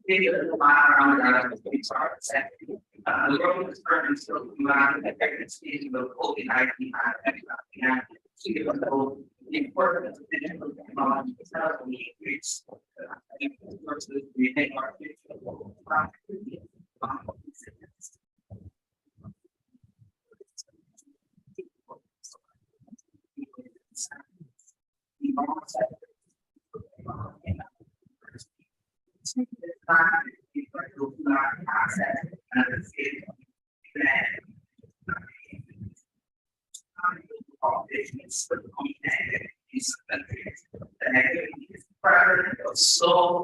around the the world is currently still combined the pregnancy of COVID-19 and even though the importance of digital technology is not only increased, versus we think our future will so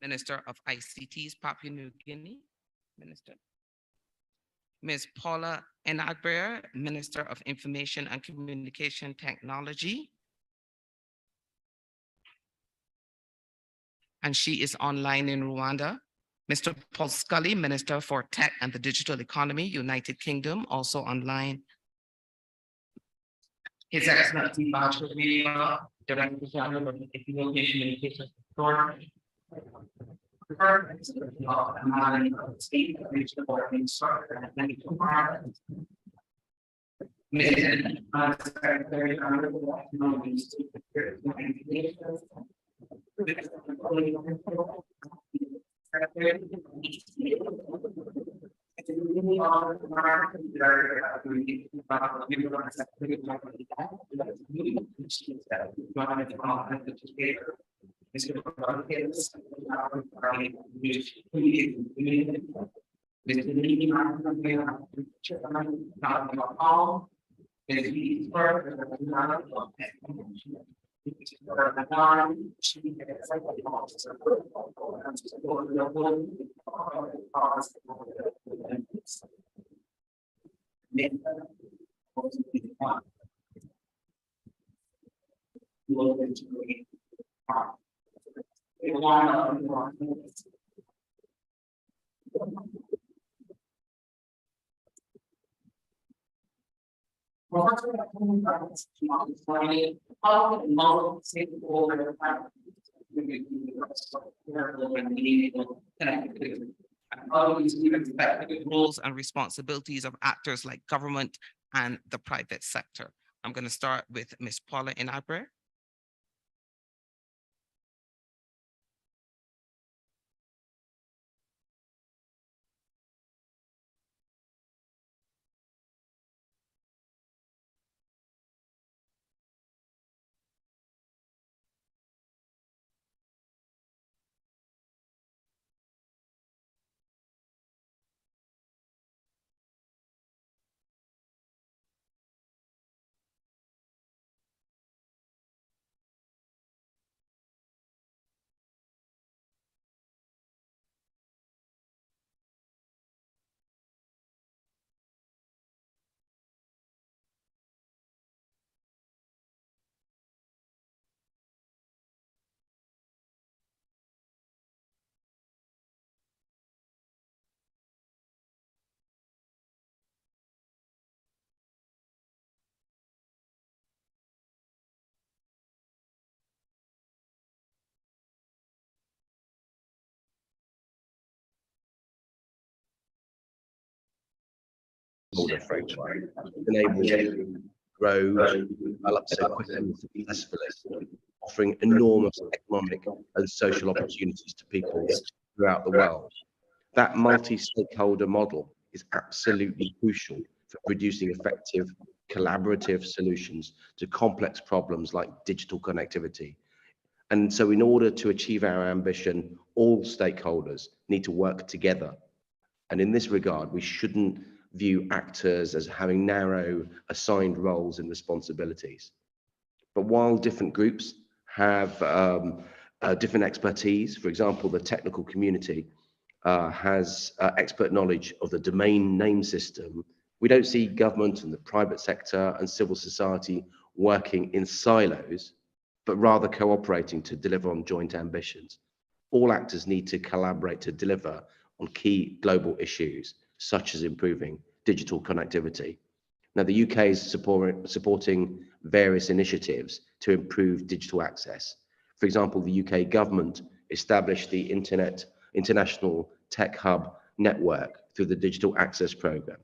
Minister of ICTs, Papua New Guinea. Minister. Ms. Paula Enagber, Minister of Information and Communication Technology. And she is online in Rwanda. Mr. Paul Scully, Minister for Tech and the Digital Economy, United Kingdom, also online. His Excellency Bachelor Media, Director General of the Ethiopian Communications Authority. Roles and responsibilities of actors like government and the private sector. I'm going to start with Ms. Paula Enagber. stakeholder framework enables to grow, develop so quickly and successfully, offering enormous economic and social opportunities to people throughout the world. That multi-stakeholder model is absolutely crucial for producing effective collaborative solutions to complex problems like digital connectivity. And so in order to achieve our ambition, all stakeholders need to work together. And in this regard, we shouldn't view actors as having narrow assigned roles and responsibilities. But while different groups have different expertise, for example, the technical community has expert knowledge of the domain name system, we don't see government and the private sector and civil society working in silos, but rather cooperating to deliver on joint ambitions. All actors need to collaborate to deliver on key global issues, such as improving digital connectivity. Now, the UK is supporting various initiatives to improve digital access. For example, the UK government established the International Tech Hub Network through the Digital Access Programme.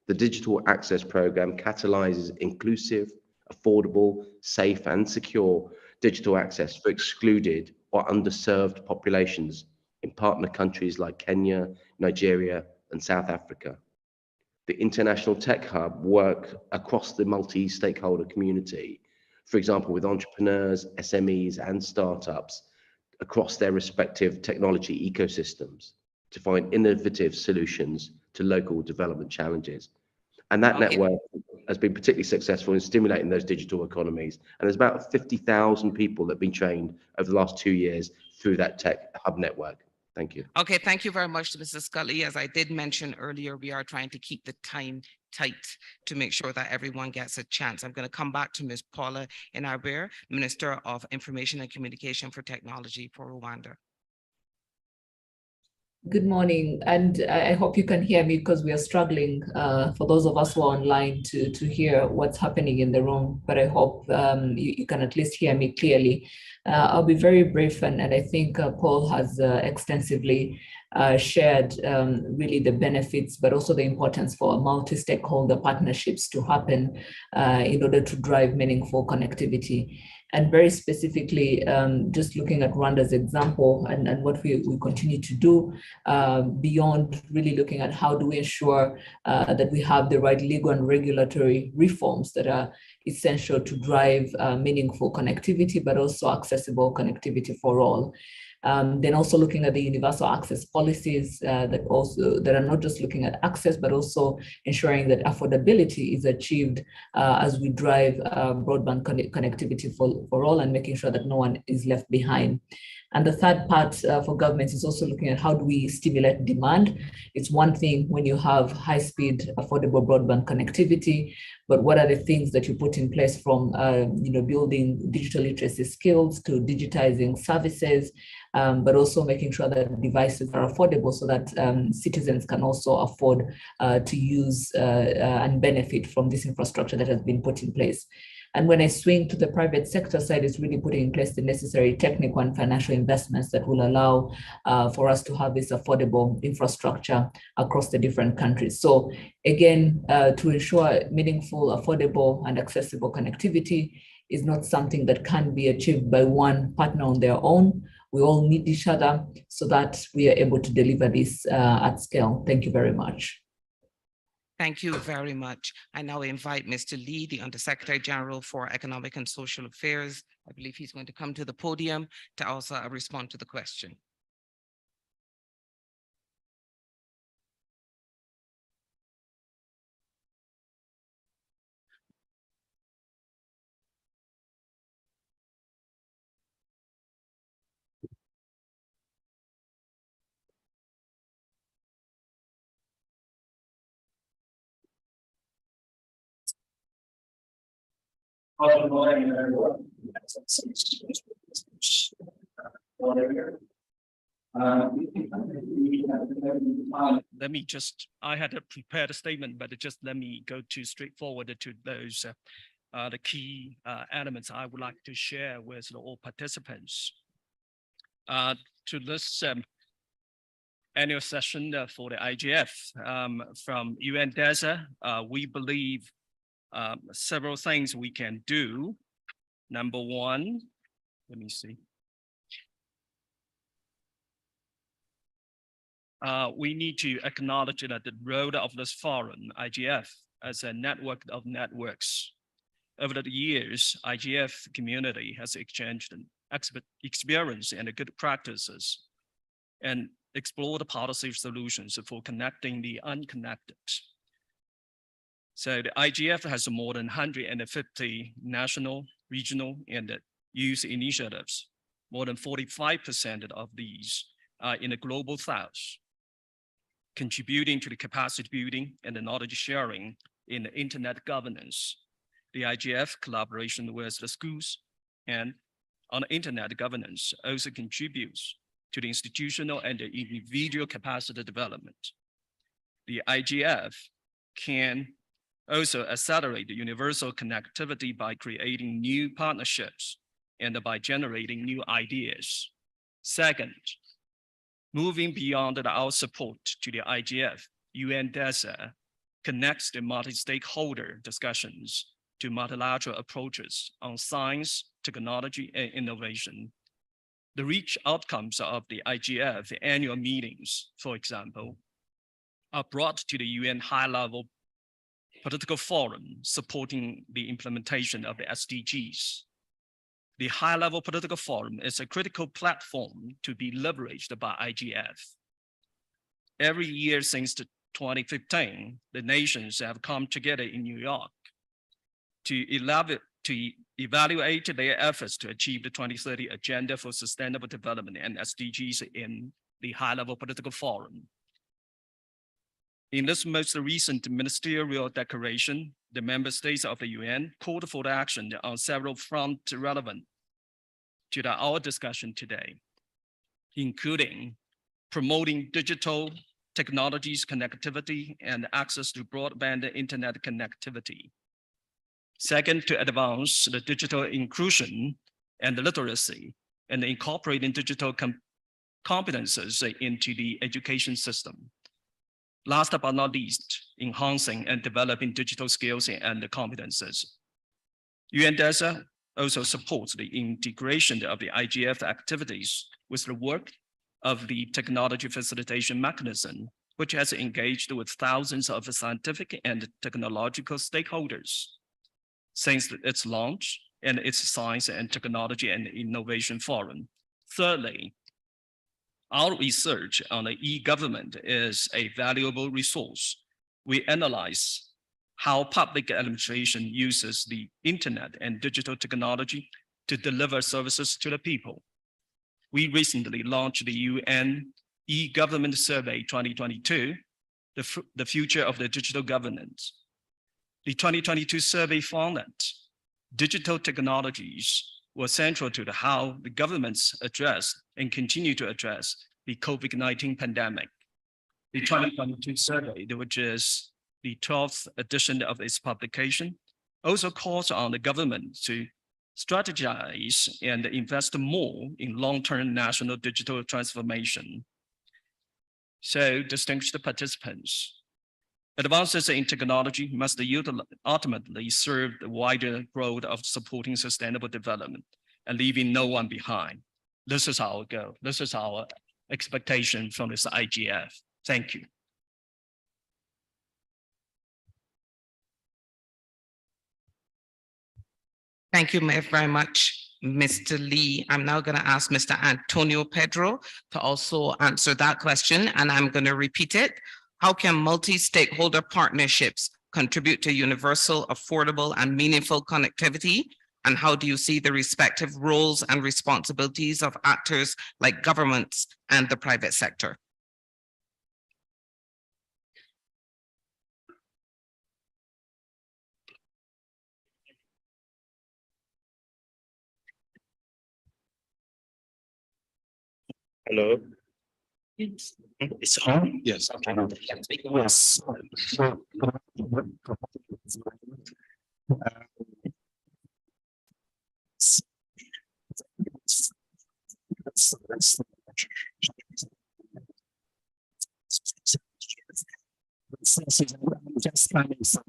The Digital Access Programme catalyses inclusive, affordable, safe and secure digital access for excluded or underserved populations in partner countries like Kenya, Nigeria and South Africa. The International Tech Hub work across the multi-stakeholder community, for example, with entrepreneurs, SMEs and startups across their respective technology ecosystems to find innovative solutions to local development challenges. And that network has been particularly successful in stimulating those digital economies. And there's about 50,000 people that have been trained over the last 2 years through that tech hub network. Thank you. Okay, thank you very much, Mr. Scully. As I did mention earlier, we are trying to keep the time tight to make sure that everyone gets a chance. I'm going to come back to Ms. Paula Inabir, Minister of Information and Communication for Technology for Rwanda. Good morning, and I hope you can hear me because we are struggling for those of us who are online to hear what's happening in the room, but I hope you can at least hear me clearly. I'll be very brief, and I think Paul has extensively shared really the benefits, but also the importance for multi-stakeholder partnerships to happen in order to drive meaningful connectivity. And very specifically, just looking at Rwanda's example and what we continue to do beyond really looking at how do we ensure that we have the right legal and regulatory reforms that are essential to drive meaningful connectivity, but also accessible connectivity for all. Then also looking at the universal access policies that are not just looking at access, but also ensuring that affordability is achieved as we drive broadband connectivity for all and making sure that no one is left behind. And the third part for governments is also looking at how do we stimulate demand. It's one thing when you have high-speed, affordable broadband connectivity, but what are the things that you put in place from building digital literacy skills to digitizing services, but also making sure that devices are affordable so that citizens can also afford to use and benefit from this infrastructure that has been put in place. And when I swing to the private sector side, it's really putting in place the necessary technical and financial investments that will allow for us to have this affordable infrastructure across the different countries. So again, to ensure meaningful, affordable, and accessible connectivity is not something that can be achieved by one partner on their own. We all need each other so that we are able to deliver this at scale. Thank you very much. Thank you very much. I now invite Mr. Lee, the Undersecretary General for Economic and Social Affairs. I believe he's going to come to the podium to also respond to the question. Let me just, I had prepared a statement, but just let me go to straightforward to those the key elements I would like to share with all participants. To this annual session for the IGF from UN DESA. We believe several things we can do. Number one, let me see. We need to acknowledge that the role of this forum, IGF, as a network of networks. Over the years, IGF community has exchanged experience and good practices and explored policy solutions for connecting the unconnected. So the IGF has more than 150 national, regional, and youth initiatives. More than 45% of these are in the global south, contributing to the capacity building and the knowledge sharing in the internet governance. The IGF collaboration with the schools and on internet governance also contributes to the institutional and the individual capacity development. The IGF can also accelerate the universal connectivity by creating new partnerships and by generating new ideas. Second, moving beyond our support to the IGF, UN DESA connects the multi-stakeholder discussions to multilateral approaches on science, technology, and innovation. The rich outcomes of the IGF annual meetings, for example, are brought to the UN high-level political forum supporting the implementation of the SDGs. The high-level political forum is a critical platform to be leveraged by IGF. Every year since 2015, the nations have come together in New York to evaluate their efforts to achieve the 2030 Agenda for Sustainable Development and SDGs in the high-level political forum. In this most recent ministerial declaration, the member states of the UN called for the action on several fronts relevant to our discussion today, including promoting digital technologies connectivity and access to broadband internet connectivity. Second, to advance the digital inclusion and the literacy and incorporating digital competences into the education system. Last but not least, enhancing and developing digital skills and competences. UN DESA also supports the integration of the IGF activities with the work of the technology facilitation mechanism, which has engaged with thousands of scientific and technological stakeholders since its launch and its Science and Technology and Innovation Forum. Thirdly, our research on the e-government is a valuable resource. We analyze how public administration uses the internet and digital technology to deliver services to the people. We recently launched the UN e-government survey 2022, the future of the digital governance. The 2022 survey found that digital technologies were central to how the governments address and continue to address the COVID-19 pandemic. The 2022 survey, which is the 12th edition of its publication, also calls on the government to strategize and invest more in long-term national digital transformation. So, distinguished participants, advances in technology must ultimately serve the wider goal of supporting sustainable development and leaving no one behind. This is our goal. This is our expectation from this IGF. Thank you. Thank you very much, Mr. Lee. I'm now going to ask Mr. Antonio Pedro to also answer that question, and I'm going to repeat it. How can multi-stakeholder partnerships contribute to universal, affordable, and meaningful connectivity? And how do you see the respective roles and responsibilities of actors like governments and the private sector? Hello. It's on? Yes. Okay. Yes. Just finding some.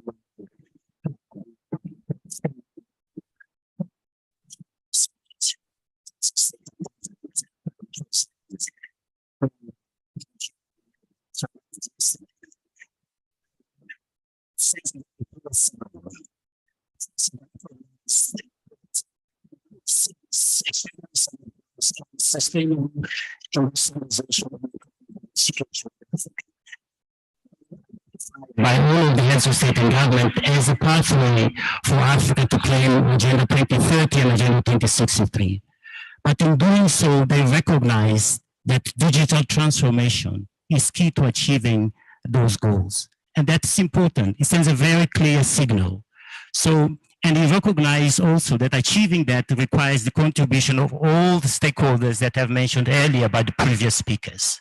Sustainable by all of the heads of state and government as a pathway for Africa to claim Agenda 2030 and Agenda 2063. But in doing so, they recognize that digital transformation is key to achieving those goals. And that's important. It sends a very clear signal. So, and they recognize also that achieving that requires the contribution of all the stakeholders that I've mentioned earlier by the previous speakers.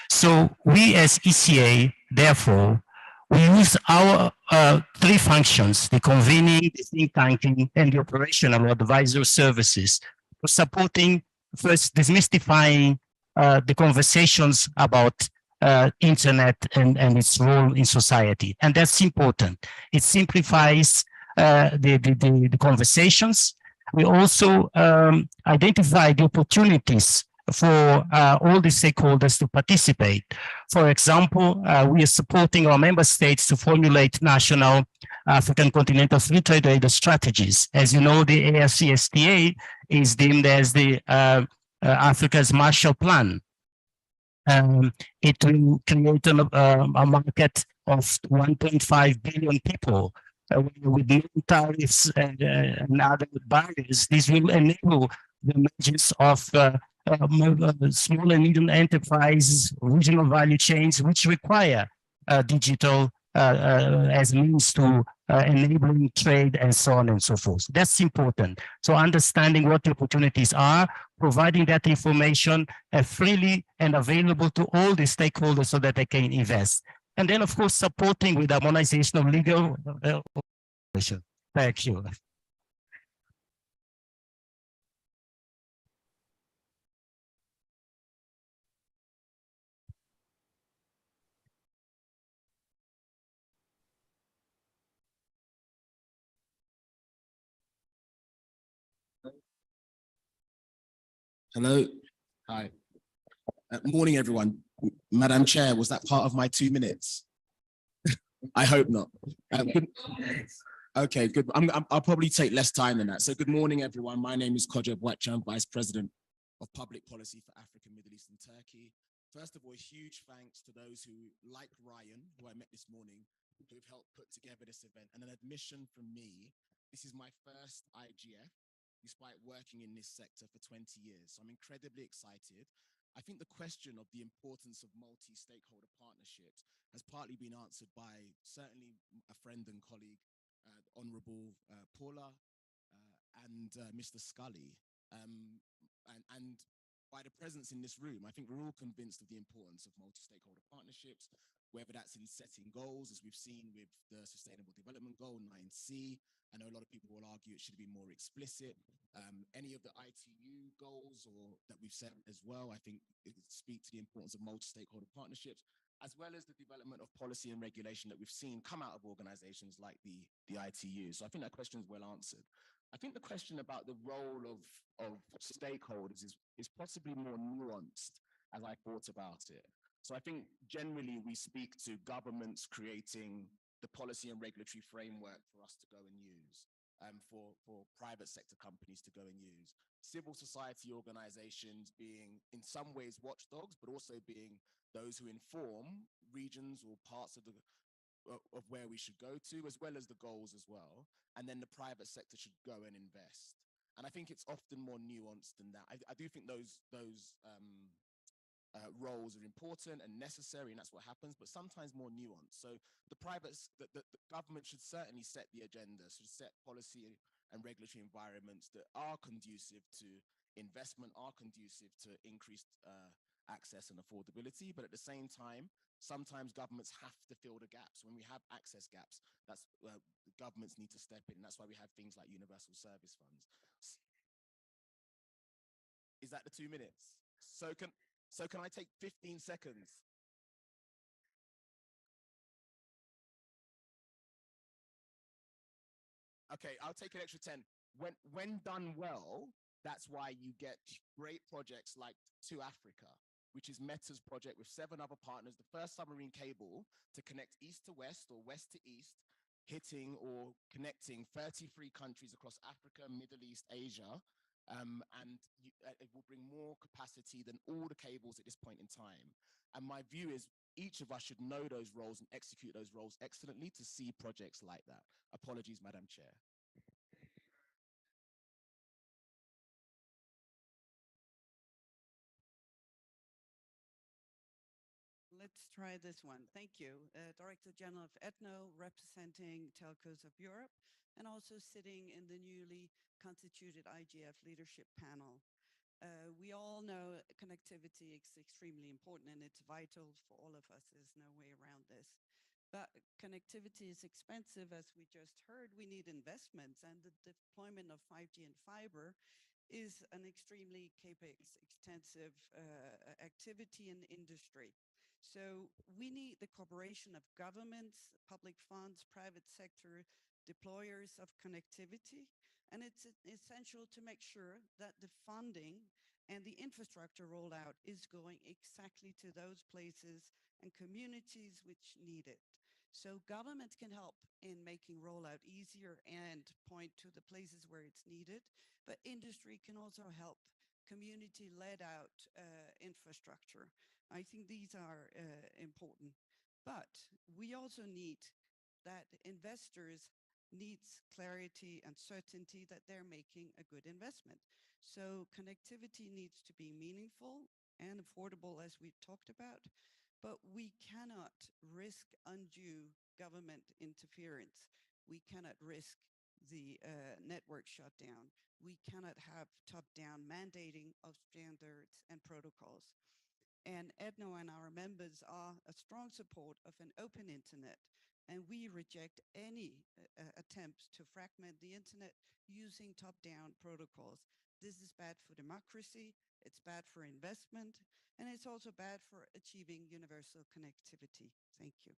So we as ECA, therefore, we use our three functions, the convening, the think tanking, and the operational advisor services for supporting, first demystifying the conversations about internet and its role in society. And that's important. It simplifies the conversations. We also identify the opportunities for all the stakeholders to participate. For example, we are supporting our member states to formulate national African continental free trade area strategies. As you know, the AFCFTA is deemed as the Africa's Marshall Plan. It will create a market of 1.5 billion people with no tariffs and other barriers. This will enable the emergence of small and medium enterprises, regional value chains, which require digital as means to enabling trade and so on and so forth. That's important. So understanding what the opportunities are, providing that information freely and available to all the stakeholders so that they can invest. And then, of course, supporting with harmonization of legal. Thank you. Hello. Hi. Morning, everyone. Madam Chair, was that part of my 2 minutes? I hope not. Okay, good. I'll probably take less time than that. So good morning, everyone. My name is Kojo Bwacha. I'm Vice President of Public Policy for Africa, Middle East and Turkey. First of all, huge thanks to those who, like Ryan, who I met this morning, who have helped put together this event. And an admission from me, this is my first IGF, despite working in this sector for 20 years. So I'm incredibly excited. I think the question of the importance of multi-stakeholder partnerships has partly been answered by certainly a friend and colleague, Honourable Paula and Mr. Scully. And by the presence in this room, I think we're all convinced of the importance of multi-stakeholder partnerships, whether that's in setting goals, as we've seen with the Sustainable Development Goal 9C. I know a lot of people will argue it should be more explicit. Any of the ITU goals or that we've set as well, I think it speak to the importance of multi-stakeholder partnerships, as well as the development of policy and regulation that we've seen come out of organizations like the ITU. So I think that question is well answered. I think the question about the role of stakeholders is possibly more nuanced as I thought about it. So I think generally we speak to governments creating the policy and regulatory framework for us to go and use, for private sector companies to go and use. Civil society organizations being in some ways watchdogs, but also being those who inform regions or parts of where we should go to, as well as the goals as well. And then the private sector should go and invest. And I think it's often more nuanced than that. I do think those roles are important and necessary, and that's what happens, but sometimes more nuanced. So the government should certainly set the agenda, should set policy and regulatory environments that are conducive to investment, are conducive to increased access and affordability, but at the same time, sometimes governments have to fill the gaps. When we have access gaps, that's governments need to step in. That's why we have things like universal service funds. Is that the 2 minutes? So can I take 15 seconds? Okay, I'll take an extra 10. When done well, that's why you get great projects like To Africa, which is Meta's project with 7 other partners, the first submarine cable to connect east to west or west to east, hitting or connecting 33 countries across Africa, Middle East, Asia. It will bring more capacity than all the cables at this point in time. And my view is each of us should know those roles and execute those roles excellently to see projects like that. Apologies, Madam Chair. Let's try this one. Thank you. Director General of ETNO, representing telcos of Europe, and also sitting in the newly constituted IGF leadership panel. We all know connectivity is extremely important and it's vital for all of us. There's no way around this. But connectivity is expensive, as we just heard. We need investments, and the deployment of 5G and fiber is an extremely CapEx extensive activity in the industry. So we need the cooperation of governments, public funds, private sector, deployers of connectivity. And it's essential to make sure that the funding and the infrastructure rollout is going exactly to those places and communities which need it. So government can help in making rollout easier and point to the places where it's needed, but industry can also help community led out infrastructure. I think these are important, but we also need that investors needs clarity and certainty that they're making a good investment. So connectivity needs to be meaningful and affordable, as we've talked about, but we cannot risk undue government interference. We cannot risk the network shutdown. We cannot have top-down mandating of standards and protocols. And ETNO and our members are a strong support of an open internet, and we reject any attempts to fragment the internet using top-down protocols. This is bad for democracy, it's bad for investment, and it's also bad for achieving universal connectivity. Thank you.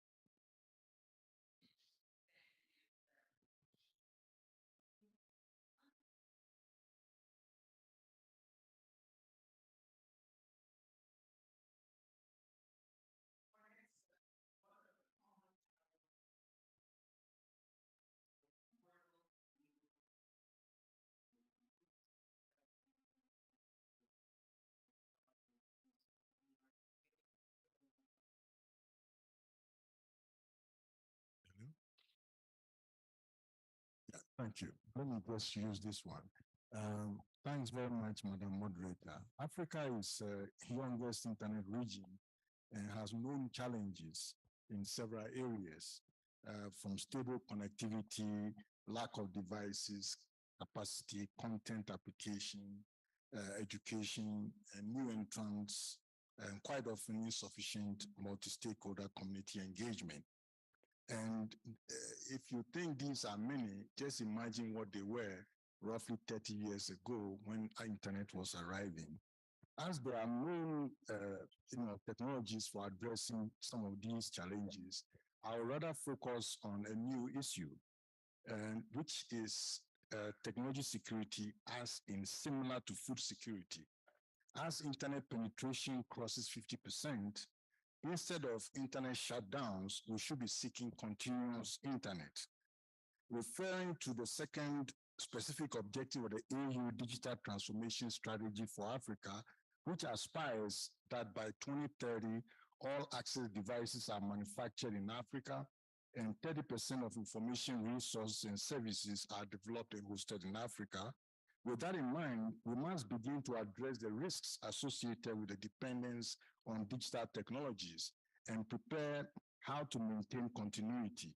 Hello? Yeah, thank you. Let me just use this one. Thanks very much, Madam Moderator. Africa is the youngest internet region and has known challenges in several areas, from stable connectivity, lack of devices, capacity, content application, education, and new entrants, and quite often insufficient multi-stakeholder community engagement. And if you think these are many, just imagine what they were roughly 30 years ago when internet was arriving. As there are no technologies for addressing some of these challenges, I would rather focus on a new issue, which is technology security, as in similar to food security. As internet penetration crosses 50%, instead of internet shutdowns, we should be seeking continuous internet. Referring to the second specific objective of the EU Digital Transformation Strategy for Africa, which aspires that by 2030, all access devices are manufactured in Africa and 30% of information resources and services are developed and hosted in Africa. With that in mind, we must begin to address the risks associated with the dependence on digital technologies and prepare how to maintain continuity.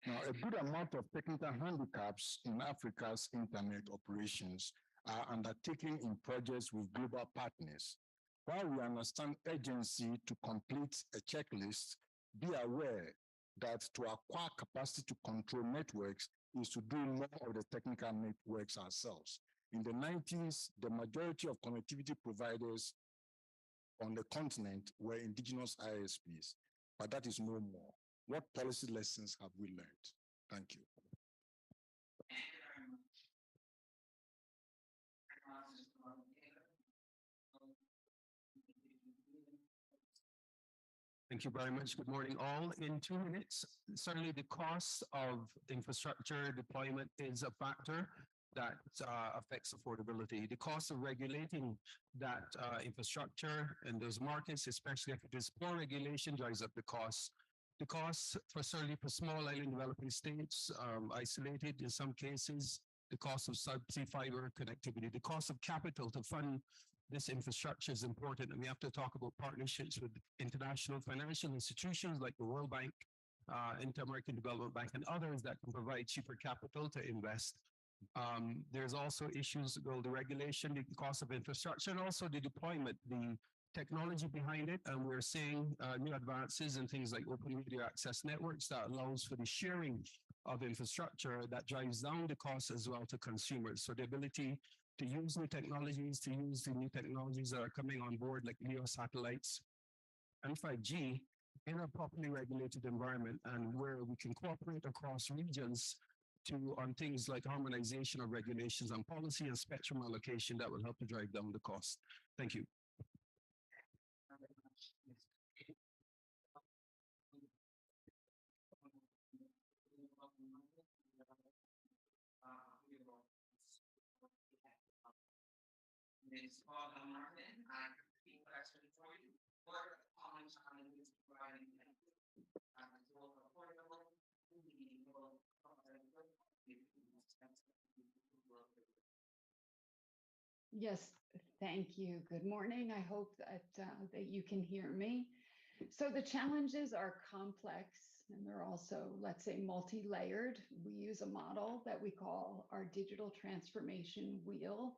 Now, a good amount of technical handicaps in Africa's internet operations are undertaken in projects with global partners. While we understand urgency to complete a checklist, be aware that to acquire capacity to control networks is to do more of the technical networks ourselves. In the 90s, the majority of connectivity providers on the continent were indigenous ISPs, but that is no more. What policy lessons have we learned? Thank you. Thank you very much. Good morning, all. In 2 minutes, certainly the cost of infrastructure deployment is a factor that affects affordability. The cost of regulating that infrastructure in those markets, especially if it is poor regulation, drives up the cost. The costs for certainly for small island developing states, isolated in some cases, the cost of subsea fiber connectivity, the cost of capital to fund this infrastructure is important, and we have to talk about partnerships with international financial institutions like the World Bank, Inter-American Development Bank, and others that can provide cheaper capital to invest. There's also issues with the regulation, the cost of infrastructure, and also the deployment, the technology behind it. And we're seeing new advances in things like open media access networks that allows for the sharing of infrastructure that drives down the cost as well to consumers. So the ability to use new technologies, to use the new technologies that are coming on board, like LEO satellites and 5G, in a properly regulated environment, and where we can cooperate across regions on things like harmonization of regulations and policy and spectrum allocation that will help to drive down the cost. Thank you. Ms. Paula Martin, I have a question for you. What are the common challenges providing affordable, Yes, thank you. Good morning. I hope that you can hear me. So the challenges are complex and they're also, let's say, multi-layered. We use a model that we call our digital transformation wheel,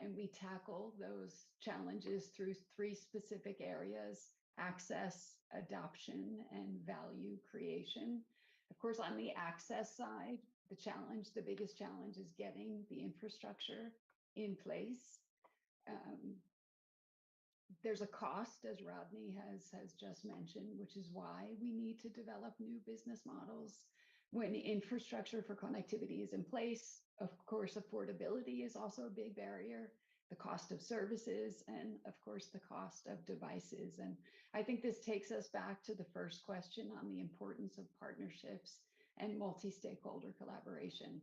and we tackle those challenges through 3 specific areas: access, adoption, and value creation. Of course, on the access side, the biggest challenge is getting the infrastructure in place. There's a cost, as Rodney has just mentioned, which is why we need to develop new business models. When infrastructure for connectivity is in place, of course, affordability is also a big barrier, the cost of services, and of course, the cost of devices. And I think this takes us back to the first question on the importance of partnerships and multi-stakeholder collaboration.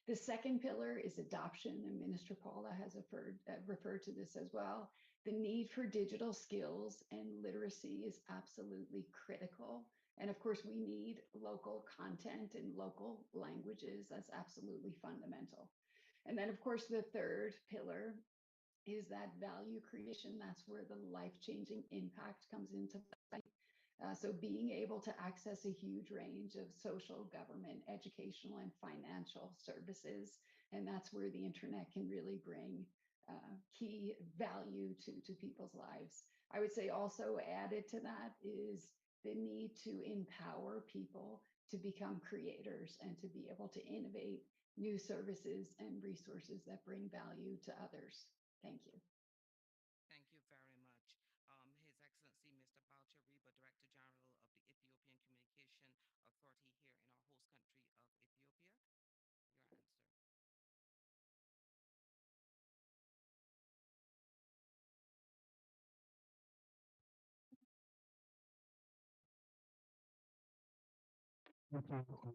The second pillar is adoption, and Minister Paula has referred to this as well. The need for digital skills and literacy is absolutely critical. And of course, we need local content in local languages. That's absolutely fundamental. And then, of course, the third pillar is that value creation. That's where the life-changing impact comes into play. So being able to access a huge range of social, government, educational, and financial services. And that's where the internet can really bring key value to people's lives. I would say also added to that is the need to empower people to become creators and to be able to innovate new services and resources that bring value to others. Thank you. Thank you very much. His Excellency, Mr. Balcha Reba, Director General of the Ethiopian Communication Authority here in our host country of Ethiopia. Your answer.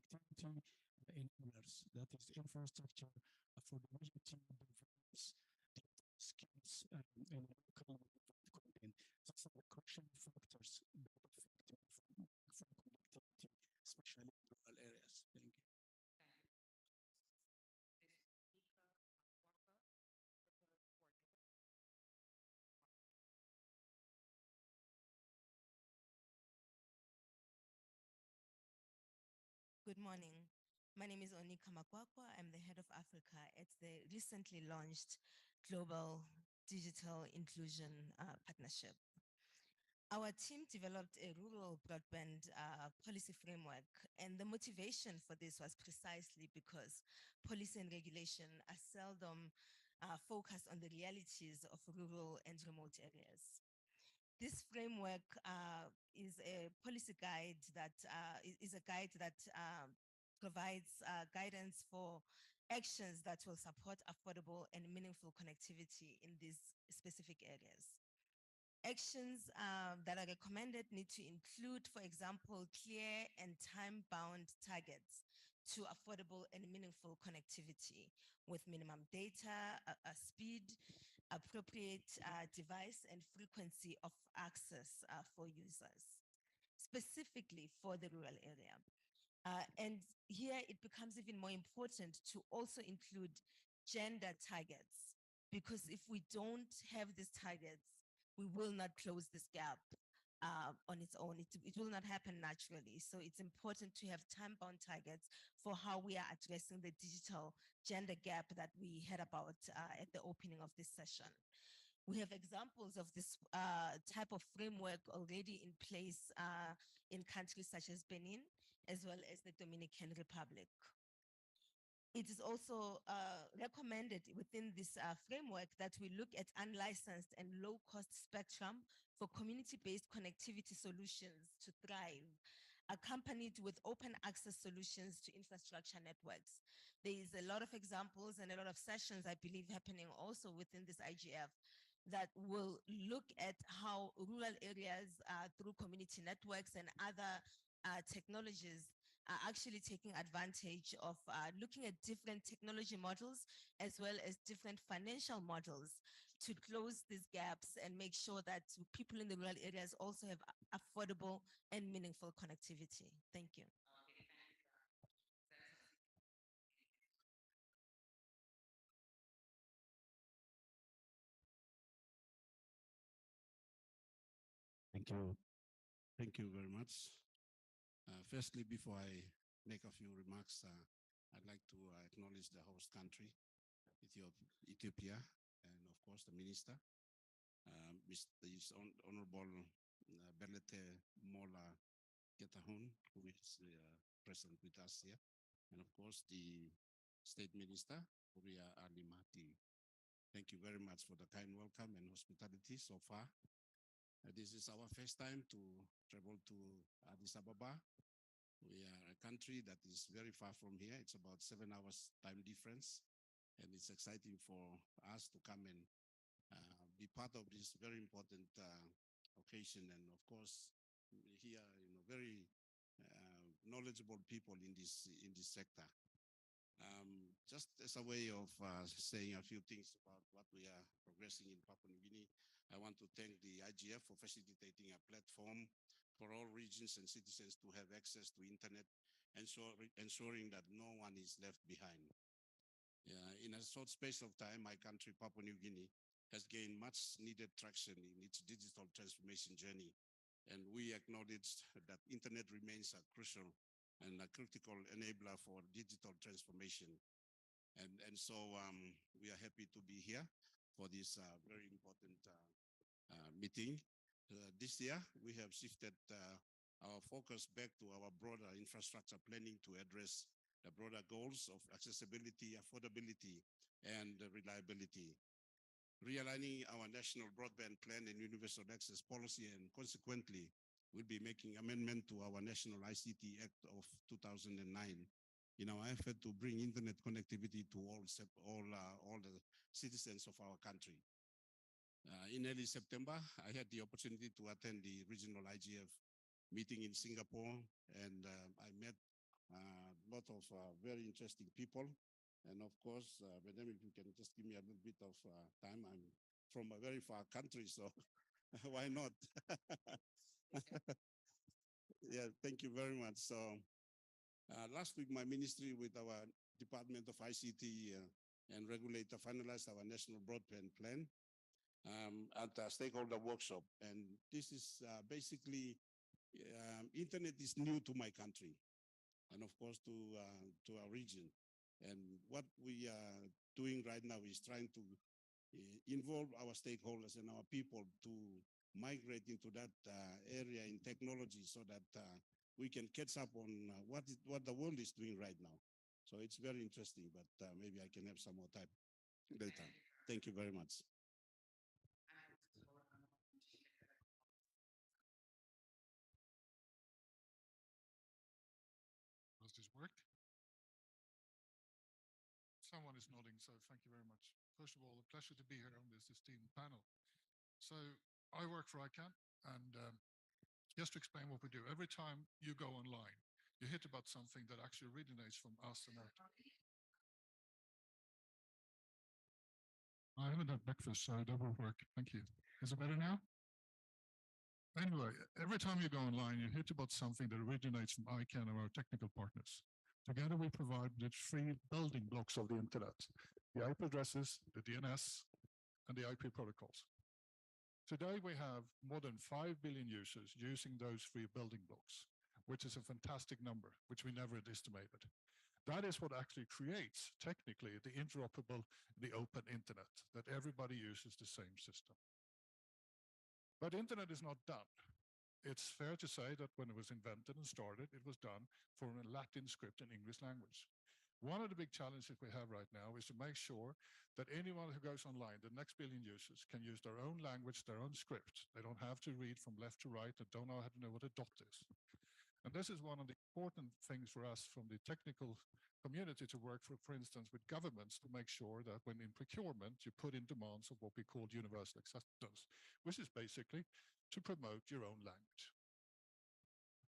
connectivity enablers, that is infrastructure, affordability, diverse skills, and local content. These are crucial factors that affect connectivity, especially in rural areas. Thank you. Good morning. My name is Onika Makwakwa. I'm the head of Africa at the recently launched Global Digital Inclusion Partnership. Our team developed a rural broadband policy framework, and the motivation for this was precisely because policy and regulation are seldom focused on the realities of rural and remote areas. This framework is a policy guide that provides guidance for actions that will support affordable and meaningful connectivity in these specific areas. Actions that are recommended need to include, for example, clear and time-bound targets to affordable and meaningful connectivity with minimum data, speed, appropriate device and frequency of access for users, specifically for the rural area. And here it becomes even more important to also include gender targets, because if we don't have these targets, we will not close this gap on its own. It will not happen naturally. So it's important to have time-bound targets for how we are addressing the digital gender gap that we heard about at the opening of this session. We have examples of this type of framework already in place in countries such as Benin, as well as the Dominican Republic. It is also recommended within this framework that we look at unlicensed and low-cost spectrum for community-based connectivity solutions to thrive, accompanied with open access solutions to infrastructure networks. There is a lot of examples and a lot of sessions, I believe, happening also within this IGF that will look at how rural areas through community networks and other technologies are actually taking advantage of looking at different technology models as well as different financial models to close these gaps and make sure that people in the rural areas also have affordable and meaningful connectivity. Thank you. Thank you. Thank you very much. Firstly, before I make a few remarks, I'd like to acknowledge the host country, Ethiopia, and of course the minister, Mr. Honorable Berlete Mola Getahun, who is present with us here, and of course the State Minister, Uria Ali Mahdi. Thank you very much for the kind welcome and hospitality so far. This is our first time to travel to Addis Ababa. We are a country that is very far from here. It's about 7 hours time difference. And it's exciting for us to come and be part of this very important occasion. And of course, here, very knowledgeable people in this sector. Just as a way of saying a few things about what we are progressing in Papua New Guinea, I want to thank the IGF for facilitating a platform for all regions and citizens to have access to internet, ensuring that no one is left behind. In a short space of time, my country, Papua New Guinea, has gained much needed traction in its digital transformation journey. And we acknowledge that internet remains a crucial and a critical enabler for digital transformation. And so we are happy to be here for this very important meeting. This year, we have shifted our focus back to our broader infrastructure planning to address the broader goals of accessibility, affordability, and reliability. Realigning our national broadband plan and universal access policy, and consequently, we'll be making amendment to our National ICT Act of 2009 in our effort to bring internet connectivity to all the citizens of our country. In early September, I had the opportunity to attend the regional IGF meeting in Singapore, and I met lot of very interesting people. And of course, Madam, if you can just give me a little bit of time, I'm from a very far country, so why not? Yeah, thank you very much. So last week, my ministry with our Department of ICT and Regulator finalized our national broadband plan at a stakeholder workshop. And this is basically, internet is new to my country and of course to our region. And what we are doing right now is trying to involve our stakeholders and our people to migrate into that area in technology so that we can catch up on what the world is doing right now. So it's very interesting, but maybe I can have some more time later. Thank you very much. Does this work? Someone is nodding, so thank you very much. First of all, a pleasure to be here on this esteemed panel. So I work for ICANN, and just to explain what we do, every time you go online, you hit about something that actually originates from us and our... I haven't had breakfast, so that will work. Thank you. Is it better now? Anyway, every time you go online, you hit about something that originates from ICANN or our technical partners. Together, we provide the three building blocks of the internet: the IP addresses, the DNS, and the IP protocols. Today, we have more than 5 billion users using those three building blocks, which is a fantastic number, which we never had estimated. That is what actually creates, technically, the interoperable, the open internet, that everybody uses the same system. But internet is not done. It's fair to say that when it was invented and started, it was done for a Latin script and English language. One of the big challenges we have right now is to make sure that anyone who goes online, the next billion users, can use their own language, their own script. They don't have to read from left to right and don't know how to know what a dot is. And this is one of the important things for us from the technical community to work for instance, with governments to make sure that when in procurement, you put in demands of what we call universal acceptance, which is basically to promote your own language.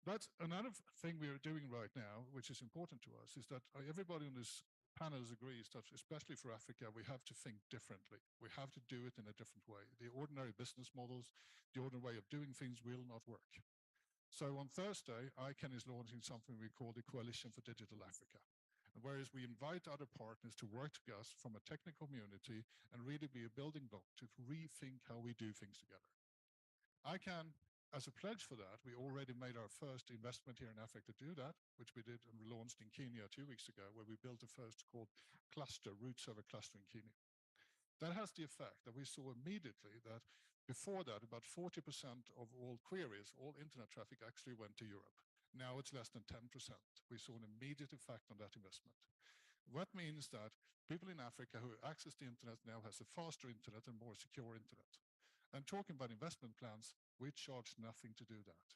That's another thing we are doing right now, which is important to us, is that everybody on this panel agrees that, especially for Africa, we have to think differently. We have to do it in a different way. The ordinary business models, the ordinary way of doing things will not work. So on Thursday, ICANN is launching something we call the Coalition for Digital Africa. And whereas we invite other partners to work together from a technical community and really be a building block to rethink how we do things together. ICANN, as a pledge for that, we already made our first investment here in Africa to do that, which we did and we launched in Kenya 2 weeks ago, where we built the first called cluster, root server cluster in Kenya. That has the effect that we saw immediately that before that, about 40% of all queries, all internet traffic actually went to Europe. Now it's less than 10%. We saw an immediate effect on that investment. What means that people in Africa who access the internet now has a faster internet and more secure internet. And talking about investment plans, we charge nothing to do that.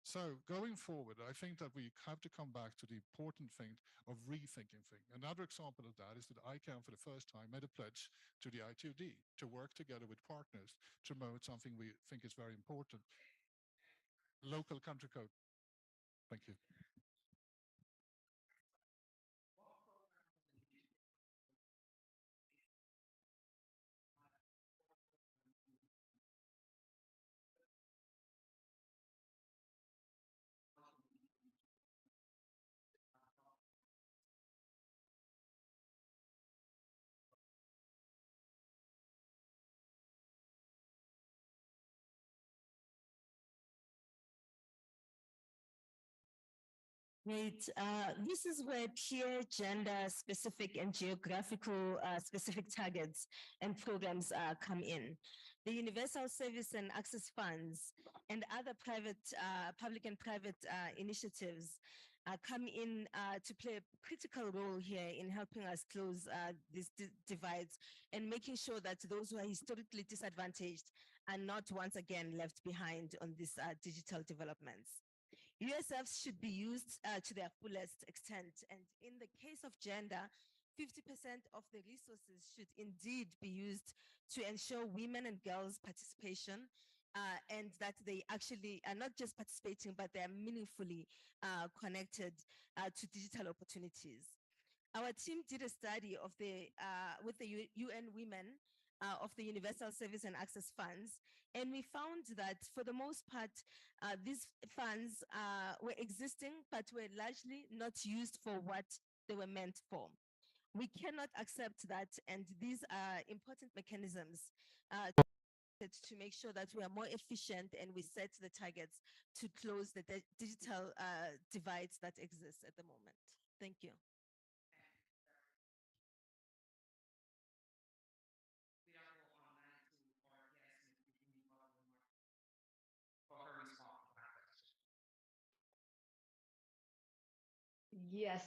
So going forward, I think that we have to come back to the important thing of rethinking things. Another example of that is that ICANN for the first time made a pledge to the I2D to work together with partners to promote something we think is very important. Local country code. Thank you. Great. This is where clear gender specific and geographical specific targets and programs come in. The Universal Service and Access Funds and other private, public and private initiatives come in to play a critical role here in helping us close these divides and making sure that those who are historically disadvantaged are not once again left behind on these digital developments. USFs should be used to their fullest extent. And in the case of gender, 50% of the resources should indeed be used to ensure women and girls' participation and that they actually are not just participating, but they are meaningfully connected to digital opportunities. Our team did a study of with the UN Women of the Universal Service and Access Funds, and we found that for the most part, these funds were existing, but were largely not used for what they were meant for. We cannot accept that, and these are important mechanisms to make sure that we are more efficient and we set the targets to close the digital divides that exist at the moment. Thank you. Yes,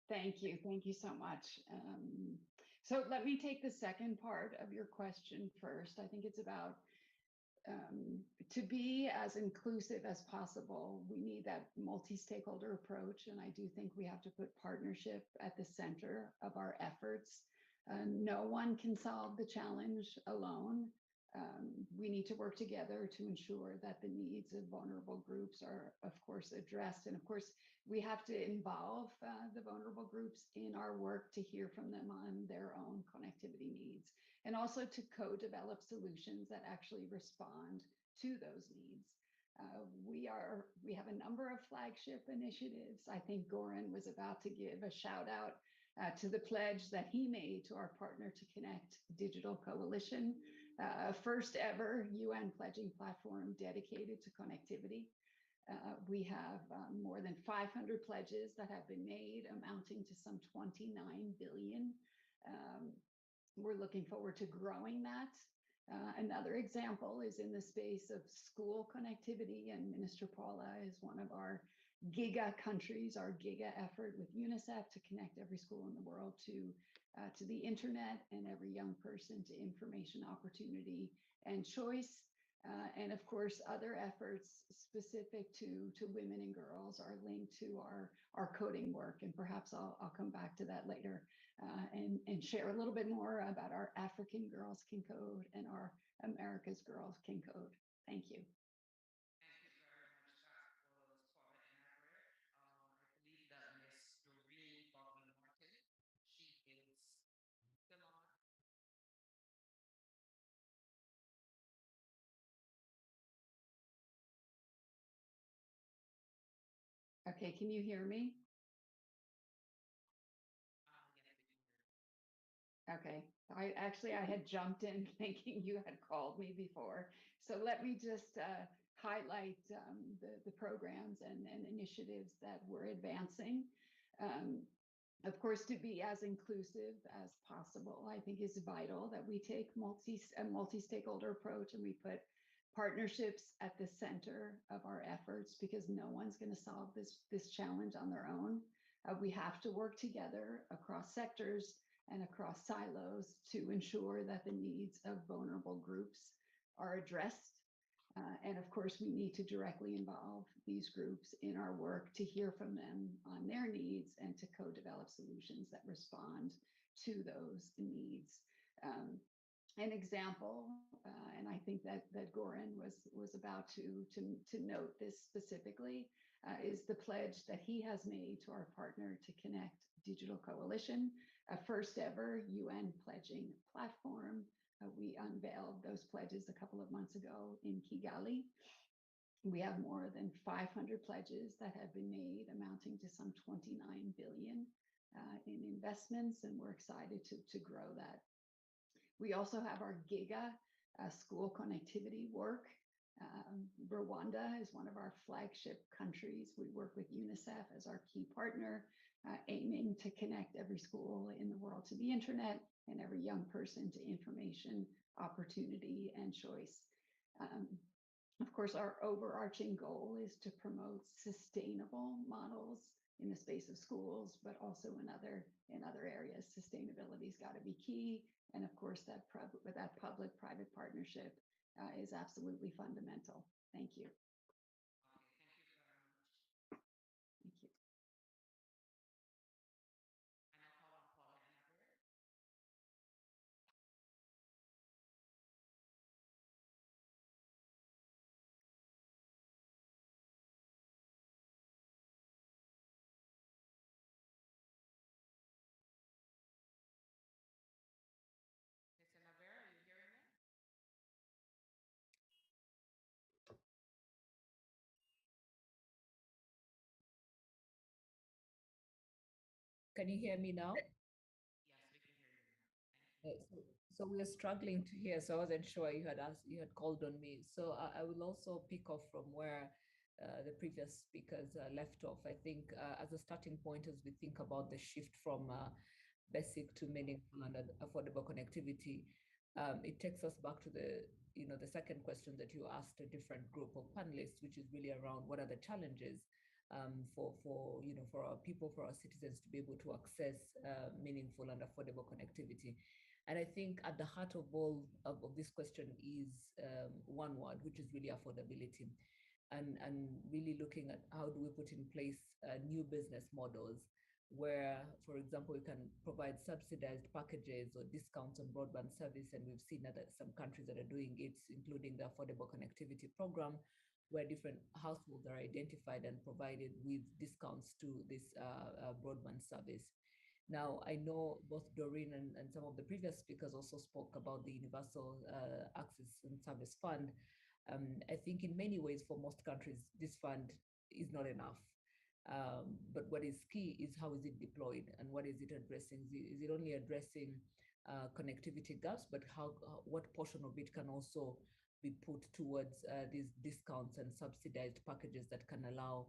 thank you. Thank you so much. So let me take the second part of your question first. I think it's about to be as inclusive as possible. We need that multi-stakeholder approach, and I do think we have to put partnership at the center of our efforts. No one can solve the challenge alone. We need to work together to ensure that the needs of vulnerable groups are, of course, addressed. And of course, we have to involve the vulnerable groups in our work to hear from them on their own connectivity needs, and also to co-develop solutions that actually respond to those needs. We have a number of flagship initiatives. I think Goran was about to give a shout out to the pledge that he made to our Partner to Connect Digital Coalition, first ever UN pledging platform dedicated to connectivity. We have more than 500 pledges that have been made, amounting to some 29 billion. We're looking forward to growing that. Another example is in the space of school connectivity, and Minister Paula is one of our giga countries, our giga effort with UNICEF to connect every school in the world to the internet and every young person to information, opportunity, and choice. And of course, other efforts specific to women and girls are linked to our coding work. And perhaps I'll come back to that later and share a little bit more about our African Girls Can Code and our America's Girls Can Code. Thank you. Okay, can you hear me? Okay, I had jumped in thinking you had called me before. So let me just highlight the programs and initiatives that we're advancing. Of course, to be as inclusive as possible, I think is vital that we take a multi-stakeholder approach and we put partnerships at the center of our efforts, because no one's going to solve this challenge on their own. We have to work together across sectors and across silos to ensure that the needs of vulnerable groups are addressed. And of course, we need to directly involve these groups in our work to hear from them on their needs and to co-develop solutions that respond to those needs. An example, and I think that Goran was about to note this specifically, is the pledge that he has made to our Partner to Connect Digital Coalition, a first ever UN pledging platform. We unveiled those pledges a couple of months ago in Kigali. We have more than 500 pledges that have been made, amounting to some 29 billion in investments, and we're excited to grow that. We also have our giga school connectivity work. Rwanda is one of our flagship countries. We work with UNICEF as our key partner, aiming to connect every school in the world to the internet and every young person to information, opportunity, and choice. Of course, our overarching goal is to promote sustainable models in the space of schools, but also in other areas. Sustainability's got to be key. And of course, that public-private partnership is absolutely fundamental. Thank you. Thank you. Can you hear me now? Yes, we can hear you. So we are struggling to hear, so I wasn't sure you had called on me. So I will also pick off from where the previous speakers left off. I think as a starting point, as we think about the shift from basic to meaningful and affordable connectivity, it takes us back to the second question that you asked a different group of panelists, which is really around what are the challenges for our people, for our citizens to be able to access meaningful and affordable connectivity. And I think at the heart of all of this question is one word, which is really affordability. And really looking at how do we put in place new business models where, for example, we can provide subsidized packages or discounts on broadband service. And we've seen that some countries that are doing it, including the Affordable Connectivity Program, where different households are identified and provided with discounts to this broadband service. Now, I know both Doreen and some of the previous speakers also spoke about the Universal Access and Service Fund. I think in many ways, for most countries, this fund is not enough. But what is key is how is it deployed and what is it addressing? Is it only addressing connectivity gaps, but what portion of it can also be put towards these discounts and subsidized packages that can allow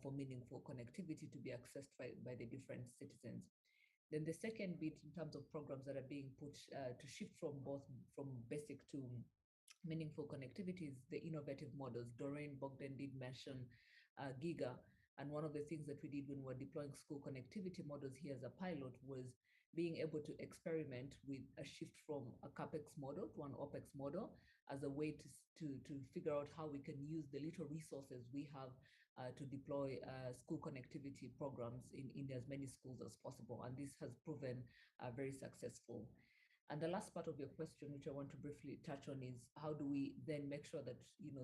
for meaningful connectivity to be accessed by the different citizens? Then the second bit in terms of programs that are being put to shift from basic to meaningful connectivity is the innovative models. Doreen Bogdan did mention GIGA. And one of the things that we did when we were deploying school connectivity models here as a pilot was being able to experiment with a shift from a CAPEX model to an OPEX model as a way to figure out how we can use the little resources we have to deploy school connectivity programs in as many schools as possible. And this has proven very successful. And the last part of your question, which I want to briefly touch on, is how do we then make sure that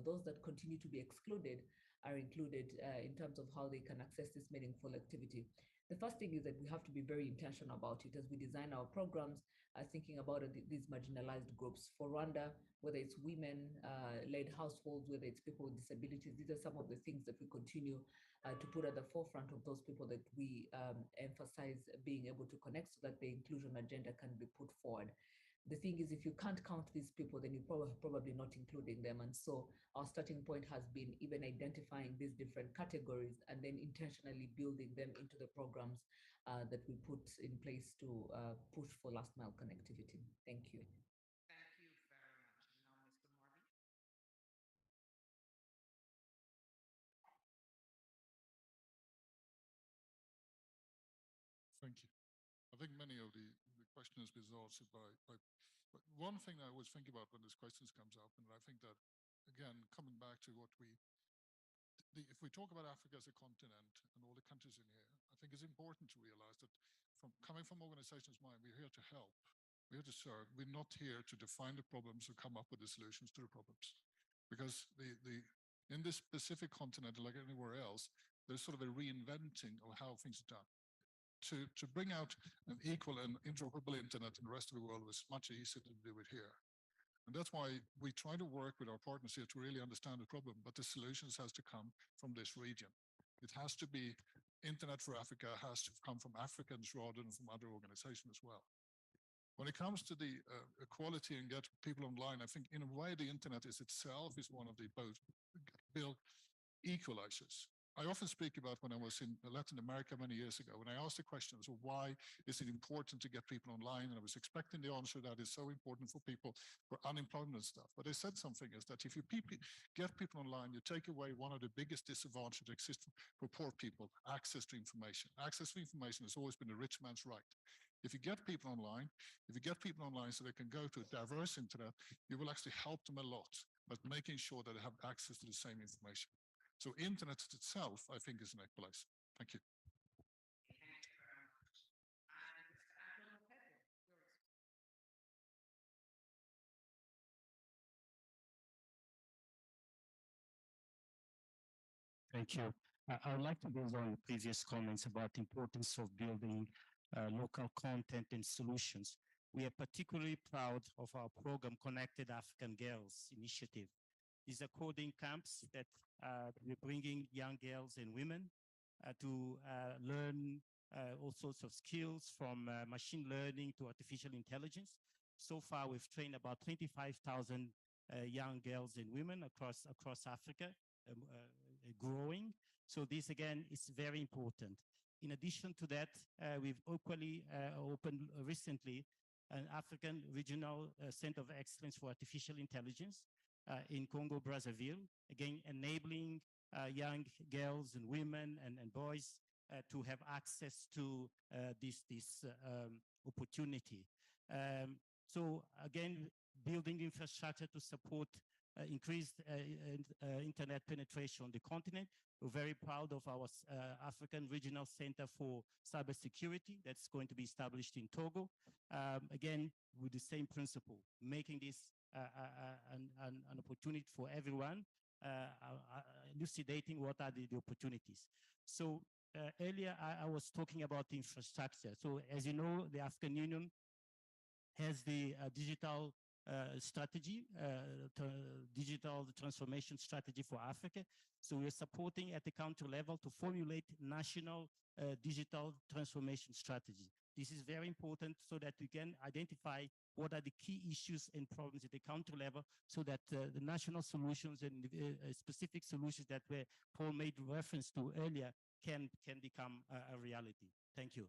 those that continue to be excluded are included in terms of how they can access this meaningful activity. The first thing is that we have to be very intentional about it as we design our programs, thinking about these marginalized groups. For Rwanda, whether it's women-led households, whether it's people with disabilities, these are some of the things that we continue to put at the forefront of those people that we emphasize being able to connect so that the inclusion agenda can be put forward. The thing is, if you can't count these people, then you're probably not including them. And so our starting point has been even identifying these different categories and then intentionally building them into the programs that we put in place to push for last mile connectivity. Thank you. Thank you very much. Now, Mr. Marby. Thank you. I think many of the questions was answered but one thing I always think about when this questions comes up, and I think that, again, coming back to what if we talk about Africa as a continent and all the countries in here, I think it's important to realize that coming from organizations mind, we're here to help, we're here to serve. We're not here to define the problems or come up with the solutions to the problems. Because in this specific continent, like anywhere else, there's sort of a reinventing of how things are done. To bring out an equal and interoperable internet in the rest of the world was much easier to do it here. And that's why we try to work with our partners here to really understand the problem, but the solutions has to come from this region. It has to be Internet for Africa, has to come from Africans rather than from other organizations as well. When it comes to the equality and get people online, I think in a way the internet is one of the both built equalizers. I often speak about when I was in Latin America many years ago, when I asked the question, so why is it important to get people online? And I was expecting the answer that is so important for people for unemployment and stuff. But they said something is that if you get people online, you take away one of the biggest disadvantages that exists for poor people, access to information. Access to information has always been a rich man's right. If you get people online, so they can go to a diverse internet, you will actually help them a lot, but making sure that they have access to the same information. So internet itself, I think, is an equalizer. Thank you. Thank you very much. Thank you. I would like to build on the previous comments about the importance of building local content and solutions. We are particularly proud of our program Connected African Girls initiative. These are coding camps that we're bringing young girls and women to learn all sorts of skills from machine learning to artificial intelligence. So far, we've trained about 25,000 young girls and women across Africa, growing. So this again is very important. In addition to that, we've equally opened recently an African Regional Center of Excellence for Artificial Intelligence in Congo, Brazzaville, again, enabling young girls and women and boys to have access to this opportunity. So again, building infrastructure to support increased internet penetration on the continent. We're very proud of our African Regional Center for Cybersecurity that's going to be established in Togo. Again, with the same principle, making this an opportunity for everyone, elucidating what are the opportunities. So earlier I was talking about infrastructure. So as you know, the African Union has the digital strategy, digital transformation strategy for Africa. So we're supporting at the country level to formulate national digital transformation strategy. This is very important so that we can identify what are the key issues and problems at the country level so that the national solutions and specific solutions that Paul made reference to earlier can become a reality. Thank you.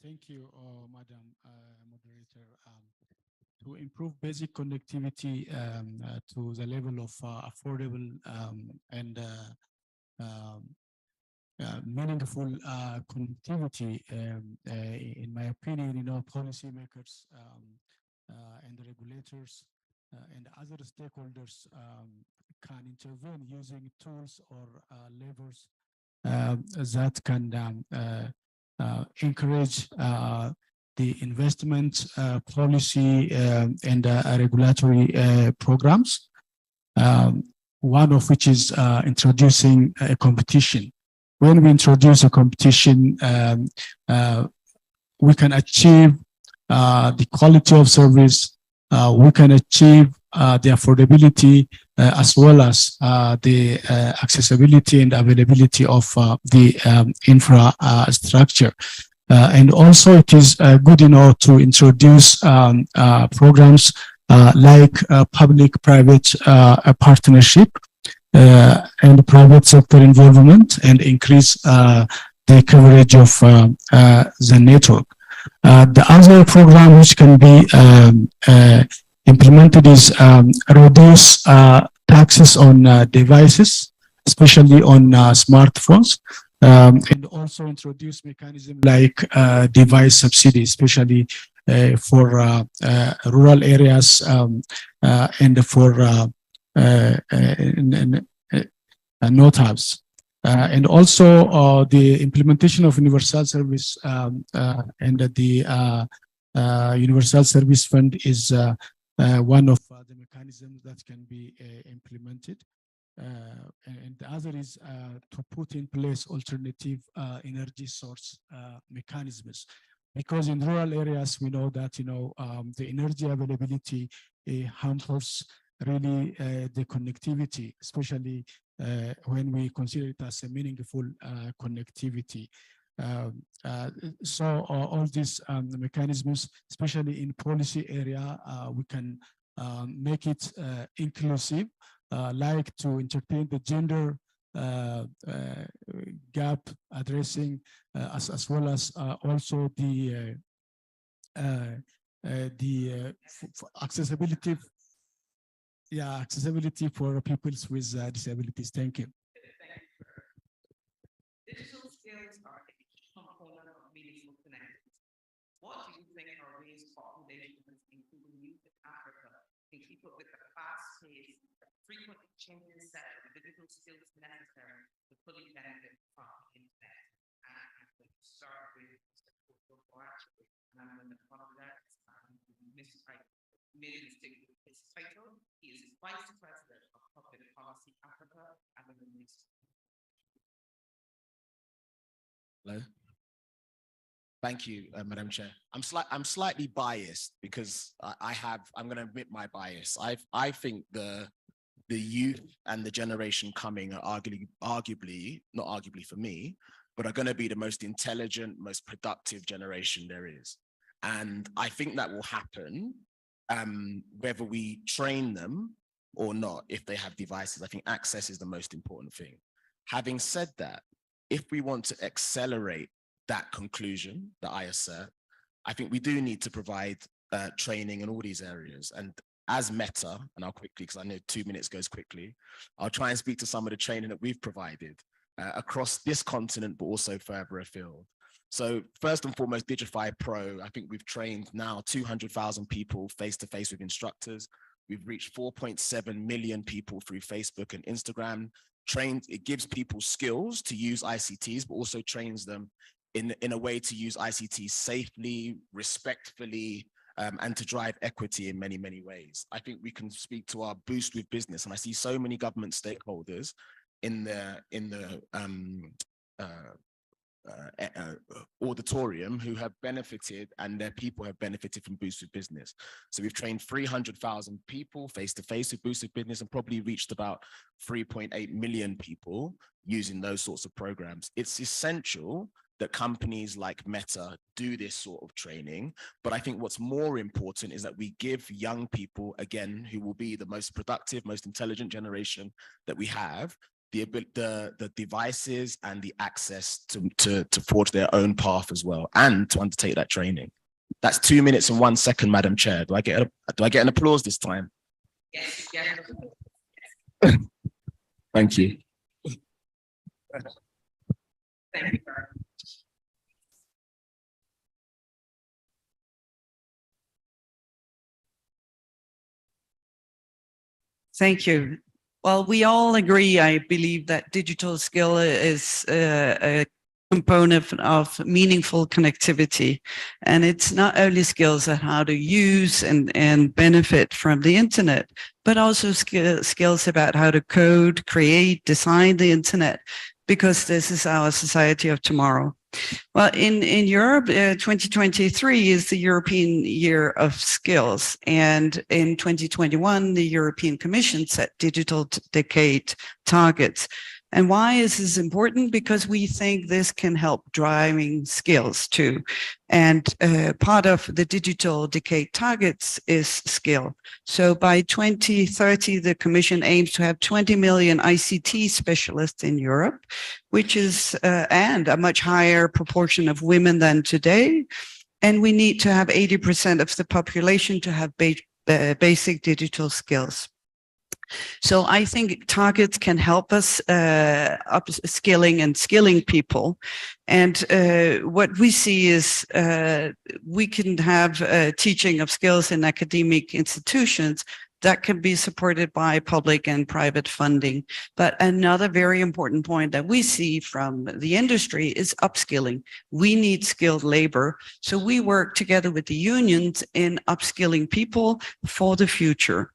Thank you, Madam Moderator. To improve basic connectivity to the level of affordable and meaningful connectivity, in my opinion, policymakers and the regulators and other stakeholders can intervene using tools or levers that can encourage the investment policy and regulatory programs, one of which is introducing a competition. When we introduce a competition, we can achieve the quality of service, we can achieve the affordability as well as the accessibility and availability of the infrastructure. And also it is good to introduce programs like public-private partnership and private sector involvement and increase the coverage of the network. The other program which can be implemented is reduce taxes on devices, especially on smartphones, and also introduce mechanism like device subsidy, especially for rural areas and for not hubs. And also the implementation of universal service and the universal service fund is one of the mechanisms that can be implemented. And the other is to put in place alternative energy source mechanisms, because in rural areas we know that the energy availability hampers really the connectivity, especially when we consider it as a meaningful connectivity. So all these mechanisms, especially in policy area, we can make it inclusive, like to entertain the gender gap addressing, as well as also the accessibility. Yeah, accessibility for people with disabilities. Thank you. Digital skills are a key component of meaningful connectivity. What do you think our raised populations, including youth in Africa, can keep up with the fast pace, frequently changing set of digital skills necessary to fully benefit from the internet? And I'm going to start with actually, and I'm going to follow that. Made a mistake with his title. He is Vice President of Public Policy Africa and the Minister. Hello. Thank you, Madam Chair. I'm slightly biased because I'm going to admit my bias. I think the youth and the generation coming are arguably, not arguably for me, but are going to be the most intelligent, most productive generation there is. And I think that will happen whether we train them or not, if they have devices. I think access is the most important thing. Having said that, if we want to accelerate that conclusion that I assert, I think we do need to provide training in all these areas. And as Meta, and I'll quickly, because I know 2 minutes goes quickly, I'll try and speak to some of the training that we've provided across this continent, but also further afield. So first and foremost, Digify Pro, I think we've trained now 200,000 people face-to-face with instructors. We've reached 4.7 million people through Facebook and Instagram. It gives people skills to use ICTs, but also trains them in a way to use ICT safely, respectfully, and to drive equity in many, many ways. I think we can speak to our Boost with Business, and I see so many government stakeholders in the auditorium who have benefited, and their people have benefited from Boost with Business. So we've trained 300,000 people face-to-face with Boost with Business and probably reached about 3.8 million people using those sorts of programs. It's essential that companies like Meta do this sort of training. But I think what's more important is that we give young people, again, who will be the most productive, most intelligent generation that we have, the devices and the access to forge their own path as well, and to undertake that training. That's 2 minutes and 1 second, Madam Chair. Do I get an applause this time? Yes, yes. Thank you. Thank you very much. Thank you. Well, we all agree, I believe, that digital skill is a component of meaningful connectivity. And it's not only skills on how to use and benefit from the internet, but also skills about how to code, create, design the internet, because this is our society of tomorrow. Well, in Europe, 2023 is the European Year of Skills. And in 2021, the European Commission set digital decade targets. And why is this important? Because we think this can help driving skills too. And part of the digital decade targets is skill. So by 2030, the Commission aims to have 20 million ICT specialists in Europe, which is and a much higher proportion of women than today. And we need to have 80% of the population to have basic digital skills. So I think targets can help us upskilling and skilling people. And what we see is we can have teaching of skills in academic institutions that can be supported by public and private funding. But another very important point that we see from the industry is upskilling. We need skilled labor. So we work together with the unions in upskilling people for the future.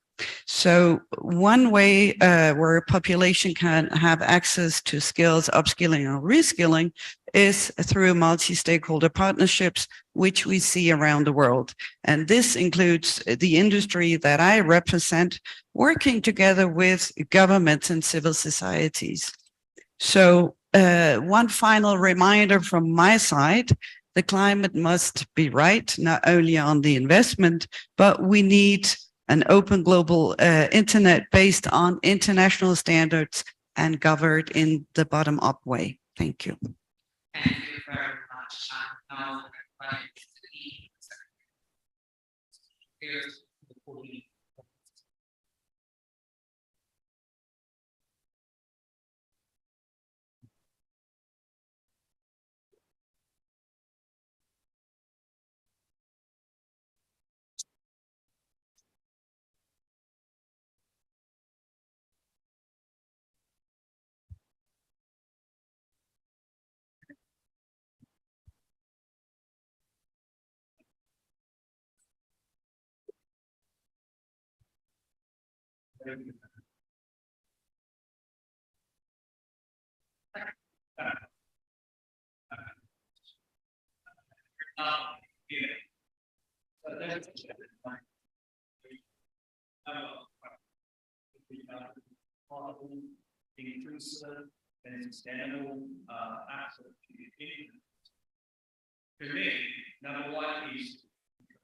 So one way where a population can have access to skills, upskilling or reskilling is through multi-stakeholder partnerships, which we see around the world. And this includes the industry that I represent, working together with governments and civil societies. So one final reminder from my side, the climate must be right, not only on the investment, but we need an open global internet based on international standards and governed in the bottom-up way. Thank you. Thank you very much. Now, Yeah. So that's inclusive and sustainable access to the internet. For me, number one is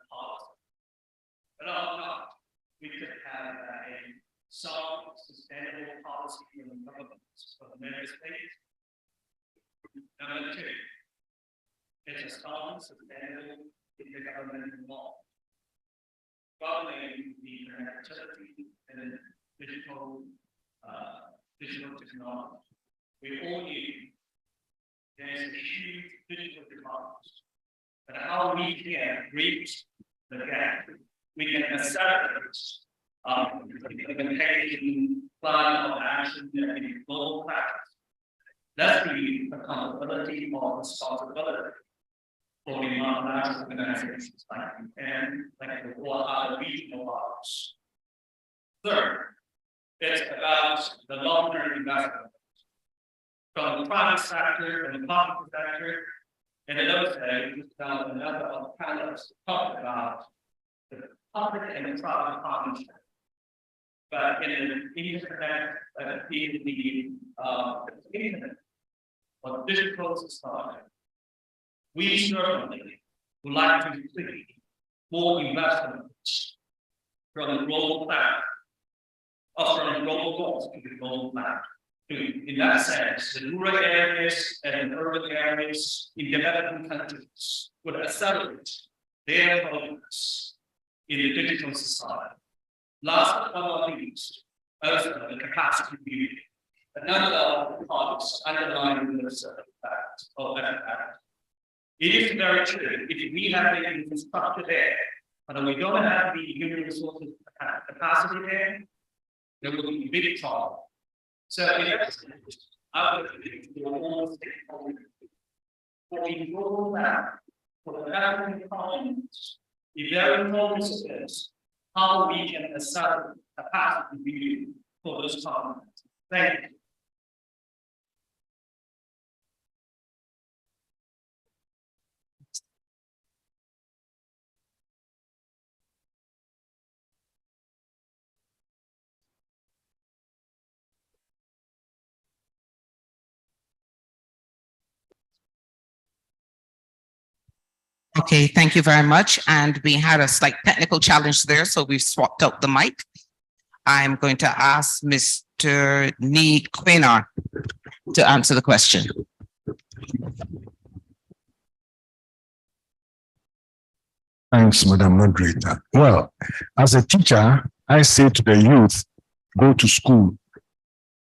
policy. But we could have a solid, sustainable policy from the governments of the member states. Number two, it's a solid, sustainable intergovernmental law. Governing the connectivity and digital technology. We all need. There's a huge digital demand. But how we can reach the gap, we can accelerate the implementation plan of action in global practice. That's the accountability or responsibility for the international organizations like UPenn, like the or other regional bodies. Third, it's about the long-term investment from the private sector and the public sector. And in those days, we found a number of panelists to talk about the public and the private partnership. But in the internet, internet or digital society, we certainly would like to see more investments from the global plan, or from the global goals to the global plan. In that sense, the rural areas and urban areas in developing countries would accelerate their focus in the digital society. Last but not least, also the capacity building. Another of the points underlying this fact of that fact. It is very true, if we have the infrastructure there, but we don't have the human resources capacity there will be big trouble. So in essence, I would think we will almost for the global map, for the African continents, the very focus is how we can accelerate capacity building for those continents. Thank you. Okay, thank you very much. And we had a slight technical challenge there, so we've swapped out the mic. I'm going to ask Mr. Nee Quinar to answer the question. Thanks, Madam Moderator. Well, as a teacher, I say to the youth, go to school,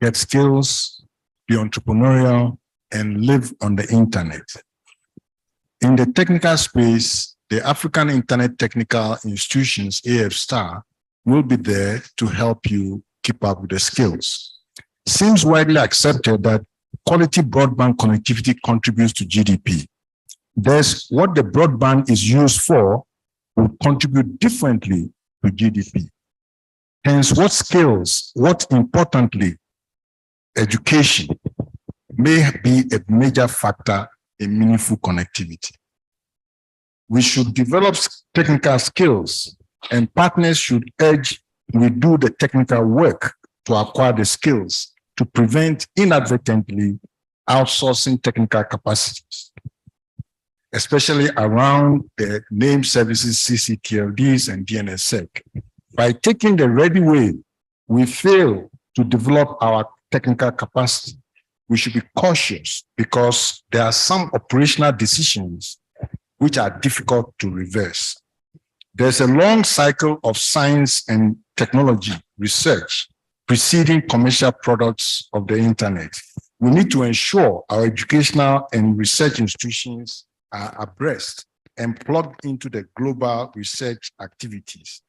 get skills, be entrepreneurial, and live on the internet. In the technical space, the African Internet Technical Institutions, AFSTAR, will be there to help you keep up with the skills. It seems widely accepted that quality broadband connectivity contributes to GDP. Thus, what the broadband is used for will contribute differently to GDP. Hence, what skills, what importantly, education may be a major factor in meaningful connectivity. We should develop technical skills, and partners should urge we do the technical work to acquire the skills to prevent inadvertently outsourcing technical capacities, especially around the name services, CCTLDs and DNSSEC. By taking the ready way, we fail to develop our technical capacity. We should be cautious because there are some operational decisions which are difficult to reverse. There's a long cycle of science and technology research preceding commercial products of the internet. We need to ensure our educational and research institutions are abreast and plugged into the global research activities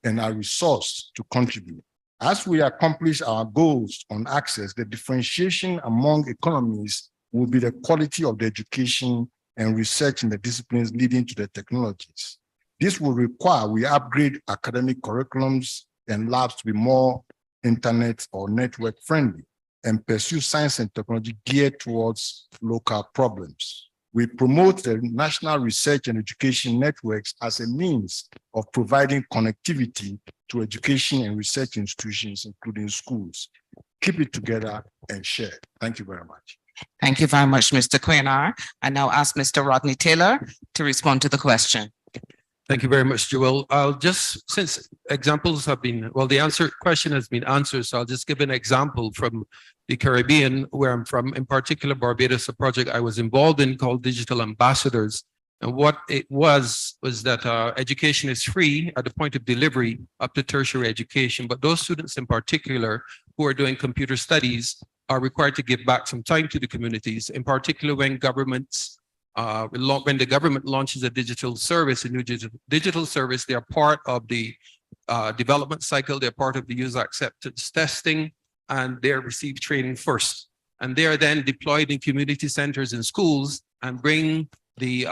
and are resourced to contribute. As we accomplish our goals on access, the differentiation among economies will be the quality of the education and research in the disciplines leading to the technologies. This will require we upgrade academic curriculums and labs to be more internet or network friendly and pursue science and technology geared towards local problems. We promoted national research and education networks as a means of providing connectivity to education and research institutions, including schools. Keep it together and share. Thank you very much. Thank you very much, Mr. Quanar. I now ask Mr. Rodney Taylor to respond to the question. Thank you very much, Joel. I'll just, since examples have been, well, the question has been answered, so I'll just give an example from the Caribbean, where I'm from, in particular Barbados, a project I was involved in called Digital Ambassadors. And what it was that education is free at the point of delivery up to tertiary education, but those students in particular who are doing computer studies are required to give back some time to the communities, in particular when governments when the government launches a digital service, a new digital service, they are part of the development cycle, they're part of the user acceptance testing, and they receive training first. And they are then deployed in community centers and schools and bring the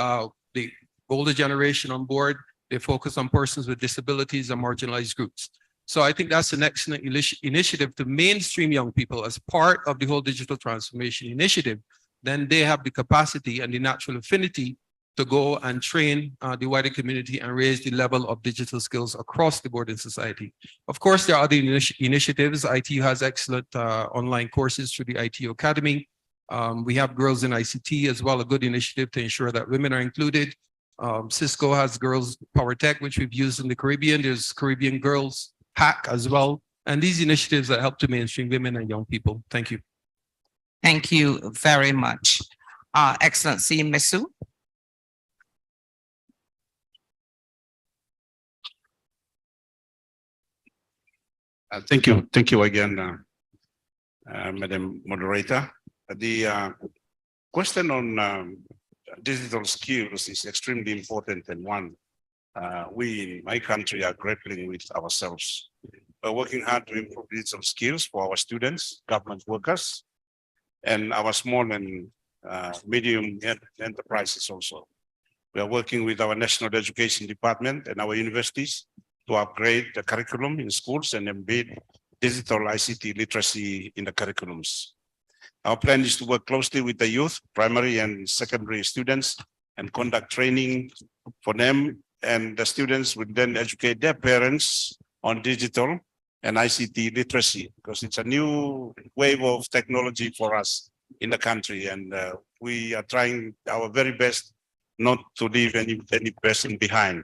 older generation on board. They focus on persons with disabilities and marginalized groups. So I think that's an excellent initiative to mainstream young people as part of the whole digital transformation initiative. Then they have the capacity and the natural affinity to go and train the wider community and raise the level of digital skills across the board in society. Of course, there are other initiatives. ITU has excellent online courses through the ITU Academy. We have Girls in ICT as well, a good initiative to ensure that women are included. Cisco has Girls Power Tech, which we've used in the Caribbean. There's Caribbean Girls Hack as well. And these initiatives that help to mainstream women and young people. Thank you. Thank you very much. Excellency Mesu. Thank you again, Madam Moderator. The question on digital skills is extremely important, and one we in my country are grappling with ourselves. We're working hard to improve digital skills for our students, government workers, and our small and medium enterprises also. We are working with our National Education Department and our universities to upgrade the curriculum in schools and embed digital ICT literacy in the curriculums. Our plan is to work closely with the youth, primary and secondary students, and conduct training for them, and the students will then educate their parents on digital and ICT literacy, because it's a new wave of technology for us in the country, and we are trying our very best not to leave any person behind.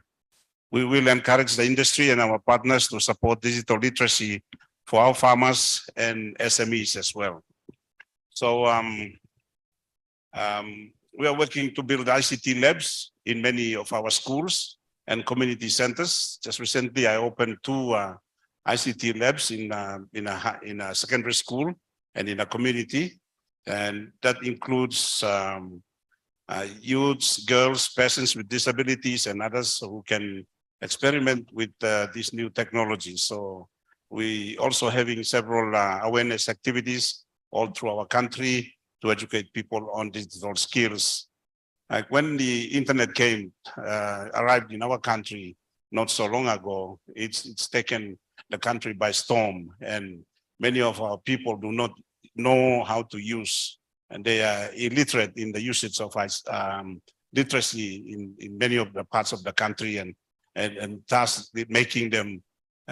We will encourage the industry and our partners to support digital literacy for our farmers and SMEs as well. So we are working to build ICT labs in many of our schools and community centers. Just recently, I opened 2 ICT labs in a secondary school and in a community, and that includes youths, girls, persons with disabilities, and others who can experiment with these new technologies. So we also having several awareness activities all through our country to educate people on digital skills. Like when the internet arrived in our country not so long ago, it's taken the country by storm, and many of our people do not know how to use, and they are illiterate in the usage of literacy in many of the parts of the country, and thus making them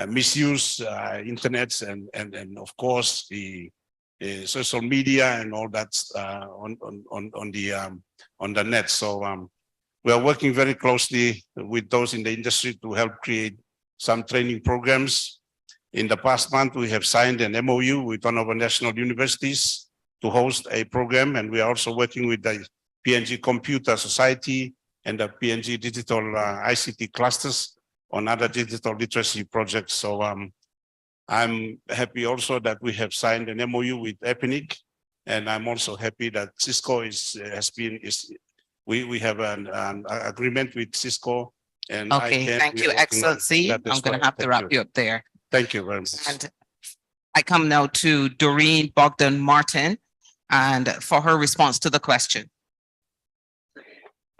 misuse internets and of course the social media and all that on the net. So we are working very closely with those in the industry to help create some training programs. In the past month, we have signed an MOU with one of our national universities to host a program, and we are also working with the PNG Computer Society and the PNG Digital ICT clusters on other digital literacy projects. So I'm happy also that we have signed an MOU with EPINIC, and I'm also happy that Cisco we have an agreement with Cisco. And okay, thank you, Excellency. I'm going to have to wrap you up there. Thank you very much. And I come now to Doreen Bogdan Martin, and for her response to the question.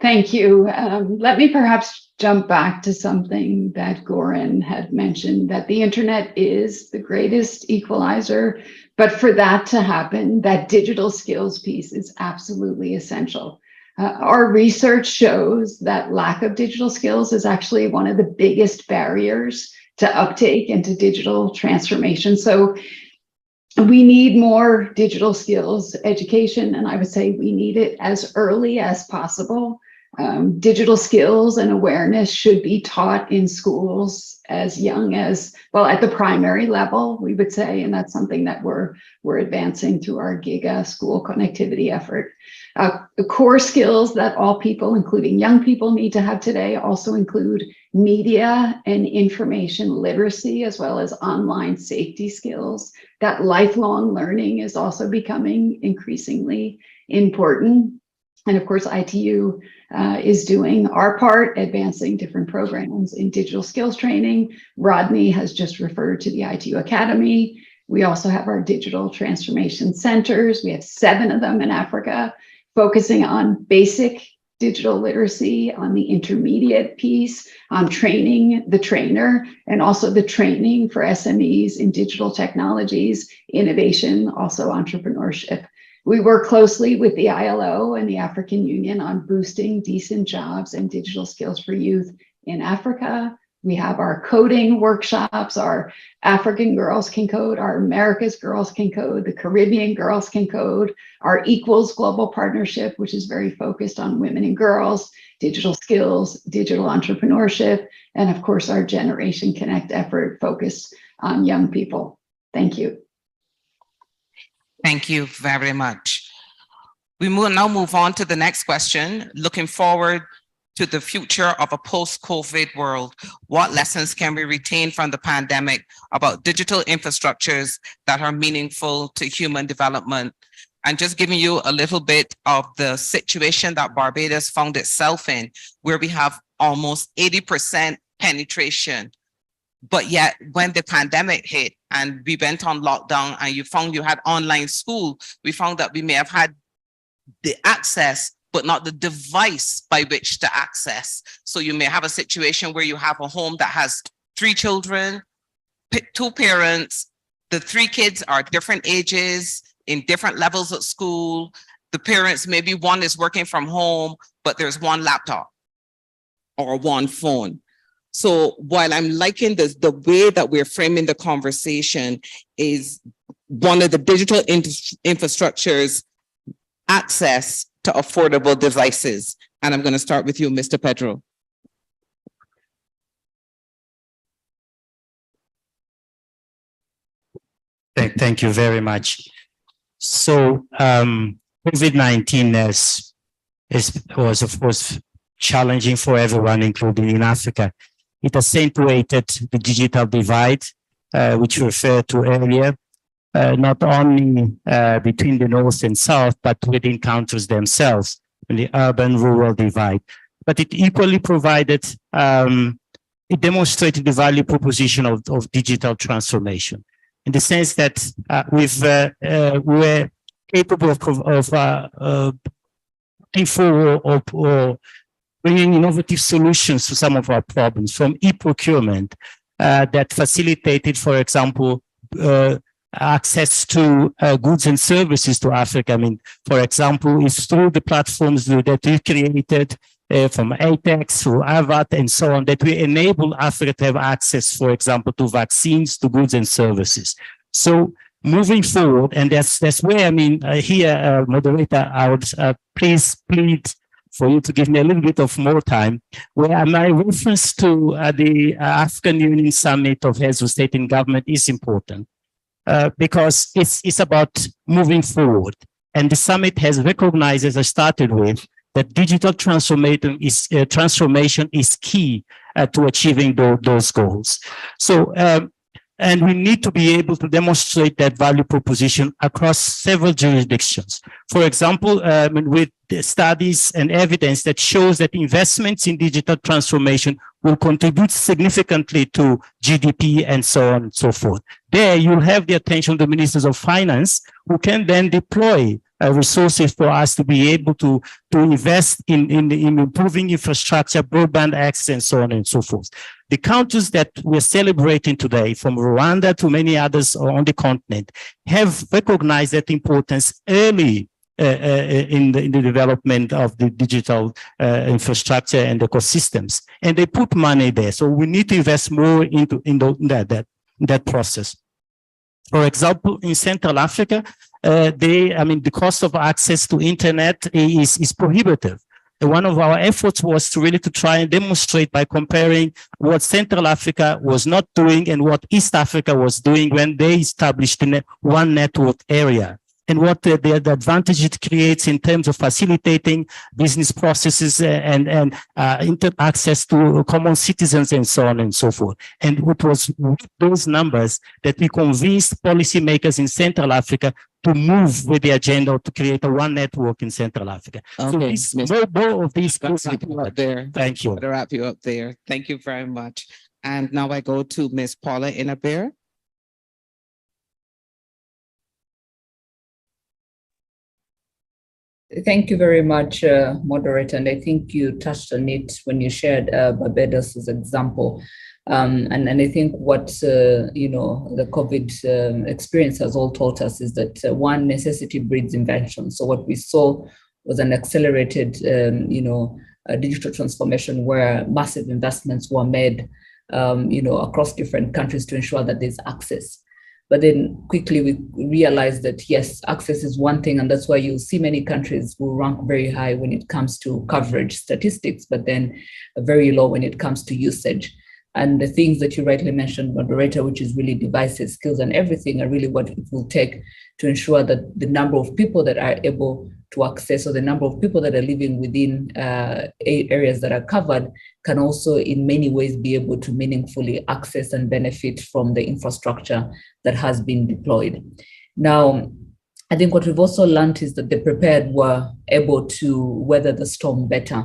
Thank you. Let me perhaps jump back to something that Goran had mentioned, that the internet is the greatest equalizer, but for that to happen, that digital skills piece is absolutely essential. Our research shows that lack of digital skills is actually one of the biggest barriers to uptake into digital transformation. So we need more digital skills education, and I would say we need it as early as possible. Digital skills and awareness should be taught in schools as young as, well, at the primary level, we would say, and that's something that we're advancing through our GIGA school connectivity effort. The core skills that all people, including young people, need to have today also include media and information literacy, as well as online safety skills. That lifelong learning is also becoming increasingly important. And of course, ITU is doing our part, advancing different programs in digital skills training. Rodney has just referred to the ITU Academy. We also have our digital transformation centers. We have 7 of them in Africa, focusing on basic digital literacy, on the intermediate piece, on training the trainer, and also the training for SMEs in digital technologies, innovation, also entrepreneurship. We work closely with the ILO and the African Union on boosting decent jobs and digital skills for youth in Africa. We have our coding workshops, our African Girls Can Code, our America's Girls Can Code, the Caribbean Girls Can Code, our Equals Global Partnership, which is very focused on women and girls, digital skills, digital entrepreneurship, and of course, our Generation Connect effort focused on young people. Thank you. Thank you very much. We now move on to the next question. Looking forward to the future of a post-COVID world, what lessons can we retain from the pandemic about digital infrastructures that are meaningful to human development? And just giving you a little bit of the situation that Barbados found itself in, where we have almost 80% penetration. But yet when the pandemic hit and we went on lockdown and you found you had online school, we found that we may have had the access, but not the device by which to access. So you may have a situation where you have a home that has 3 children, 2 parents, the 3 kids are different ages, in different levels of school. The parents, maybe one is working from home, but there's 1 laptop or 1 phone. So while I'm liking this, the way that we're framing the conversation is one of the digital infrastructures access to affordable devices. And I'm going to start with you, Mr. Pedro. Thank you very much. So COVID-19 was, of course, challenging for everyone, including in Africa. It accentuated the digital divide, which we referred to earlier, not only between the North and South, but within countries themselves, the urban-rural divide. But it equally provided, it demonstrated the value proposition of digital transformation, in the sense that we're capable of looking forward or bringing innovative solutions to some of our problems, from e-procurement that facilitated, for example, access to goods and services to Africa. I mean, for example, it's through the platforms that we created from ATEX, through AVAT, and so on, that we enable Africa to have access, for example, to vaccines, to goods and services. So moving forward, and that's where, I mean, here, moderator, I would please plead for you to give me a little bit of more time, where my reference to the African Union Summit of Heads of State and Government is important. Because it's about moving forward. And the summit has recognized, as I started with, that digital transformation is key to achieving those goals. So, and we need to be able to demonstrate that value proposition across several jurisdictions. For example, with studies and evidence that shows that investments in digital transformation will contribute significantly to GDP and so on and so forth. There you'll have the attention of the ministers of finance, who can then deploy resources for us to be able to invest in improving infrastructure, broadband access, and so on and so forth. The countries that we're celebrating today, from Rwanda to many others on the continent, have recognized that importance early in the development of the digital infrastructure and ecosystems, and they put money there. So we need to invest more in that process. For example, in Central Africa, the cost of access to internet is prohibitive. And one of our efforts was to really try and demonstrate by comparing what Central Africa was not doing and what East Africa was doing when they established one network area, and what the advantage it creates in terms of facilitating business processes and access to common citizens and so on and so forth. And it was with those numbers that we convinced policymakers in Central Africa to move with the agenda to create a one network in Central Africa. Okay, So more of these there. Thank you. To wrap you up there. Thank you very much. And now I go to Ms. Paula Inaber. Thank you very much, moderator. And I think you touched on it when you shared Barbados as an example. And I think what, the COVID experience has all taught us is that one, necessity breeds invention. So what we saw was an accelerated, digital transformation where massive investments were made, across different countries to ensure that there's access. But then quickly we realized that, yes, access is one thing, and that's why you see many countries who rank very high when it comes to coverage statistics, but then very low when it comes to usage. And the things that you rightly mentioned, moderator, which is really devices, skills, and everything are really what it will take to ensure that the number of people that are able to access, or the number of people that are living within areas that are covered, can also in many ways be able to meaningfully access and benefit from the infrastructure that has been deployed. Now, I think what we've also learned is that the prepared were able to weather the storm better.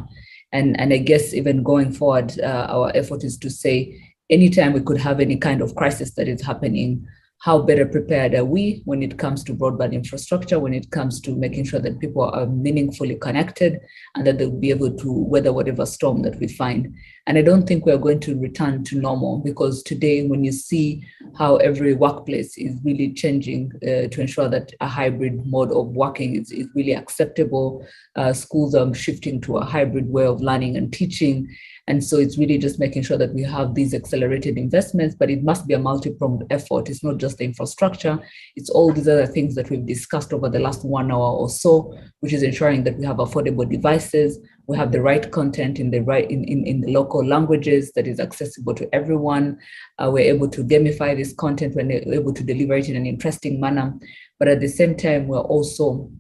And I guess even going forward, our effort is to say, anytime we could have any kind of crisis that is happening, how better prepared are we when it comes to broadband infrastructure, when it comes to making sure that people are meaningfully connected and that they'll be able to weather whatever storm that we find. And I don't think we're going to return to normal, because today when you see how every workplace is really changing to ensure that a hybrid mode of working is really acceptable, schools are shifting to a hybrid way of learning and teaching. And so it's really just making sure that we have these accelerated investments, but it must be a multi-pronged effort. It's not just the infrastructure, it's all these other things that we've discussed over the last 1 hour or so, which is ensuring that we have affordable devices, we have the right content in the the local languages that is accessible to everyone. We're able to gamify this content, we're able to deliver it in an interesting manner. But at the same time, we're also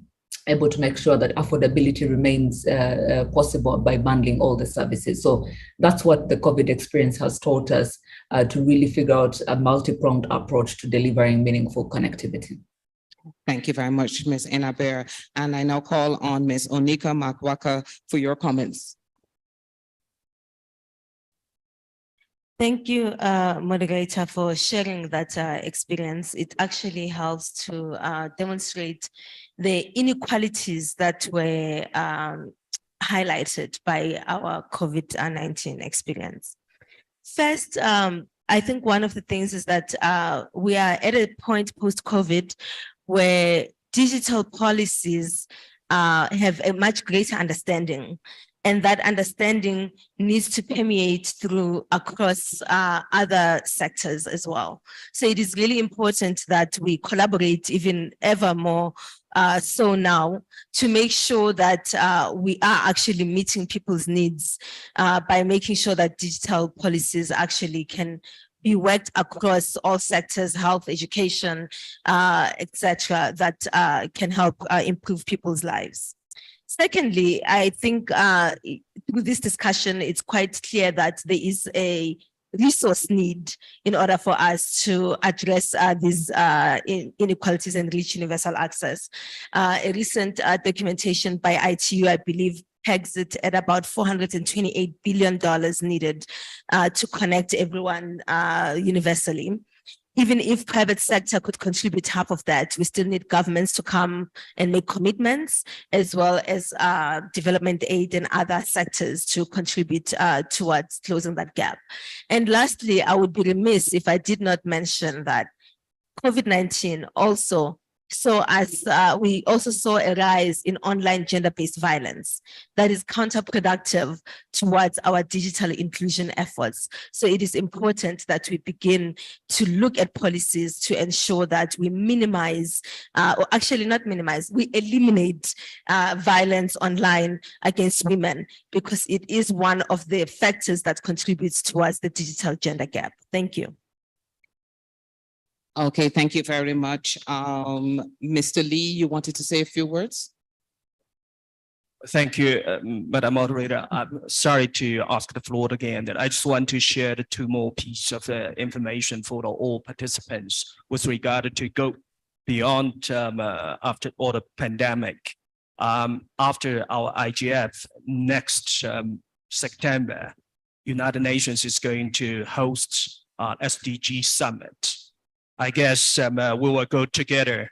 able to make sure that affordability remains possible by bundling all the services. So that's what the COVID experience has taught us, to really figure out a multi-pronged approach to delivering meaningful connectivity. Thank you very much, Ms. Inaber. And I now call on Ms. Onika Makwaka for your comments. Thank you, moderator, for sharing that experience. It actually helps to demonstrate the inequalities that were highlighted by our COVID-19 experience. First, I think one of the things is that we are at a point post-COVID where digital policies have a much greater understanding, and that understanding needs to permeate through across other sectors as well. So it is really important that we collaborate even ever more so now to make sure that we are actually meeting people's needs by making sure that digital policies actually can be worked across all sectors, health, education, etc., that can help improve people's lives. Secondly, I think through this discussion, it's quite clear that there is a resource need in order for us to address these inequalities and reach universal access. A recent documentation by ITU, I believe, pegs it at about $428 billion needed to connect everyone universally. Even if private sector could contribute half of that, we still need governments to come and make commitments, as well as development aid and other sectors to contribute towards closing that gap. And lastly, I would be remiss if I did not mention that COVID-19 also So as we also saw a rise in online gender-based violence that is counterproductive towards our digital inclusion efforts. So it is important that we begin to look at policies to ensure that we minimize, or actually not minimize, we eliminate violence online against women, because it is one of the factors that contributes towards the digital gender gap. Thank you. Okay, thank you very much. Mr. Lee, you wanted to say a few words? Thank you, Madam Moderator. I'm sorry to ask the floor again. That I just want to share the two more pieces of information for all participants with regard to go beyond after all the pandemic. After our IGF next September, United Nations is going to host SDG Summit. I guess we will go together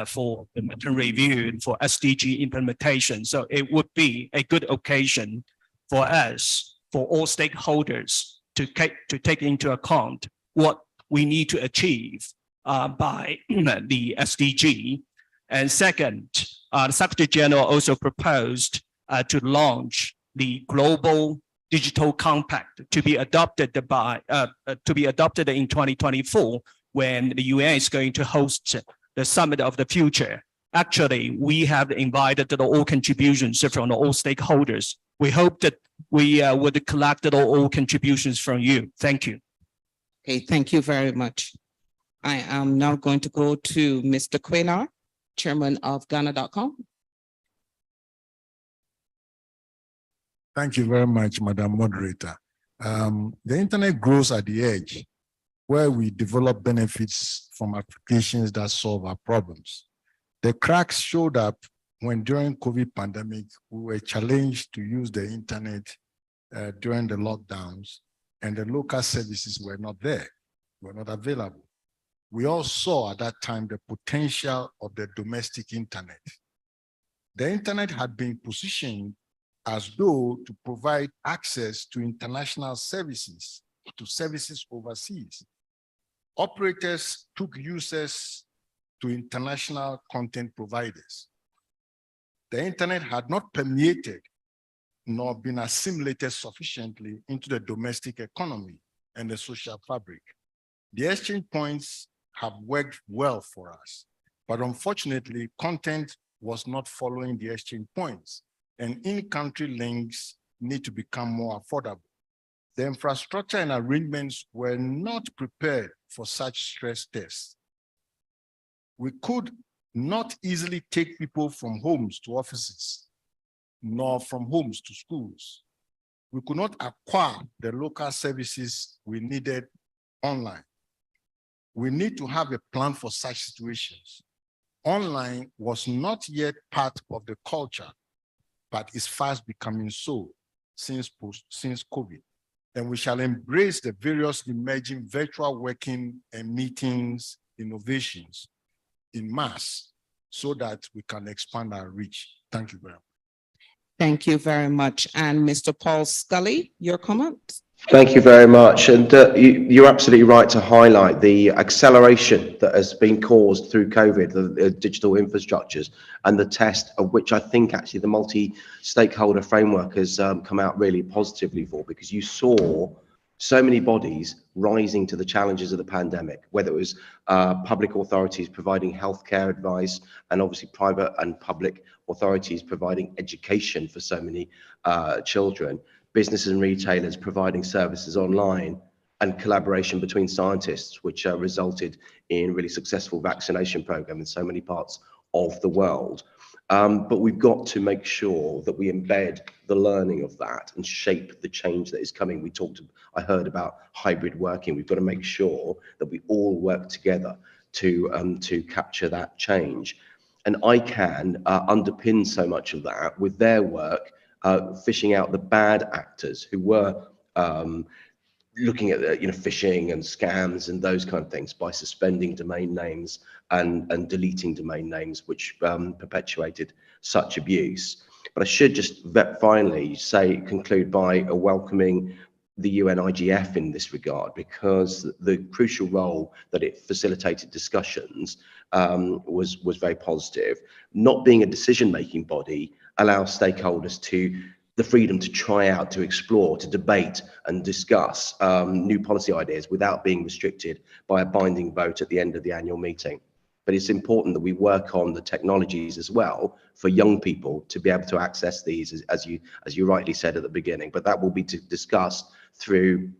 for the review for SDG implementation. So it would be a good occasion for us, for all stakeholders to take into account what we need to achieve by the SDG. And second, the Secretary General also proposed to launch the Global Digital Compact to be adopted in 2024, when the UN is going to host the Summit of the Future. Actually, we have invited all contributions from all stakeholders. We hope that we would collect all contributions from you. Thank you. Okay, thank you very much. I am now going to go to Mr. Quaynor, Chairman of Ghana.com. Thank you very much, Madam Moderator. The internet grows at the edge, where we develop benefits from applications that solve our problems. The cracks showed up when during COVID pandemic, we were challenged to use the internet during the lockdowns, and the local services were not there, were not available. We all saw at that time the potential of the domestic internet. The internet had been positioned as though to provide access to international services, to services overseas. Operators took users to international content providers. The internet had not permeated nor been assimilated sufficiently into the domestic economy and the social fabric. The exchange points have worked well for us, but unfortunately, content was not following the exchange points, and in-country links need to become more affordable. The infrastructure and arrangements were not prepared for such stress tests. We could not easily take people from homes to offices, nor from homes to schools. We could not acquire the local services we needed online. We need to have a plan for such situations. Online was not yet part of the culture, but is fast becoming so since COVID. And we shall embrace the various emerging virtual working and meetings innovations in mass so that we can expand our reach. Thank you very much. Thank you very much. And Mr. Paul Scully, your comment? Thank you very much. And you're absolutely right to highlight the acceleration that has been caused through COVID, the digital infrastructures, and the test of which I think actually the multi-stakeholder framework has come out really positively for, because you saw so many bodies rising to the challenges of the pandemic, whether it was public authorities providing healthcare advice, and obviously private and public authorities providing education for so many children, businesses and retailers providing services online, and collaboration between scientists, which resulted in really successful vaccination program in so many parts of the world. But we've got to make sure that we embed the learning of that and shape the change that is coming. I heard about hybrid working. We've got to make sure that we all work together to capture that change. And ICANN underpins so much of that with their work, fishing out the bad actors who were looking at phishing and scams and those kind of things by suspending domain names and deleting domain names, which perpetuated such abuse. But I should just finally conclude by welcoming the UN IGF in this regard, because the crucial role that it facilitated discussions was very positive. Not being a decision-making body allows stakeholders the freedom to try out, to explore, to debate and discuss new policy ideas without being restricted by a binding vote at the end of the annual meeting. But it's important that we work on the technologies as well for young people to be able to access these, as you rightly said at the beginning. But that will be discussed through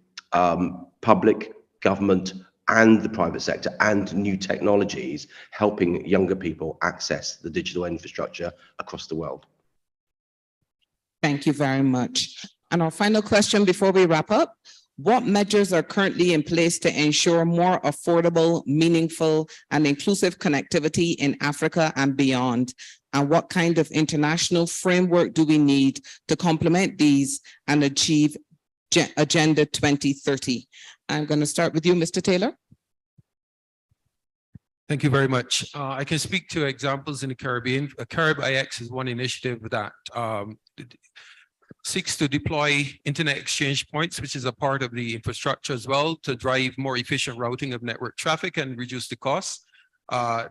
public, government, and the private sector, and new technologies, helping younger people access the digital infrastructure across the world. Thank you very much. And our final question before we wrap up: what measures are currently in place to ensure more affordable, meaningful, and inclusive connectivity in Africa and beyond? And what kind of international framework do we need to complement these and achieve Agenda 2030? I'm going to start with you, Mr. Taylor. Thank you very much. I can speak to examples in the Caribbean. Carib IX is one initiative that seeks to deploy internet exchange points, which is a part of the infrastructure as well, to drive more efficient routing of network traffic and reduce the costs,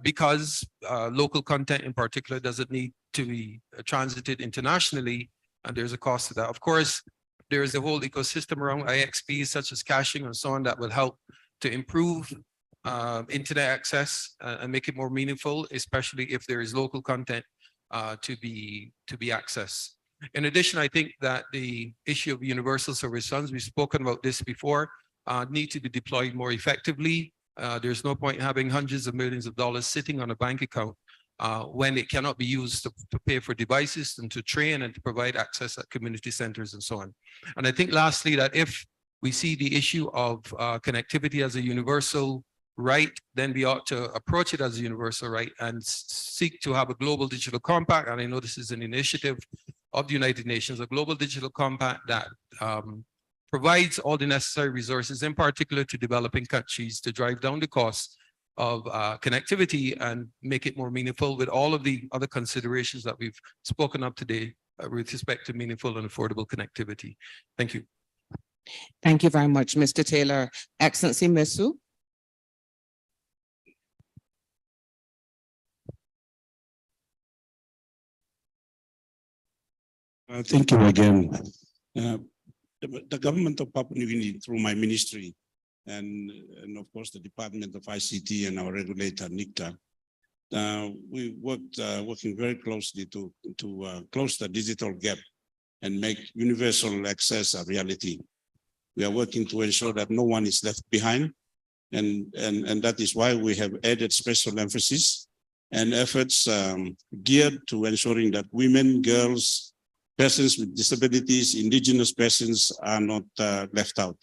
because local content in particular doesn't need to be transited internationally, and there's a cost to that. Of course, there is a whole ecosystem around IXPs, such as caching and so on, that will help to improve internet access and make it more meaningful, especially if there is local content to be accessed. In addition, I think that the issue of universal service funds, we've spoken about this before, need to be deployed more effectively. There's no point in having hundreds of millions of dollars sitting on a bank account when it cannot be used to pay for devices and to train and to provide access at community centers and so on. And I think lastly, that if we see the issue of connectivity as a universal right, then we ought to approach it as a universal right and seek to have a global digital compact. And I know this is an initiative of the United Nations, a global digital compact that provides all the necessary resources, in particular to developing countries, to drive down the cost of connectivity and make it more meaningful, with all of the other considerations that we've spoken of today with respect to meaningful and affordable connectivity. Thank you. Thank you very much, Mr. Taylor. Excellency Mesu. Thank you again. The government of Papua New Guinea, through my ministry, and of course the Department of ICT and our regulator, NICTA, we working very closely to close the digital gap and make universal access a reality. We are working to ensure that no one is left behind, and that is why we have added special emphasis and efforts geared to ensuring that women, girls, persons with disabilities, indigenous persons are not left out.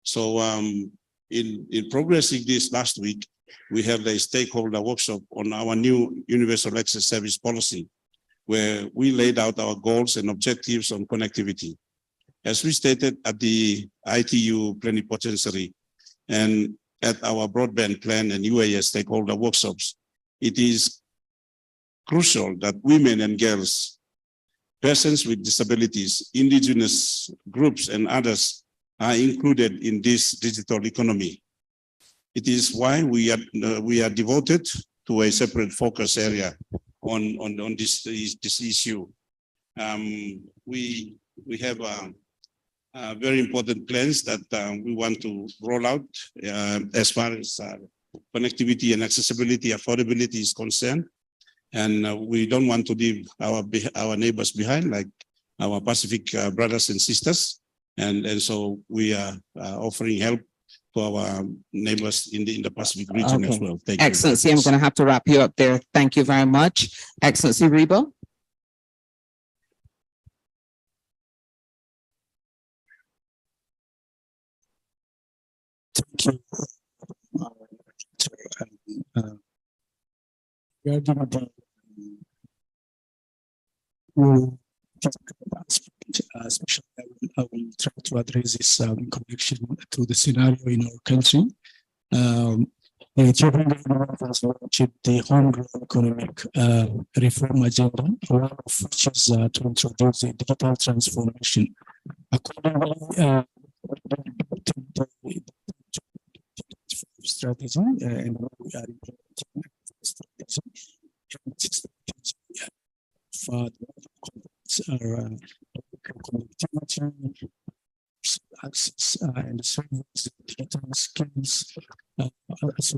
So in progressing this last week, we held a stakeholder workshop on our new universal access service policy, where we laid out our goals and objectives on connectivity. As we stated at the ITU plenipotentiary and at our broadband plan and UAS stakeholder workshops, it is crucial that women and girls, persons with disabilities, indigenous groups, and others are included in this digital economy. It is why we are devoted to a separate focus area on this issue. We have very important plans that we want to roll out as far as connectivity and accessibility, affordability is concerned. And we don't want to leave our neighbors behind, like our Pacific brothers and sisters. And so we are offering help to our neighbors in the Pacific region as well. Thank you. Excellency, I'm going to have to wrap you up there. Thank you very much. Excellency Rebo. Thank you. Especially, I will try to address this connection to the scenario in our country. The Ethiopian government has launched the homegrown economic reform agenda, one of which is to introduce a digital transformation. Accordingly, strategy and we are implementing strategy. For connectivity, access and service, digital skills, as well as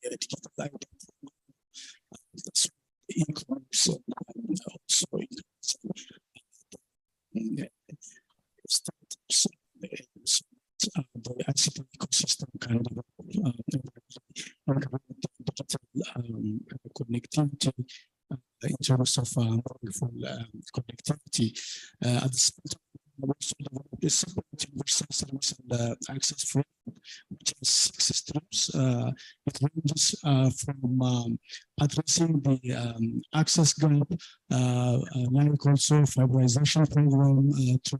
digital identity. Includes also startups. The ICT ecosystem can develop digital connectivity in terms of full connectivity. At the same time, we also developed a separate universal service and access framework, which has 6 streams. It ranges from addressing the access gap, like also fiberization program to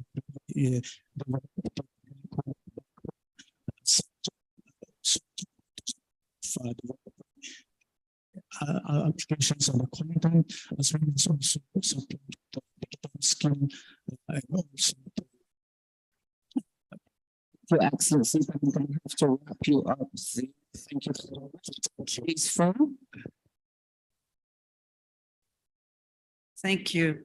applications and the content, as well as also support the digital skill and also for access. I'm going to have to wrap you up. Thank you so much. Please, Fern. Thank you.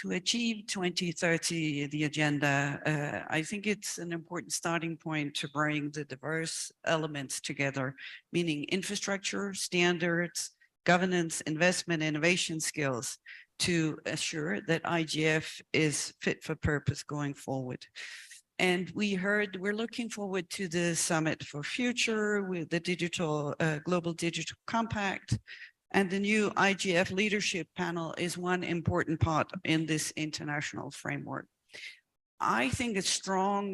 To achieve 2030, the agenda, I think it's an important starting point to bring the diverse elements together, meaning infrastructure, standards, governance, investment, innovation skills to assure that IGF is fit for purpose going forward. And we're looking forward to the Summit for Future with the digital, Global Digital Compact. And the new IGF leadership panel is one important part in this international framework. I think a strong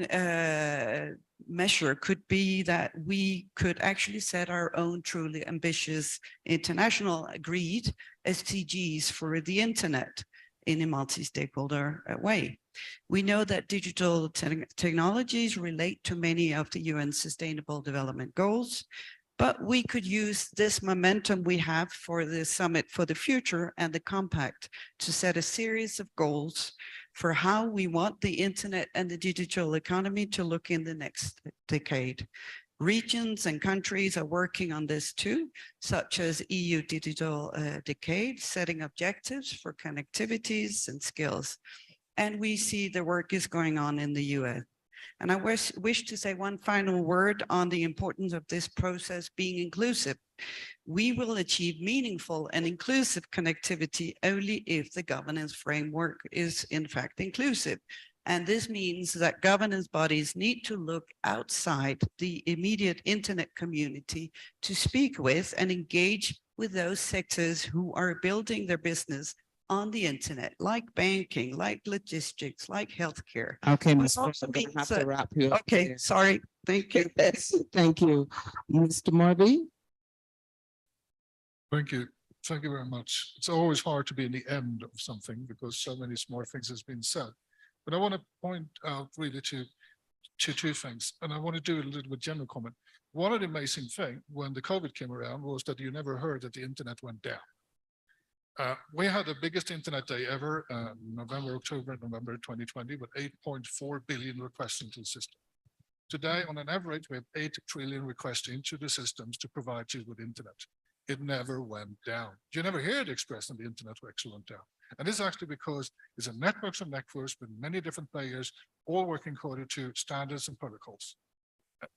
measure could be that we could actually set our own truly ambitious international agreed SDGs for the internet in a multi-stakeholder way. We know that digital technologies relate to many of the UN Sustainable Development Goals, but we could use this momentum we have for the Summit for the Future and the Compact to set a series of goals for how we want the internet and the digital economy to look in the next decade. Regions and countries are working on this too, such as EU Digital Decade, setting objectives for connectivities and skills. And we see the work is going on in the UN. And I wish to say one final word on the importance of this process being inclusive. We will achieve meaningful and inclusive connectivity only if the governance framework is in fact inclusive. And this means that governance bodies need to look outside the immediate internet community to speak with and engage with those sectors who are building their business on the internet, like banking, like logistics, like healthcare. Okay, Ms. Foss, I'm going to have to wrap you up. Okay, there. sorry. Thank you. Thank you. Mr. Marby? Thank you. Thank you very much. It's always hard to be in the end of something because so many smart things has been said. But I want to point out really to two things. And I want to do a little bit general comment. One of the amazing things when the COVID came around was that you never heard that the internet went down. We had the biggest internet day ever, November 2020, with 8.4 billion requests into the system. Today, on an average, we have 8 trillion requests into the systems to provide you with internet. It never went down. You never hear it expressed on the internet actually went down. And this is actually because it's a networks of networks with many different players, all working according to standards and protocols.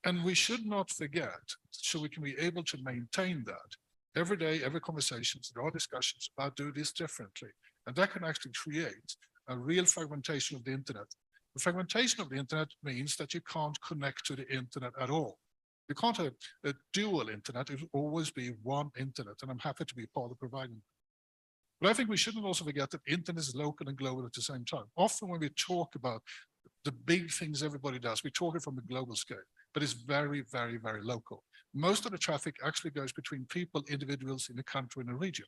And we should not forget, so we can be able to maintain that. Every day, every conversations, there are discussions about do this differently. And that can actually create a real fragmentation of the internet. The fragmentation of the internet means that you can't connect to the internet at all. You can't have a dual internet, it will always be one internet, and I'm happy to be part of providing. But I think we shouldn't also forget that internet is local and global at the same time. Often when we talk about the big things everybody does, we talk it from a global scale, but it's very, very, very local. Most of the traffic actually goes between people, individuals in a country and a region.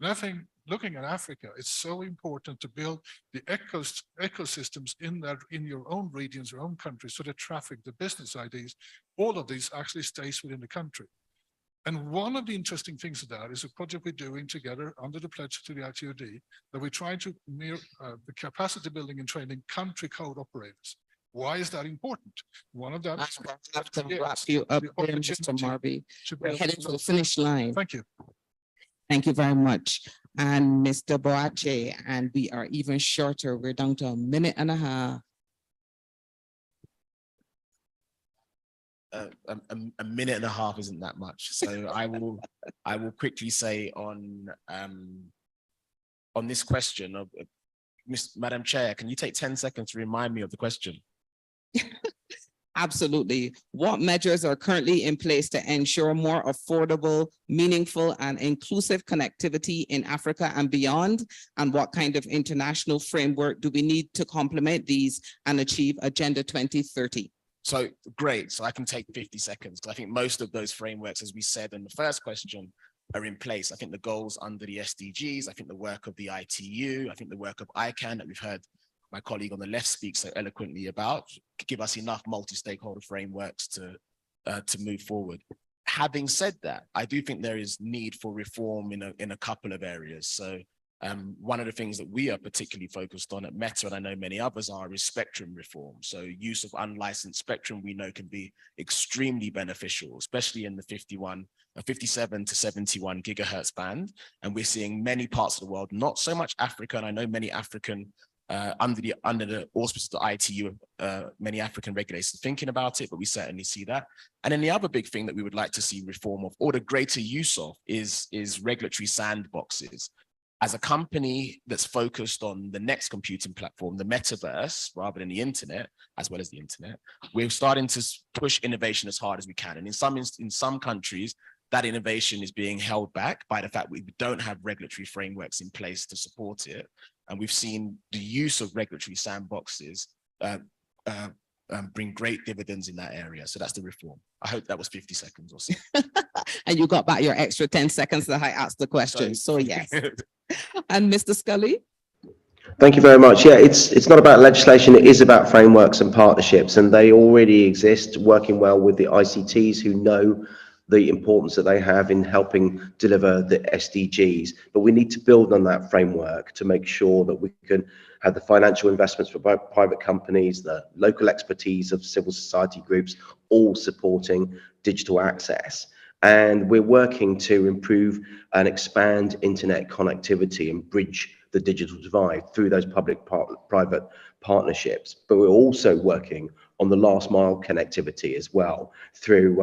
And I think looking at Africa, it's so important to build the ecosystems in your own regions, your own countries, so the traffic, the business ideas, all of these actually stays within the country. And one of the interesting things of that is a project we're doing together under the pledge to the ITOD, that we're trying to mirror the capacity building and training country code operators. Why is that important? One of that is I have to wrap you up there, Mr. Marby. We're headed to the finish line. Thank you. Thank you very much. And Mr. Boache, and we are even shorter. We're down to a minute and a half. A minute and a half isn't that much. So I will quickly say on this question of Madam Chair, can you take 10 seconds to remind me of the question? Absolutely. What measures are currently in place to ensure more affordable, meaningful, and inclusive connectivity in Africa and beyond? And what kind of international framework do we need to complement these and achieve Agenda 2030? So great. So I can take 50 seconds. I think most of those frameworks, as we said in the first question, are in place. I think the goals under the SDGs, I think the work of the ITU, I think the work of ICANN that we've heard my colleague on the left speak so eloquently about, give us enough multi-stakeholder frameworks to move forward. Having said that, I do think there is need for reform in a couple of areas. So one of the things that we are particularly focused on at Meta, and I know many others are, is spectrum reform. So use of unlicensed spectrum we know can be extremely beneficial, especially in the 57 to 71 gigahertz band. And we're seeing many parts of the world, not so much Africa, and I know many African under the auspices of the ITU, many African regulators are thinking about it, but we certainly see that. And then the other big thing that we would like to see reform of, or the greater use of, is regulatory sandboxes. As a company that's focused on the next computing platform, the metaverse, rather than the internet, as well as the internet, we're starting to push innovation as hard as we can. And in some countries, that innovation is being held back by the fact we don't have regulatory frameworks in place to support it. And we've seen the use of regulatory sandboxes bring great dividends in that area. So that's the reform. I hope that was 50 seconds or so. And you got back your extra 10 seconds that I asked the question. So yes. And Mr. Scully? Thank you very much. Yeah, it's not about legislation, it is about frameworks and partnerships, and they already exist, working well with the ICTs who know the importance that they have in helping deliver the SDGs. But we need to build on that framework to make sure that we can have the financial investments for private companies, the local expertise of civil society groups, all supporting digital access. And we're working to improve and expand internet connectivity and bridge the digital divide through those public-private partnerships. But we're also working on the last mile connectivity as well through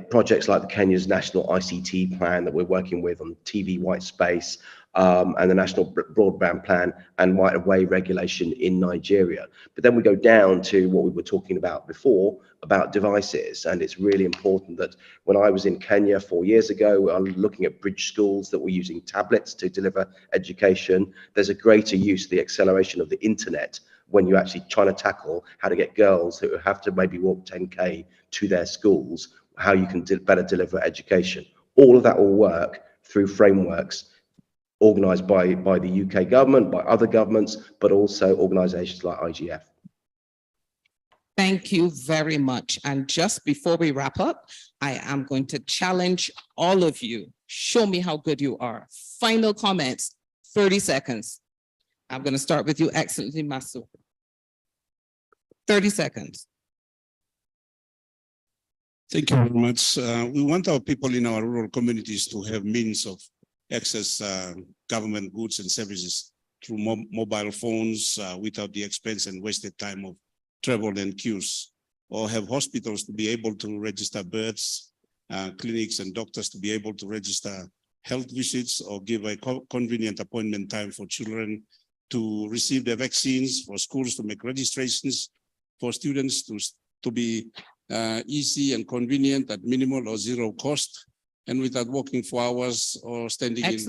projects like the Kenya's National ICT Plan that we're working with on TV white space, and the National Broadband Plan and right-of-way regulation in Nigeria. But then we go down to what we were talking about before, about devices. And it's really important that when I was in Kenya 4 years ago, I'm looking at bridge schools that were using tablets to deliver education. There's a greater use of the acceleration of the internet when you're actually trying to tackle how to get girls who have to maybe walk 10K to their schools, how you can better deliver education. All of that will work through frameworks organised by the UK government, by other governments, but also organisations like IGF. Thank you very much. And just before we wrap up, I am going to challenge all of you. Show me how good you are. Final comments, 30 seconds. I'm going to start with you, Excellency Masu. 30 seconds. Thank you very much. We want our people in our rural communities to have means of access government goods and services through mobile phones without the expense and wasted time of travel and queues, or have hospitals to be able to register births, clinics and doctors to be able to register health visits, or give a convenient appointment time for children to receive their vaccines, for schools to make registrations, for students to be easy and convenient at minimal or zero cost, and without walking for hours or standing in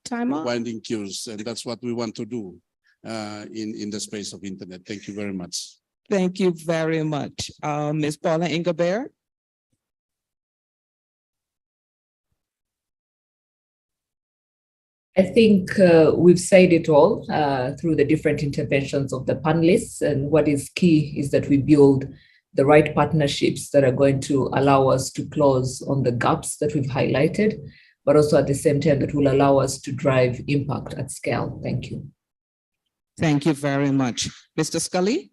long winding queues. And that's what we want to do in the space of internet. Thank you very much. Thank you very much. Ms. Paula Ingabert. I think we've said it all through the different interventions of the panelists, and what is key is that we build the right partnerships that are going to allow us to close on the gaps that we've highlighted, but also at the same time that will allow us to drive impact at scale. Thank you. Thank you very much. Mr. Scully?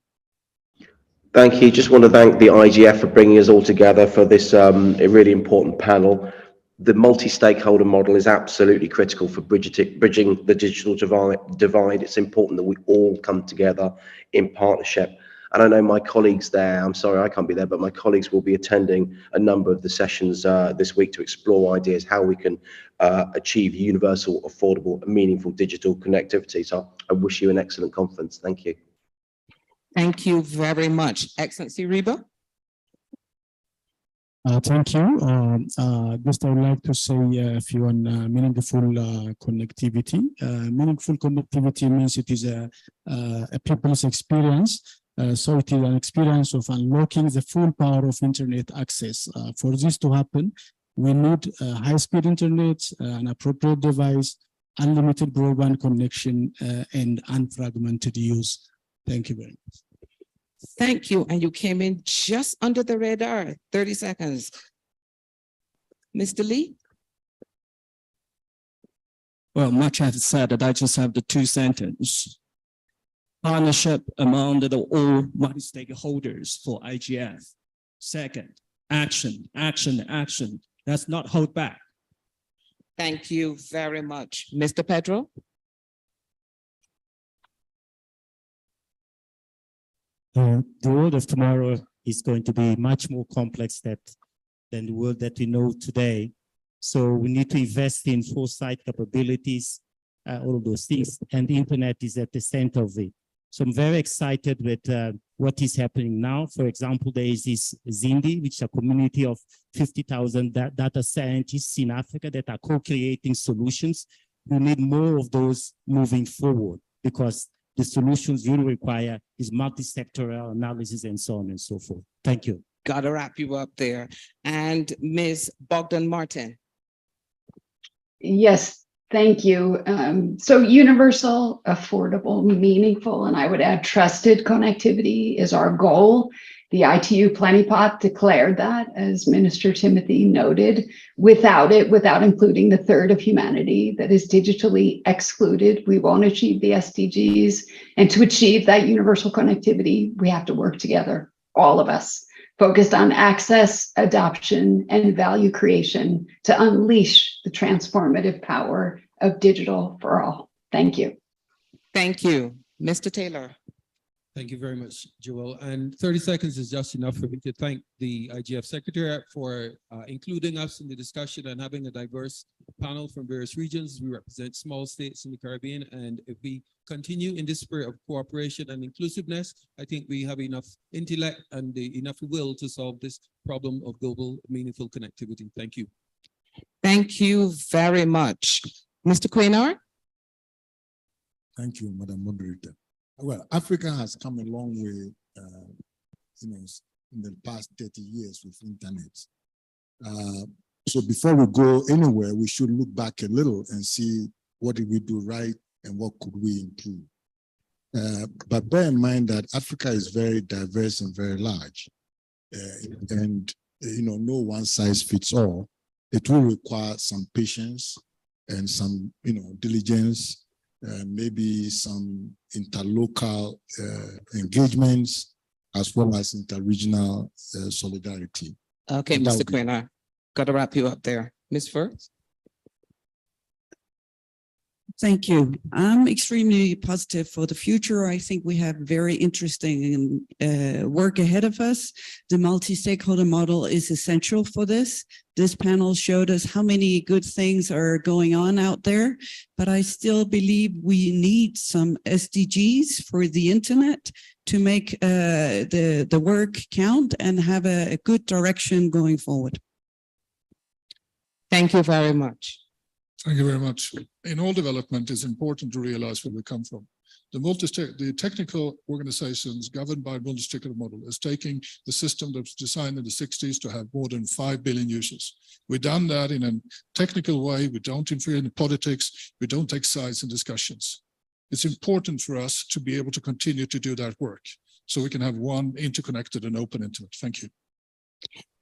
Thank you. Just want to thank the IGF for bringing us all together for this a really important panel. The multi-stakeholder model is absolutely critical for bridging the digital divide. It's important that we all come together in partnership. And I know my colleagues there, I'm sorry I can't be there, but my colleagues will be attending a number of the sessions this week to explore ideas how we can achieve universal, affordable, and meaningful digital connectivity. So I wish you an excellent conference. Thank you. Thank you very much. Excellency Reba? Thank you. Just I would like to say a few on meaningful connectivity. Meaningful connectivity means it is a people's experience. So it is an experience of unlocking the full power of internet access. For this to happen, we need high-speed internet, an appropriate device, unlimited broadband connection, and unfragmented use. Thank you very much. Thank you. And you came in just under the radar, 30 seconds. Mr. Lee? Well, much has said that I just have the two sentences. Partnership among the all multi-stakeholders for IGF. Second, action, action, action. Let's not hold back. Thank you very much. Mr. Pedro? The world of tomorrow is going to be much more complex than the world that we know today. So we need to invest in foresight capabilities, all of those things, and the internet is at the center of it. So I'm very excited with what is happening now. For example, there is this Zindi, which is a community of 50,000 data scientists in Africa that are co-creating solutions. We need more of those moving forward because the solutions you require is multi-sectoral analysis and so on and so forth. Thank you. Gotta wrap you up there. And Ms. Bogdan Martin. Yes, thank you. So universal, affordable, meaningful, and I would add trusted connectivity is our goal. The ITU Plenipot declared that, as Minister Timothy noted. Without it, without including the third of humanity that is digitally excluded, we won't achieve the SDGs. And to achieve that universal connectivity, we have to work together, all of us, focused on access, adoption, and value creation to unleash the transformative power of digital for all. Thank you. Thank you. Mr. Taylor. Thank you very much, Joel. And 30 seconds is just enough for me to thank the IGF Secretariat for including us in the discussion and having a diverse panel from various regions. We represent small states in the Caribbean, and if we continue in this spirit of cooperation and inclusiveness, I think we have enough intellect and enough will to solve this problem of global meaningful connectivity. Thank you. Thank you very much. Mr. Quainar? Thank you, Madam Moderator. Well, Africa has come a long way, in the past 30 years with internet. So before we go anywhere, we should look back a little and see what did we do right and what could we improve. But bear in mind that Africa is very diverse and very large, and no one size fits all. It will require some patience and some, diligence. Maybe some interlocal engagements, as well as interregional solidarity. Okay, Mr. Quainar, got to wrap you up there. Ms. Firth? Thank you. I'm extremely positive for the future. I think we have very interesting work ahead of us. The multi-stakeholder model is essential for this. This panel showed us how many good things are going on out there, but I still believe we need some SDGs for the internet to make the work count and have a good direction going forward. Thank you very much. Thank you very much. In all development, it's important to realize where we come from. The technical organizations governed by multi-stakeholder model is taking the system that was designed in the 60s to have more than 5 billion users. We've done that in a technical way. We don't interfere in politics. We don't take sides in discussions. It's important for us to be able to continue to do that work. so we can have one interconnected and open internet. Thank you.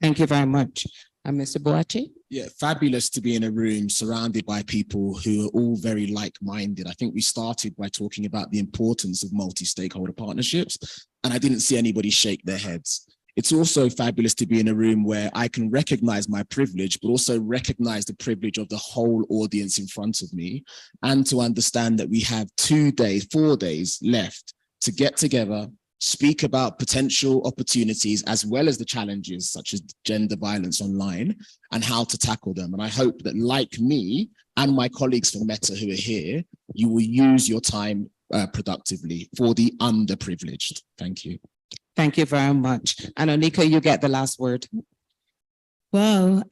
Thank you very much. Mr. Boachi? Yeah, fabulous to be in a room surrounded by people who are all very like-minded. I think we started by talking about the importance of multi-stakeholder partnerships, and I didn't see anybody shake their heads. It's also fabulous to be in a room where I can recognize my privilege, but also recognize the privilege of the whole audience in front of me, and to understand that we have 4 days left to get together, speak about potential opportunities as well as the challenges such as gender violence online and how to tackle them. And I hope that, like me and my colleagues from Meta who are here, you will use your time productively for the underprivileged. Thank you. Thank you very much. And Onika, you get the last word. Wow.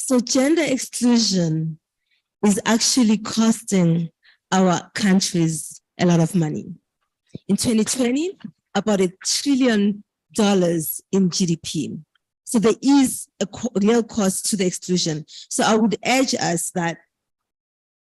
So gender exclusion is actually costing our countries a lot of money. In 2020, about $1 trillion in GDP. So there is a real cost to the exclusion. So I would urge us that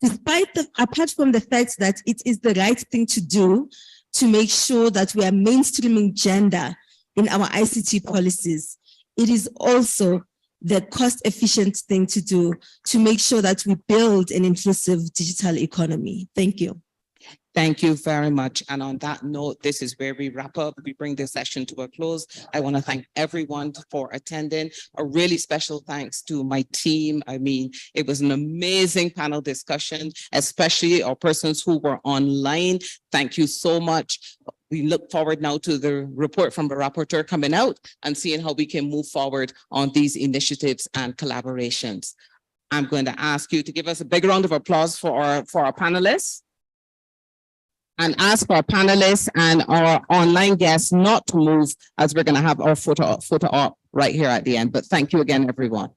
apart from the fact that it is the right thing to do to make sure that we are mainstreaming gender in our ICT policies, it is also the cost-efficient thing to do to make sure that we build an inclusive digital economy. Thank you. Thank you very much. And on that note, this is where we wrap up. We bring this session to a close. I want to thank everyone for attending. A really special thanks to my team. I mean, it was an amazing panel discussion, especially our persons who were online. Thank you so much. We look forward now to the report from the rapporteur coming out and seeing how we can move forward on these initiatives and collaborations. I'm going to ask you to give us a big round of applause for our panelists. And ask our panelists and our online guests not to move as we're going to have our photo op right here at the end. But thank you again, everyone.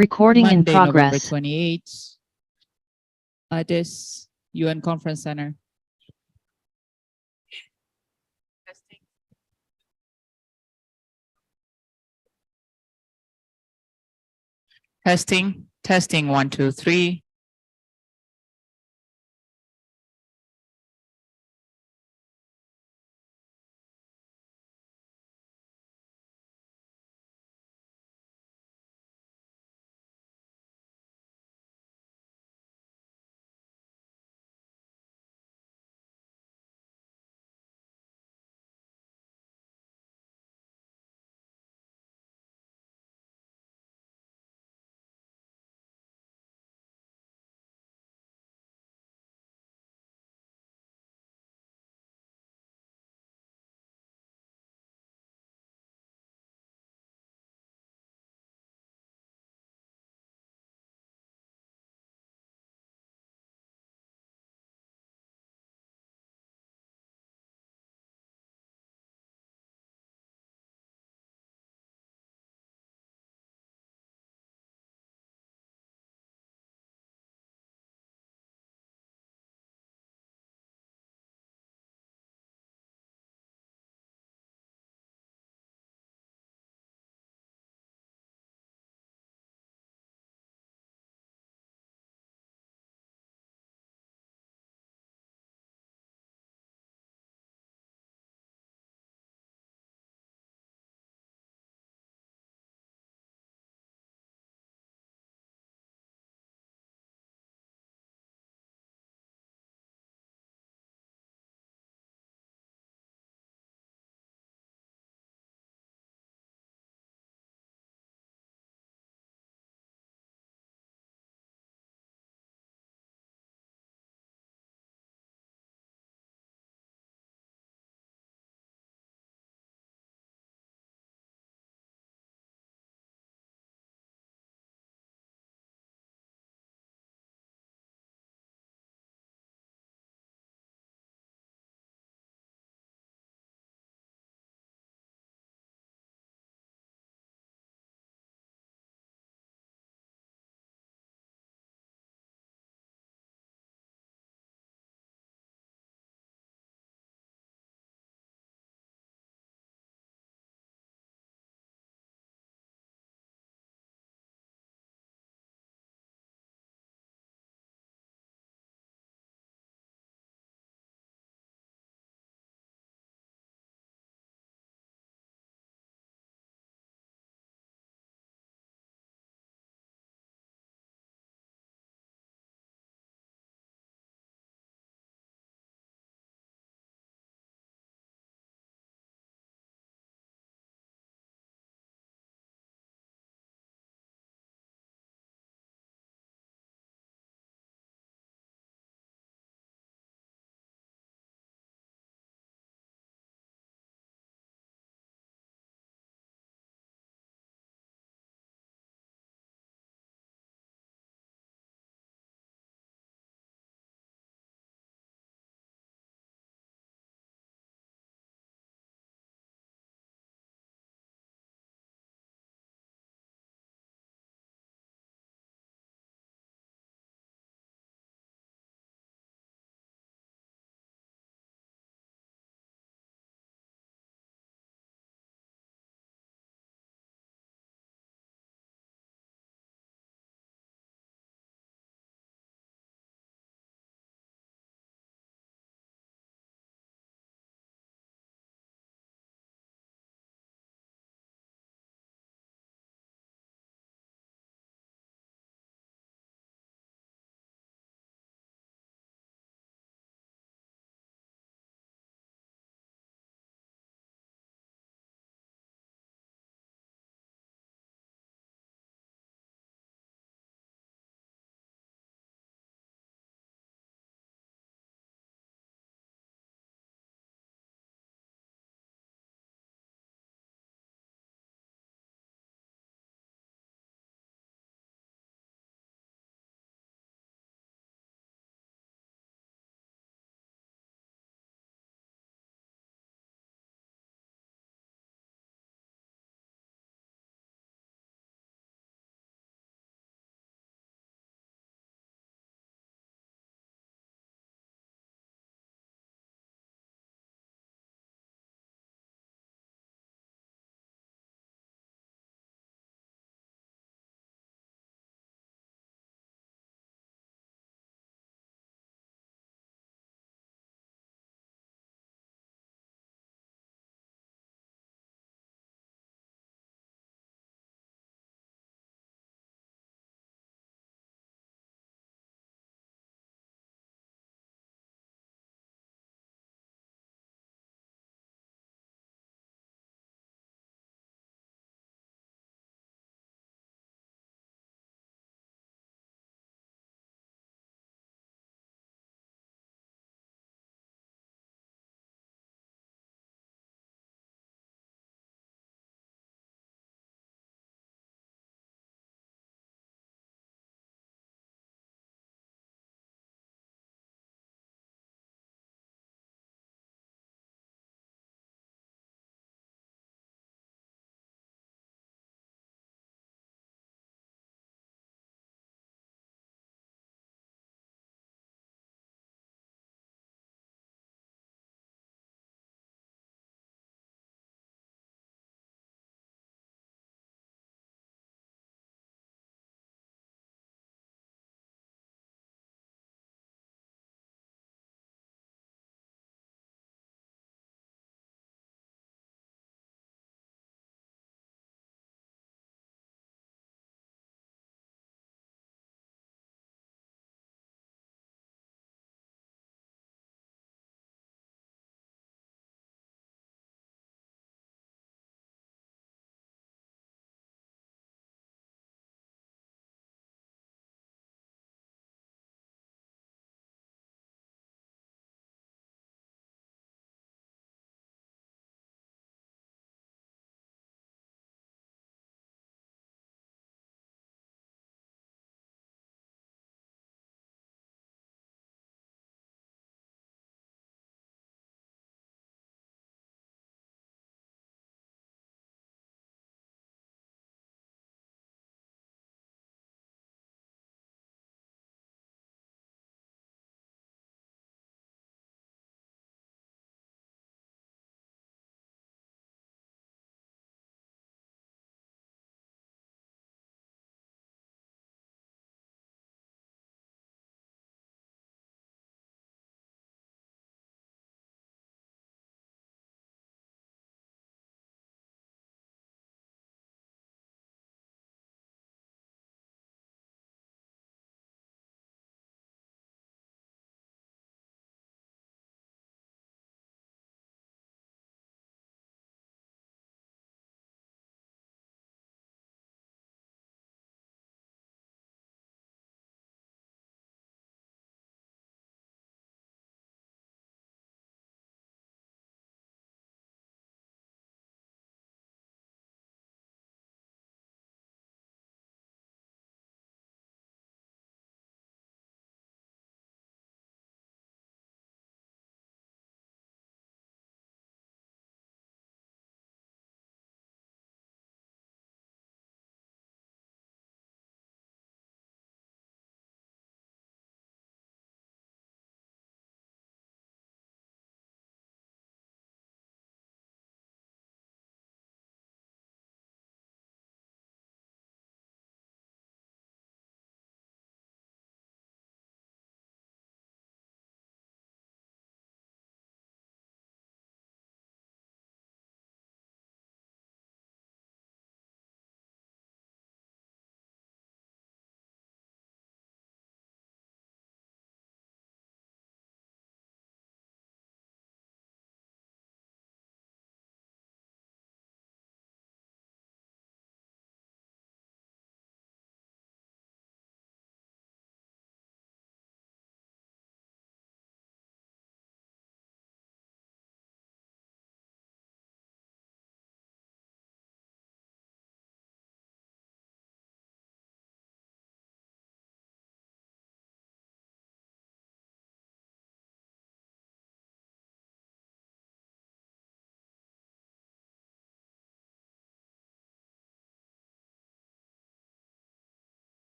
Recording in Monday, November progress. 28th at this UN Conference Center. Testing, testing, 1, 2, 3.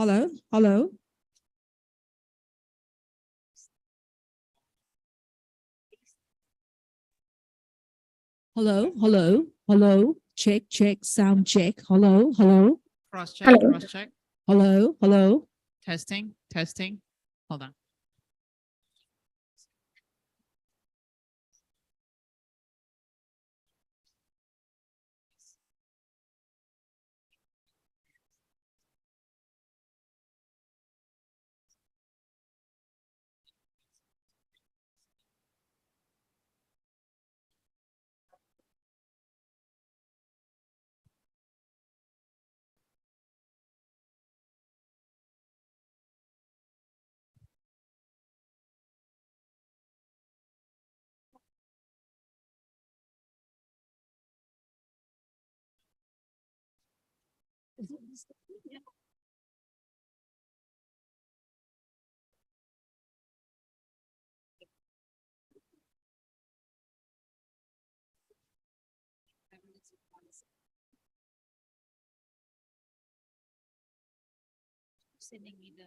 Hello, hello. Hello, hello, hello. Check, check, sound check. Hello, hello. Cross check, Hello. cross check. Hello, hello. Testing, testing. Hold on. Sending me the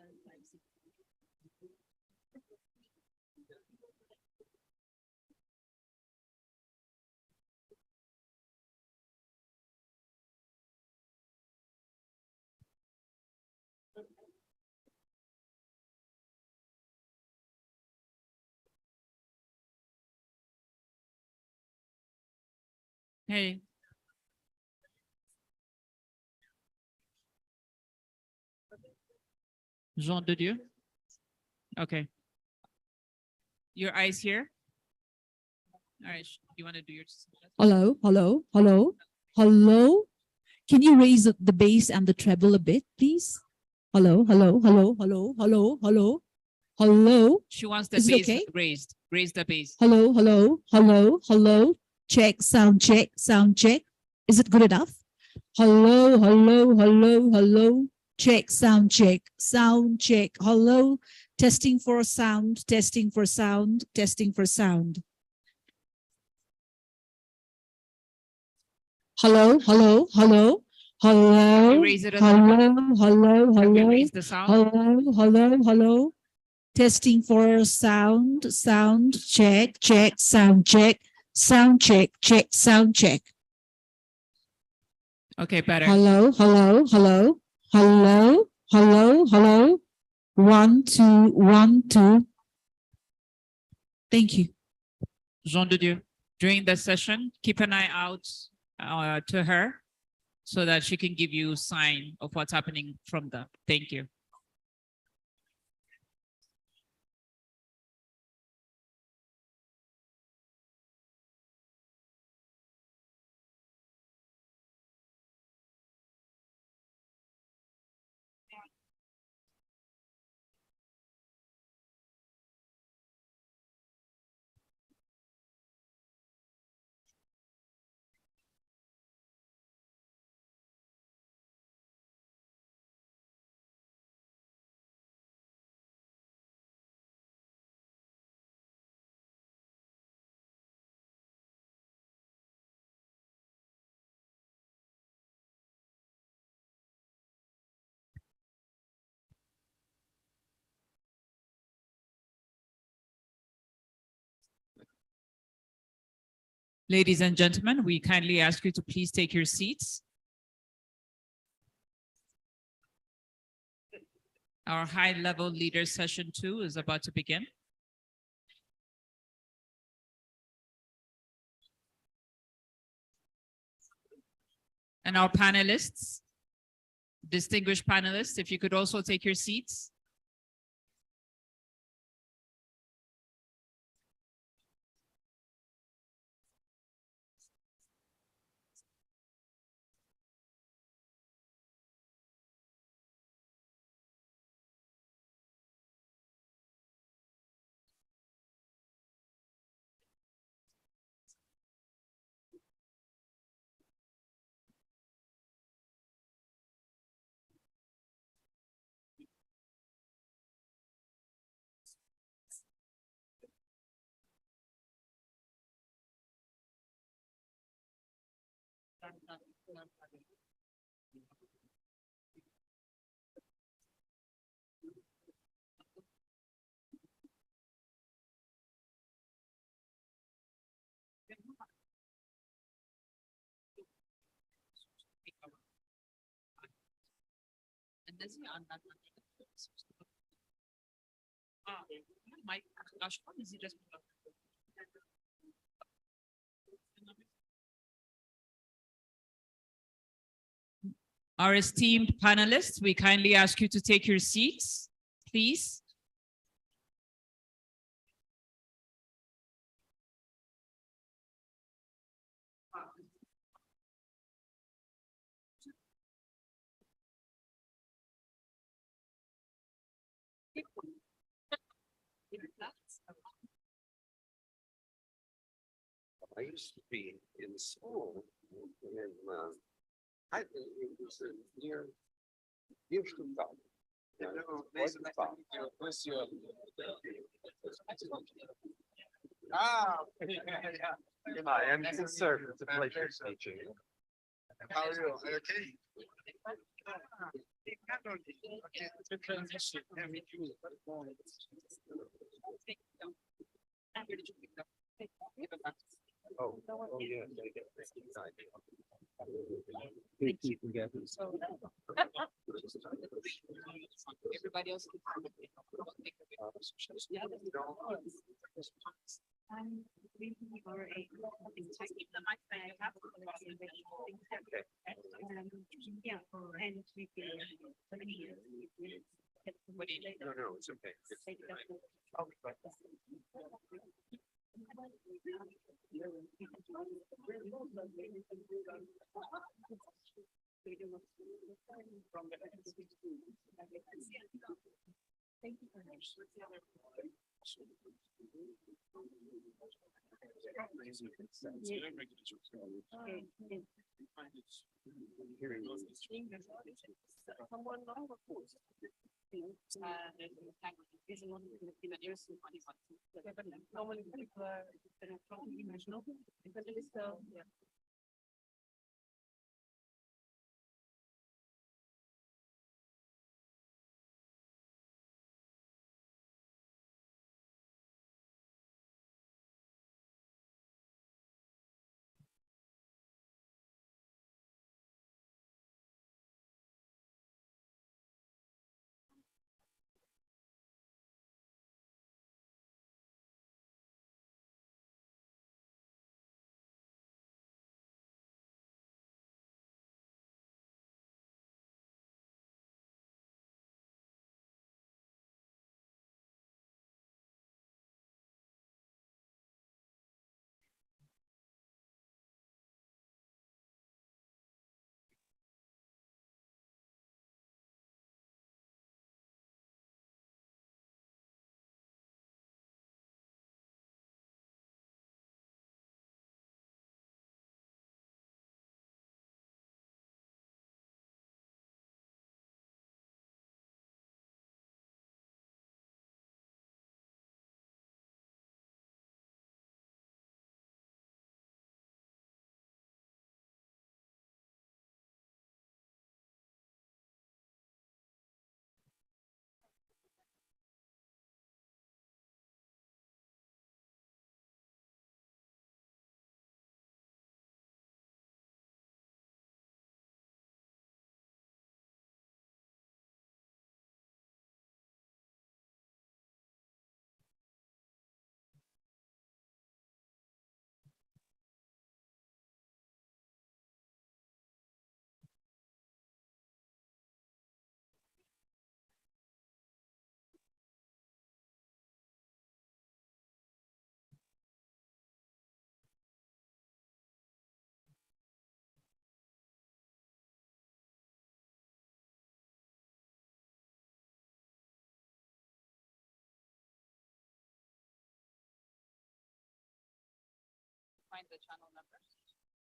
Hey. Jean de Dieu. Okay. Your eyes here. All right. You want to do your. Hello, hello, hello, hello. Can you raise the bass and the treble a bit, please? Hello, hello, hello, hello, hello, hello, hello. She wants the Is it bass okay? raised. Raise the bass. Hello, hello, hello, hello. Check, sound check, sound check. Is it good enough? Hello, hello, hello, hello. Check, sound check, sound check. Hello, testing for sound, testing for sound, testing for sound. Hello, hello, hello, hello, Raise it a hello, hello, Can we hello, raise the sound? hello, hello, hello. Testing for sound, sound check, check, sound check, sound check, check, sound check. Okay, better. Hello, hello, hello, hello, hello, hello. 1, 2, 1, 2. Thank you. Jean de Dieu. During the session, keep an eye out to her so that she can give you sign of what's happening from the. Thank you. Ladies and gentlemen, we kindly ask you to please take your seats. Our high-level leader session 2 is about to begin. And our panelists, Distinguished panelists, if you could also take your seats. Our esteemed panelists, we kindly ask you to take your seats, please. I used to be in school and it was near Stuttgart. Hi, I'm sir. It's a pleasure to meet you. How are you? Okay. Oh, yeah. Everybody else. No, it's okay. Thank you very much. find the channel number?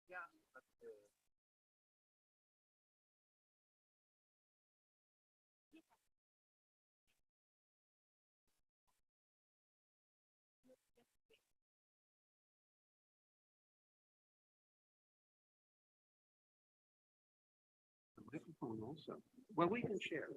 Yeah. Microphone also. Well, we can share.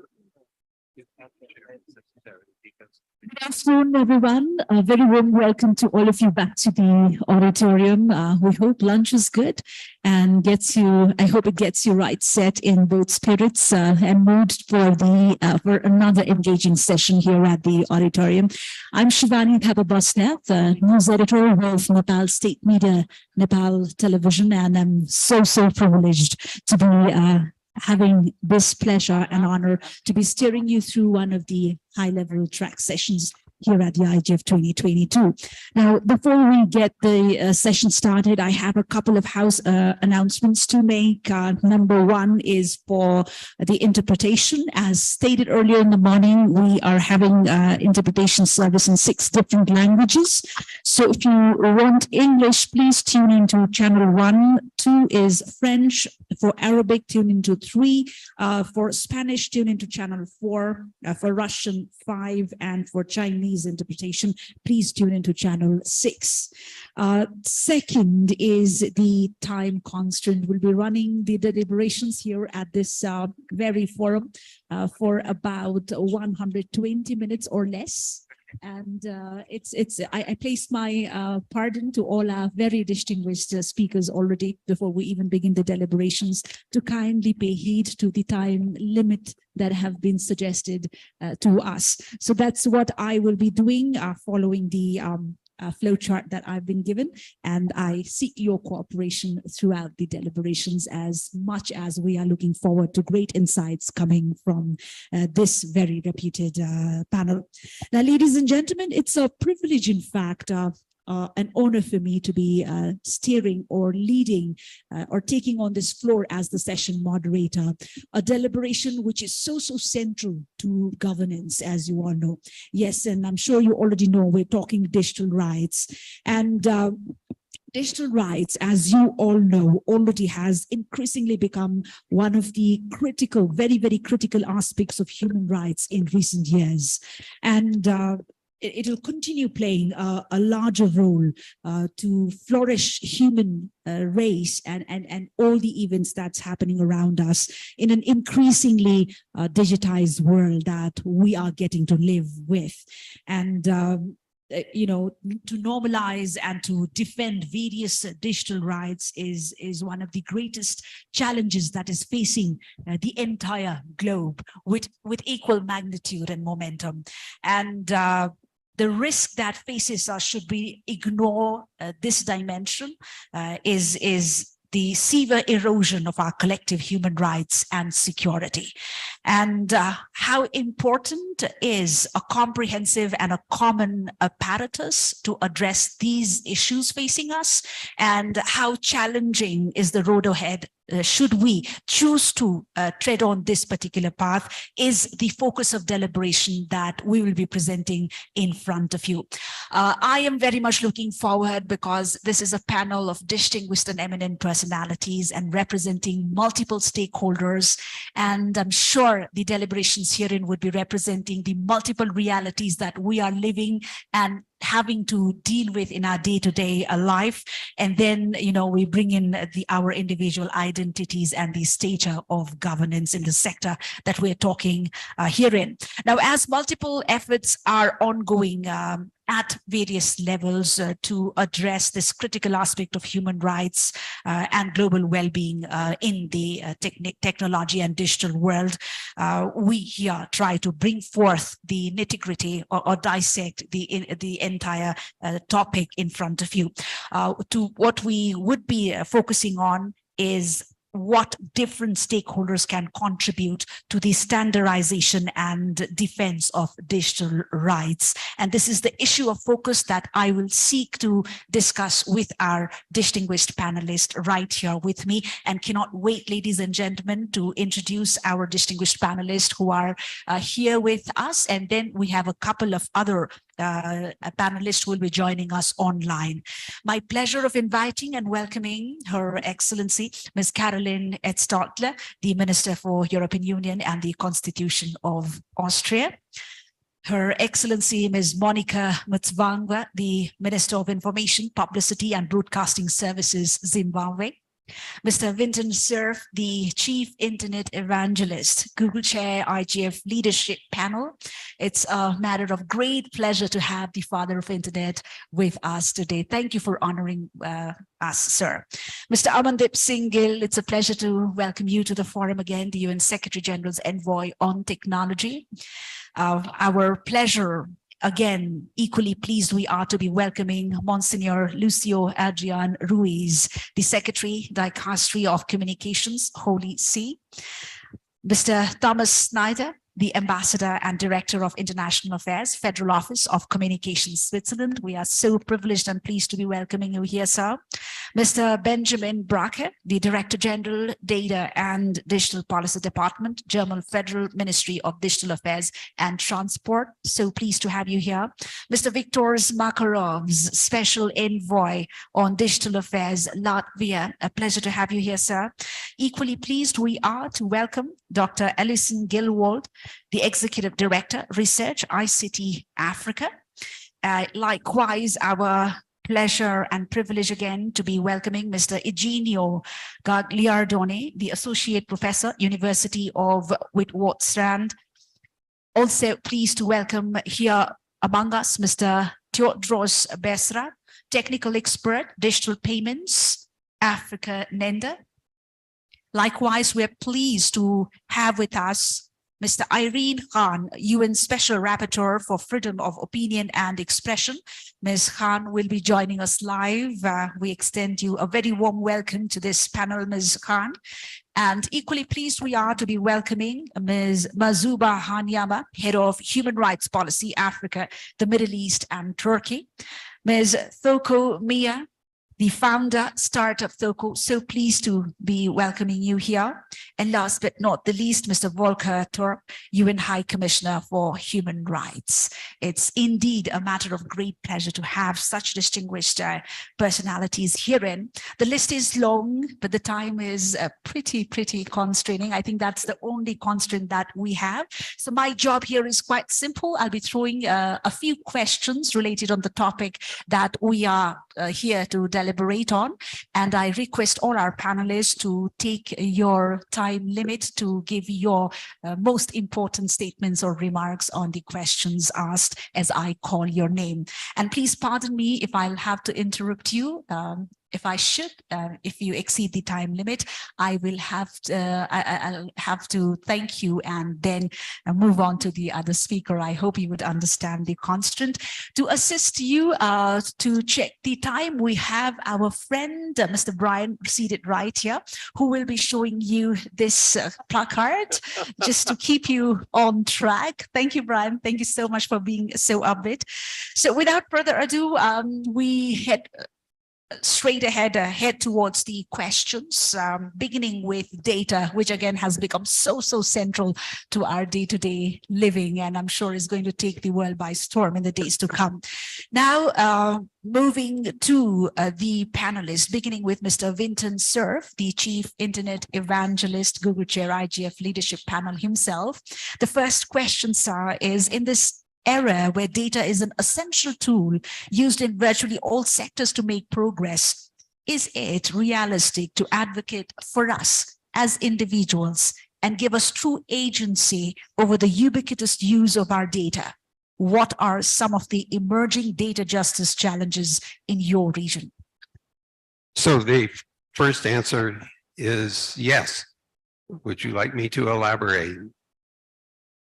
You have to share if necessary because. Good afternoon, everyone. A very warm welcome to all of you back to the auditorium. We hope lunch is good and gets you, I hope it gets you right set in both spirits and mood for for another engaging session here at the auditorium. I'm Shivani Thapabasnath, news editor with Nepal State Media, Nepal Television, and I'm so privileged to be having this pleasure and honor to be steering you through one of the high-level track sessions here at the IGF 2022. Now, before we get the session started, I have a couple of house announcements to make. Number one is for the interpretation. As stated earlier in the morning, we are having interpretation service in 6 different languages. So if you want English, please tune into channel 1. 2 is French. For Arabic, tune into 3. For Spanish, tune into channel 4. For Russian, 5. And for Chinese interpretation, please tune into channel 6. Second is the time constraint. We'll be running the deliberations here at this very forum for about 120 minutes or less. And I place my pardon to all our very distinguished speakers already before we even begin the deliberations to kindly pay heed to the time limit that have been suggested to us. So that's what I will be doing following the flow chart that I've been given, and I seek your cooperation throughout the deliberations as much as we are looking forward to great insights coming from this very reputed panel. Now, ladies and gentlemen, it's a privilege, in fact, an honor for me to be steering or leading or taking on this floor as the session moderator, a deliberation which is so central to governance, as you all know. Yes, and I'm sure you already know we're talking digital rights. And digital rights, as you all know, already has increasingly become one of the critical, very critical aspects of human rights in recent years. And it'll continue playing a larger role to flourish human race and all the events that's happening around us in an increasingly digitized world that we are getting to live with. And you know, to normalize and to defend various digital rights is one of the greatest challenges that is facing the entire globe with equal magnitude and momentum. And the risk that faces us should we ignore this dimension is the severe erosion of our collective human rights and security. And how important is a comprehensive and a common apparatus to address these issues facing us, and how challenging is the road ahead should we choose to tread on this particular path is the focus of deliberation that we will be presenting in front of you. I am very much looking forward because this is a panel of distinguished and eminent personalities and representing multiple stakeholders. And I'm sure the deliberations herein would be representing the multiple realities that we are living and having to deal with in our day-to-day life. And then, you know, we bring in our individual identities and the stature of governance in the sector that we're talking herein. Now, as multiple efforts are ongoing at various levels to address this critical aspect of human rights and global well-being in the technology and digital world, we here try to bring forth the nitty-gritty or dissect the entire topic in front of you. To what we would be focusing on is what different stakeholders can contribute to the standardization and defense of digital rights. And this is the issue of focus that I will seek to discuss with our distinguished panelists right here with me, and cannot wait, ladies and gentlemen, to introduce our distinguished panelists who are here with us. And then we have a couple of other panelist will be joining us online. My pleasure of inviting and welcoming Her Excellency, Ms. Caroline Edstadler, the Minister for European Union and the Constitution of Austria. Her Excellency, Ms. Monica Mutsvangwa, the Minister of Information, Publicity and Broadcasting Services, Zimbabwe. Mr. Vinton Cerf, the Chief Internet Evangelist, Google Chair, IGF Leadership Panel. It's a matter of great pleasure to have the Father of Internet with us today. Thank you for honoring us, sir. Mr. Amandeep Singh Gill, it's a pleasure to welcome you to the forum again, the UN Secretary General's Envoy on Technology. Our pleasure. Again, equally pleased we are to be welcoming Monsignor Lucio Adrian Ruiz, the Secretary, Dicastery of Communications, Holy See. Mr. Thomas Snyder, the Ambassador and Director of International Affairs, Federal Office of Communications, Switzerland. We are so privileged and pleased to be welcoming you here, sir. Mr. Benjamin Braque, the Director General, Data and Digital Policy Department, German Federal Ministry of Digital Affairs and Transport. So pleased to have you here. Mr. Viktor Makarov's Special Envoy on Digital Affairs, Latvia. A pleasure to have you here, sir. Equally pleased we are to welcome Dr. Alison Gilwald, the Executive Director, Research, ICT Africa. Likewise, our pleasure and privilege again to be welcoming Mr. Eugenio Gagliardone, the Associate Professor, University of Witwatersrand. Also pleased to welcome here among us Mr. Theodros Besra, Technical Expert, Digital Payments, Africa Nenda. Likewise, we're pleased to have with us Mr. Irene Khan, UN Special Rapporteur for Freedom of Opinion and Expression. Ms. Khan will be joining us live. We extend you a very warm welcome to this panel, Ms. Khan. And equally pleased we are to be welcoming Ms. Mazuba Hanyama, Head of Human Rights Policy, Africa, the Middle East and Turkey. Ms. Thoko Mia, the founder, startup Thoko, so pleased to be welcoming you here. And last but not the least, Mr. Volker Turk, UN High Commissioner for Human Rights. It's indeed a matter of great pleasure to have such distinguished personalities herein. The list is long, but the time is pretty constraining. I think that's the only constraint that we have. So my job here is quite simple. I'll be throwing a few questions related on the topic that we are here to deliberate on, and I request all our panelists to take your time limit to give your most important statements or remarks on the questions asked as I call your name. And please pardon me if I'll have to interrupt you. If I should, if you exceed the time limit, I will have to, I'll have to thank you and then move on to the other speaker. I hope you would understand the constraint. To assist you to check the time, we have our friend, Mr. Brian, seated right here, who will be showing you this placard just to keep you on track. Thank you, Brian. Thank you so much for being so upbeat. So without further ado, we head straight ahead, head towards the questions, beginning with data, which again has become so central to our day-to-day living, and I'm sure is going to take the world by storm in the days to come. Now, moving to the panelists, beginning with Mr. Vinton Cerf, the Chief Internet Evangelist, Google Chair, IGF Leadership Panel himself. The first question, sir, is in this era where data is an essential tool used in virtually all sectors to make progress, is it realistic to advocate for us as individuals and give us true agency over the ubiquitous use of our data? What are some of the emerging data justice challenges in your region? So the first answer is yes. Would you like me to elaborate?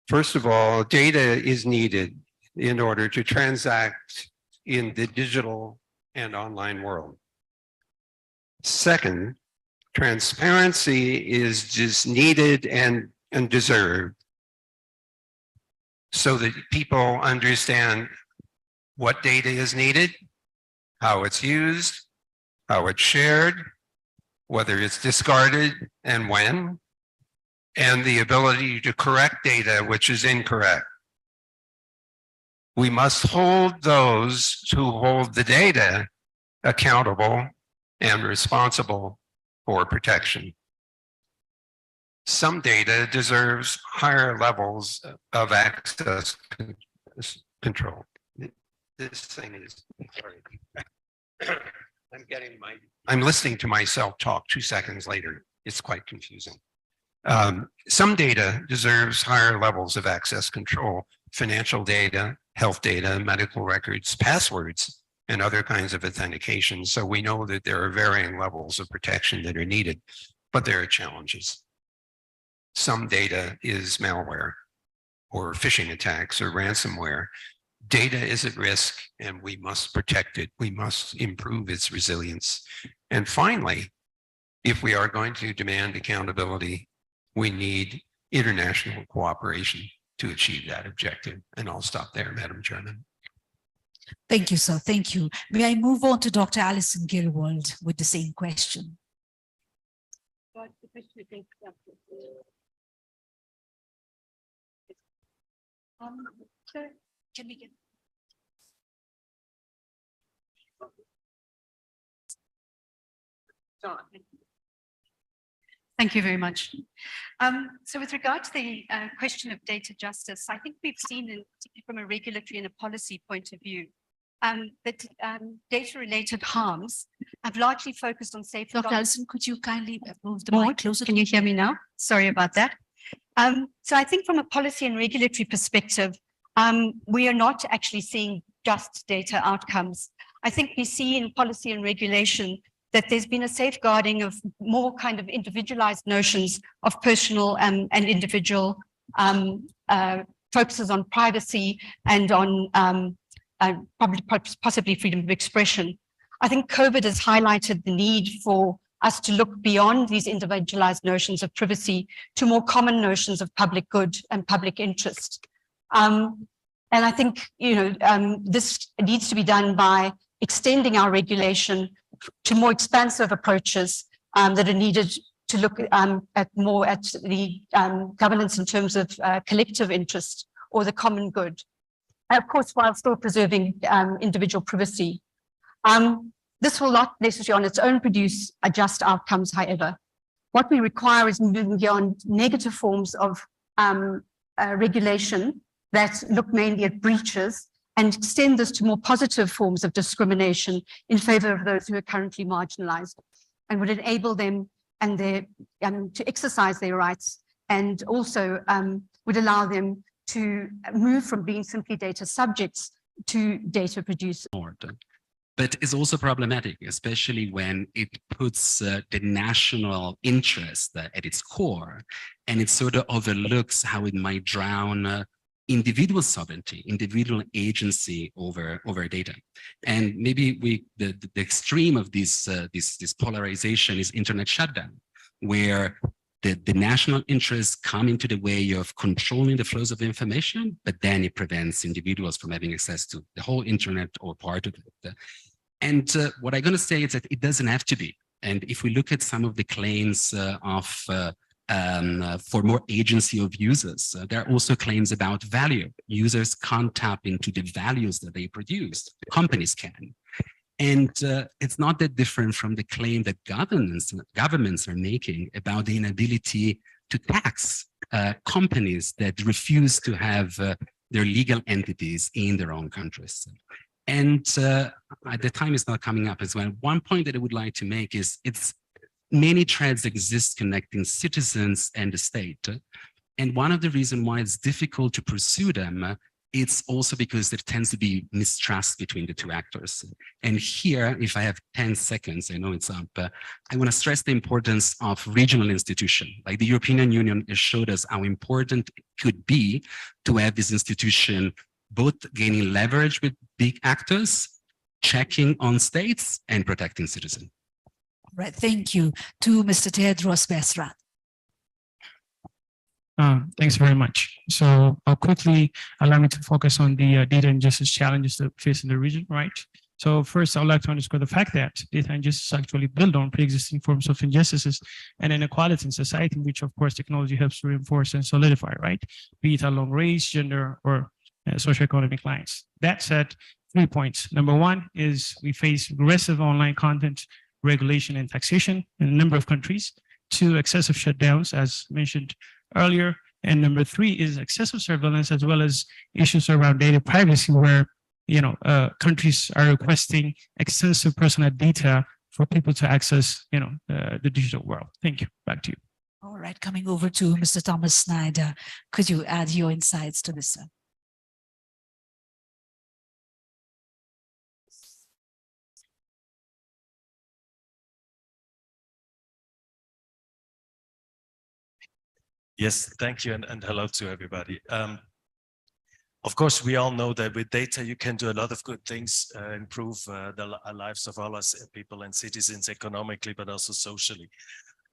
First of all, data is needed in order to transact in the digital and online world. Second, transparency is just needed and deserved so that people understand what data is needed, how it's used, how it's shared, whether it's discarded and when, and the ability to correct data which is incorrect. We must hold those who hold the data accountable and responsible for protection. Some data deserves higher levels of access control. This thing is, sorry. I'm listening to myself talk 2 seconds later. It's quite confusing. Some data deserves higher levels of access control, financial data, health data, medical records, passwords, and other kinds of authentication. So we know that there are varying levels of protection that are needed, but there are challenges. Some data is malware or phishing attacks or ransomware. Data is at risk and we must protect it. We must improve its resilience. And finally, if we are going to demand accountability, we need international cooperation to achieve that objective. And I'll stop there, Madam Chairman. Thank you, sir. Thank you. May I move on to Dr. Alison Gilwald with the same question? Sir, can we get? Thank you very much. So with regard to the question of data justice, I think we've seen, particularly from a regulatory and a policy point of view, that data-related harms have largely focused on safeguarding. Dr. Alison, could you kindly move the mic closer? Can you hear me now? Sorry about that. So I think from a policy and regulatory perspective, we are not actually seeing just data outcomes. I think we see in policy and regulation that there's been a safeguarding of more kind of individualized notions of personal and individual focuses on privacy and on possibly freedom of expression. I think COVID has highlighted the need for us to look beyond these individualized notions of privacy to more common notions of public good and public interest. And I think, this needs to be done by extending our regulation to more expansive approaches that are needed to look at more at the governance in terms of collective interest or the common good. And of course, while still preserving individual privacy. This will not necessarily on its own produce just outcomes, however. What we require is moving beyond negative forms of regulation that look mainly at breaches and extend this to more positive forms of discrimination in favor of those who are currently marginalized and would enable them and to exercise their rights, and also would allow them to move from being simply data subjects to data producers. But it's also problematic, especially when it puts the national interest at its core, and it sort of overlooks how it might drown individual sovereignty, individual agency over data. And maybe the extreme of this polarization is internet shutdown, where the national interests come into the way of controlling the flows of information, but then it prevents individuals from having access to the whole internet or part of it. And what I'm going to say is that it doesn't have to be. And if we look at some of the claims for more agency of users, there are also claims about value. Users can't tap into the values that they produce. Companies can. And it's not that different from the claim that governments are making about the inability to tax companies that refuse to have their legal entities in their own countries. And the time is not coming up as well. One point that I would like to make is many threads exist connecting citizens and the state. And one of the reasons why it's difficult to pursue them, it's also because there tends to be mistrust between the two actors. And here, if I have 10 seconds, I know it's up, I want to stress the importance of regional institutions. Like the European Union has showed us how important it could be to have this institution both gaining leverage with big actors, checking on states, and protecting citizens. Right, thank you. To Mr. Tedros Besrat. Thanks very much. So I'll quickly allow me to focus on the data injustice challenges that face in the region, right? So first, I would like to underscore the fact that data injustice actually build on pre-existing forms of injustices and inequality in society, which of course technology helps to reinforce and solidify, right? Be it along race, gender, or socioeconomic lines. That said, 3 points. Number one is we face aggressive online content regulation and taxation in a number of countries. 2, excessive shutdowns, as mentioned earlier. And number 3 is excessive surveillance, as well as issues around data privacy, where countries are requesting extensive personal data for people to access the digital world. Thank you. Back to you. All right, coming over to Mr. Thomas Snyder. Could you add your insights to this, sir? Yes, thank you, and hello to everybody. Of course, we all know that with data, you can do a lot of good things, improve the lives of all us people and citizens economically, but also socially.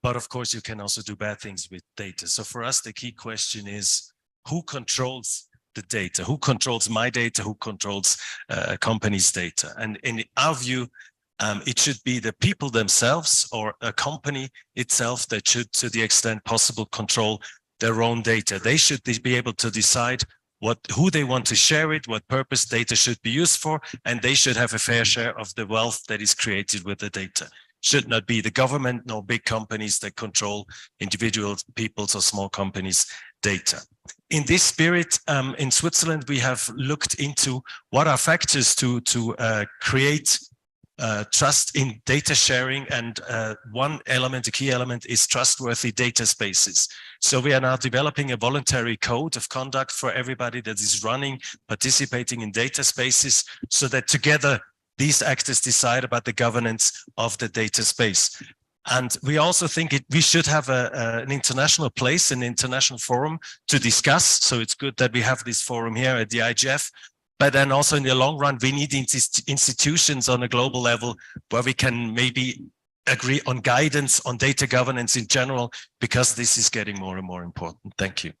But of course, you can also do bad things with data. So for us, the key question is, who controls the data? Who controls my data? Who controls a company's data? And in our view, it should be the people themselves or a company itself that should, to the extent possible, control their own data. They should be able to decide who they want to share it, what purpose data should be used for, and they should have a fair share of the wealth that is created with the data. Should not be the government nor big companies that control individual people's or small companies' data. In this spirit, in Switzerland, we have looked into what are factors to create trust in data sharing, and one element, a key element, is trustworthy data spaces. So we are now developing a voluntary code of conduct for everybody that is running, participating in data spaces, so that together these actors decide about the governance of the data space. And we also think we should have an international place, an international forum to discuss. So it's good that we have this forum here at the IGF. But then also in the long run, we need institutions on a global level where we can maybe agree on guidance on data governance in general, because this is getting more and more important. Thank you.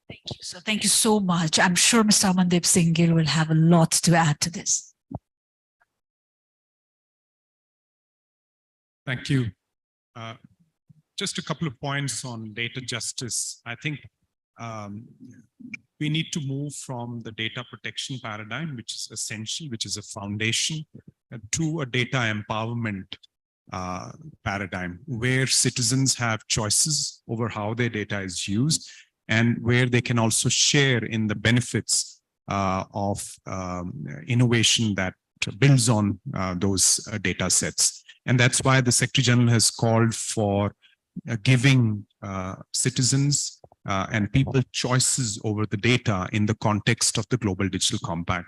Thank you. So thank you so much. I'm sure Mr. Amandeep Singh Gill will have a lot to add to this. Thank you. Just a couple of points on data justice. I think we need to move from the data protection paradigm, which is essential, which is a foundation, to a data empowerment paradigm, where citizens have choices over how their data is used, and where they can also share in the benefits of innovation that builds on those data sets. And that's why the Secretary General has called for giving citizens and people choices over the data in the context of the Global Digital Compact.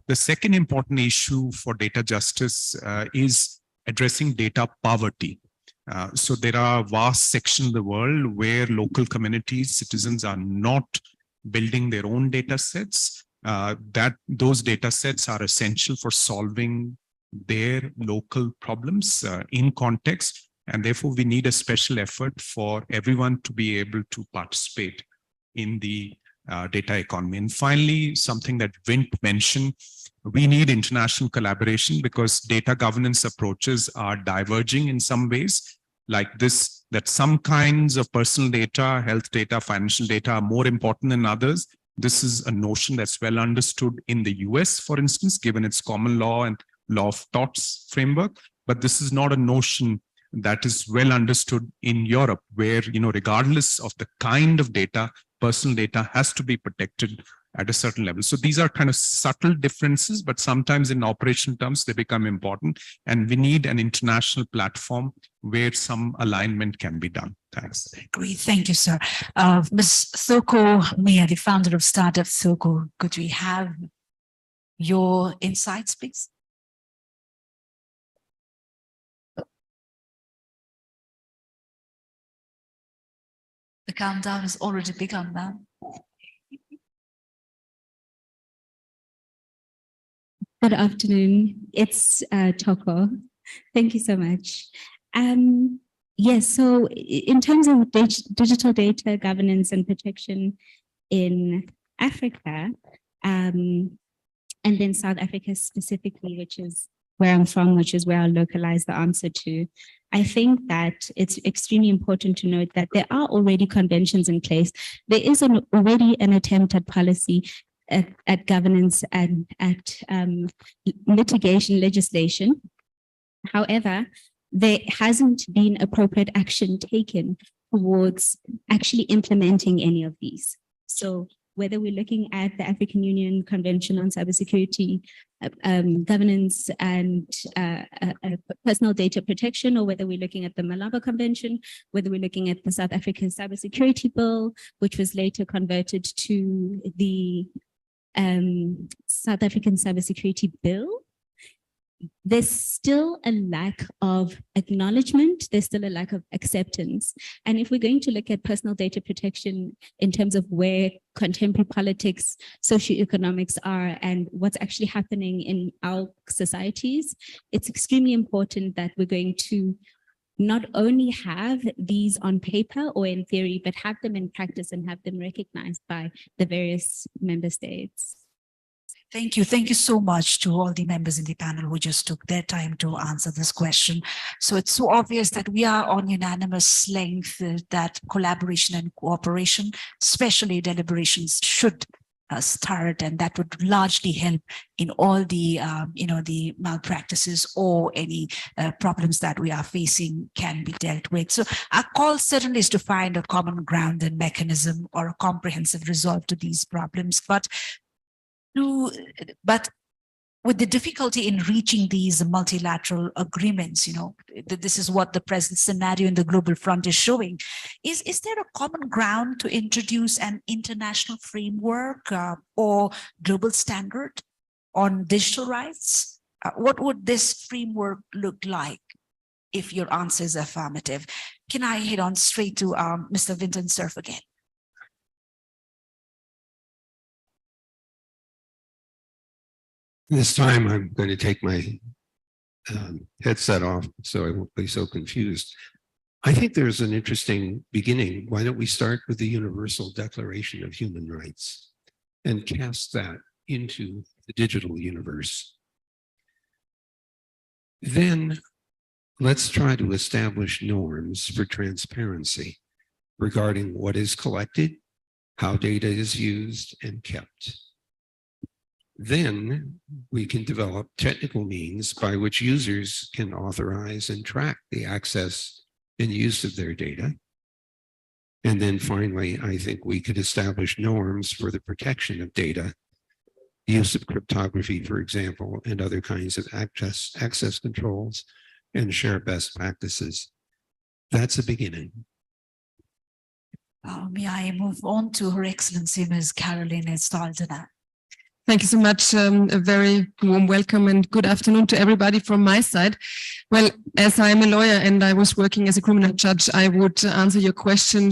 The second important issue for data justice is addressing data poverty. So there are vast sections of the world where local communities, citizens are not building their own data sets. Those data sets are essential for solving their local problems in context. And therefore, we need a special effort for everyone to be able to participate in the data economy. And finally, something that Vint mentioned, we need international collaboration, because data governance approaches are diverging in some ways, like this, that some kinds of personal data, health data, financial data are more important than others. This is a notion that's well understood in the US, for instance, given its common law and law of torts framework. But this is not a notion that is well understood in Europe, where, regardless of the kind of data, personal data has to be protected at a certain level. So these are kind of subtle differences, but sometimes in operational terms, they become important. And we need an international platform where some alignment can be done. Thanks. Great. Thank you, sir. Ms. Thoko Mia, the founder of Startup Thoko, could we have your insights, please? The countdown has already begun now. Good afternoon. It's Toko. Thank you so much. Yes, so in terms of digital data governance and protection in Africa, and then South Africa specifically, which is where I'm from, which is where I'll localize the answer to, I think that it's extremely important to note that there are already conventions in place. There is already an attempt at policy at governance and at mitigation legislation. However, there hasn't been appropriate action taken towards actually implementing any of these. So whether we're looking at the African Union Convention on Cybersecurity governance and personal data protection, or whether we're looking at the Malabo Convention, whether we're looking at the South African Cybersecurity Bill, which was later converted to the South African Cybersecurity Bill, there's still a lack of acknowledgement, there's still a lack of acceptance. And if we're going to look at personal data protection in terms of where contemporary politics, socioeconomics are, and what's actually happening in our societies, it's extremely important that we're going to not only have these on paper or in theory, but have them in practice and have them recognized by the various member states. Thank you. Thank you so much to all the members in the panel who just took their time to answer this question. So it's so obvious that we are on unanimous length that collaboration and cooperation, especially deliberations, should start, and that would largely help in all the, the malpractices or any problems that we are facing can be dealt with. So our call certainly is to find a common ground and mechanism or a comprehensive resolve to these problems. But with the difficulty in reaching these multilateral agreements, this is what the present scenario in the global front is showing. Is there a common ground to introduce an international framework or global standard on digital rights? What would this framework look like if your answer is affirmative? Can I head on straight to Mr. Vinton Cerf again? This time I'm going to take my headset off so I won't be so confused. I think there's an interesting beginning. Why don't we start with the Universal Declaration of Human Rights and cast that into the digital universe? Then let's try to establish norms for transparency regarding what is collected, how data is used and kept. Then we can develop technical means by which users can authorize and track the access and use of their data. And then finally, I think we could establish norms for the protection of data, use of cryptography, for example, and other kinds of access controls, and share best practices. That's a beginning. May I move on to Her Excellency, Ms. Caroline Staldena. Thank you so much. A very warm welcome and good afternoon to everybody from my side. Well, as I'm a lawyer and I was working as a criminal judge, I would answer your question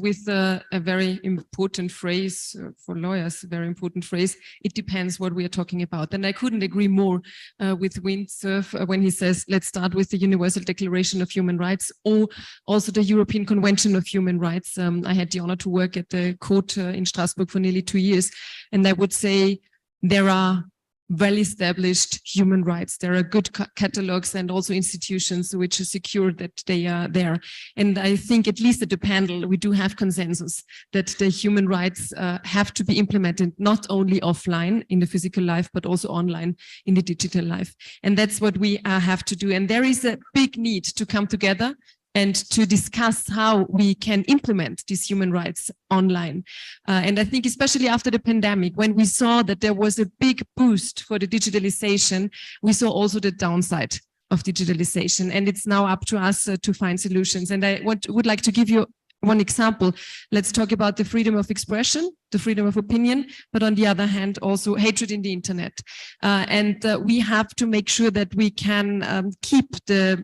with a very important phrase for lawyers, a very important phrase. It depends what we are talking about. And I couldn't agree more with Windsurf when he says, let's start with the Universal Declaration of Human Rights or also the European Convention of Human Rights. I had the honor to work at the court in Strasbourg for nearly 2 years. And I would say there are well-established human rights. There are good catalogs and also institutions which are secure that they are there. And I think at least at the panel, we do have consensus that the human rights have to be implemented not only offline in the physical life, but also online in the digital life. And that's what we have to do. And there is a big need to come together and to discuss how we can implement these human rights online. And I think especially after the pandemic, when we saw that there was a big boost for the digitalization, we saw also the downside of digitalization. And it's now up to us to find solutions. And I would like to give you one example. Let's talk about the freedom of expression, the freedom of opinion, but on the other hand, also hatred in the internet. We have to make sure that we can keep the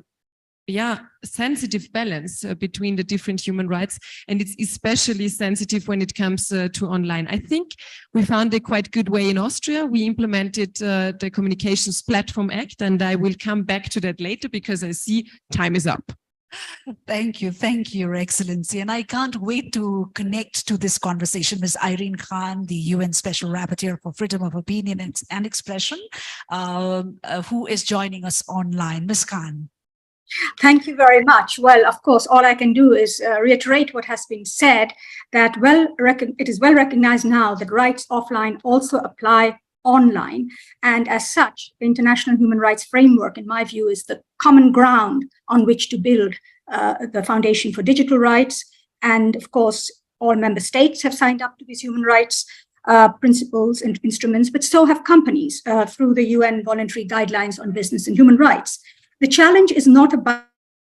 sensitive balance between the different human rights, and it's especially sensitive when it comes to online. I think we found a quite good way in Austria. We implemented the Communications Platform Act, and I will come back to that later because I see time is up. Thank you, Your Excellency. And I can't wait to connect to this conversation with Irene Khan, the UN Special Rapporteur for Freedom of Opinion and Expression, who is joining us online. Ms. Khan. Thank you very much. Well, of course, all I can do is reiterate what has been said, that it is well recognized now that rights offline also apply online. And as such, the International Human Rights Framework, in my view, is the common ground on which to build the foundation for digital rights. And of course, all member states have signed up to these human rights principles and instruments, but so have companies through the UN voluntary guidelines on business and human rights. The challenge is not about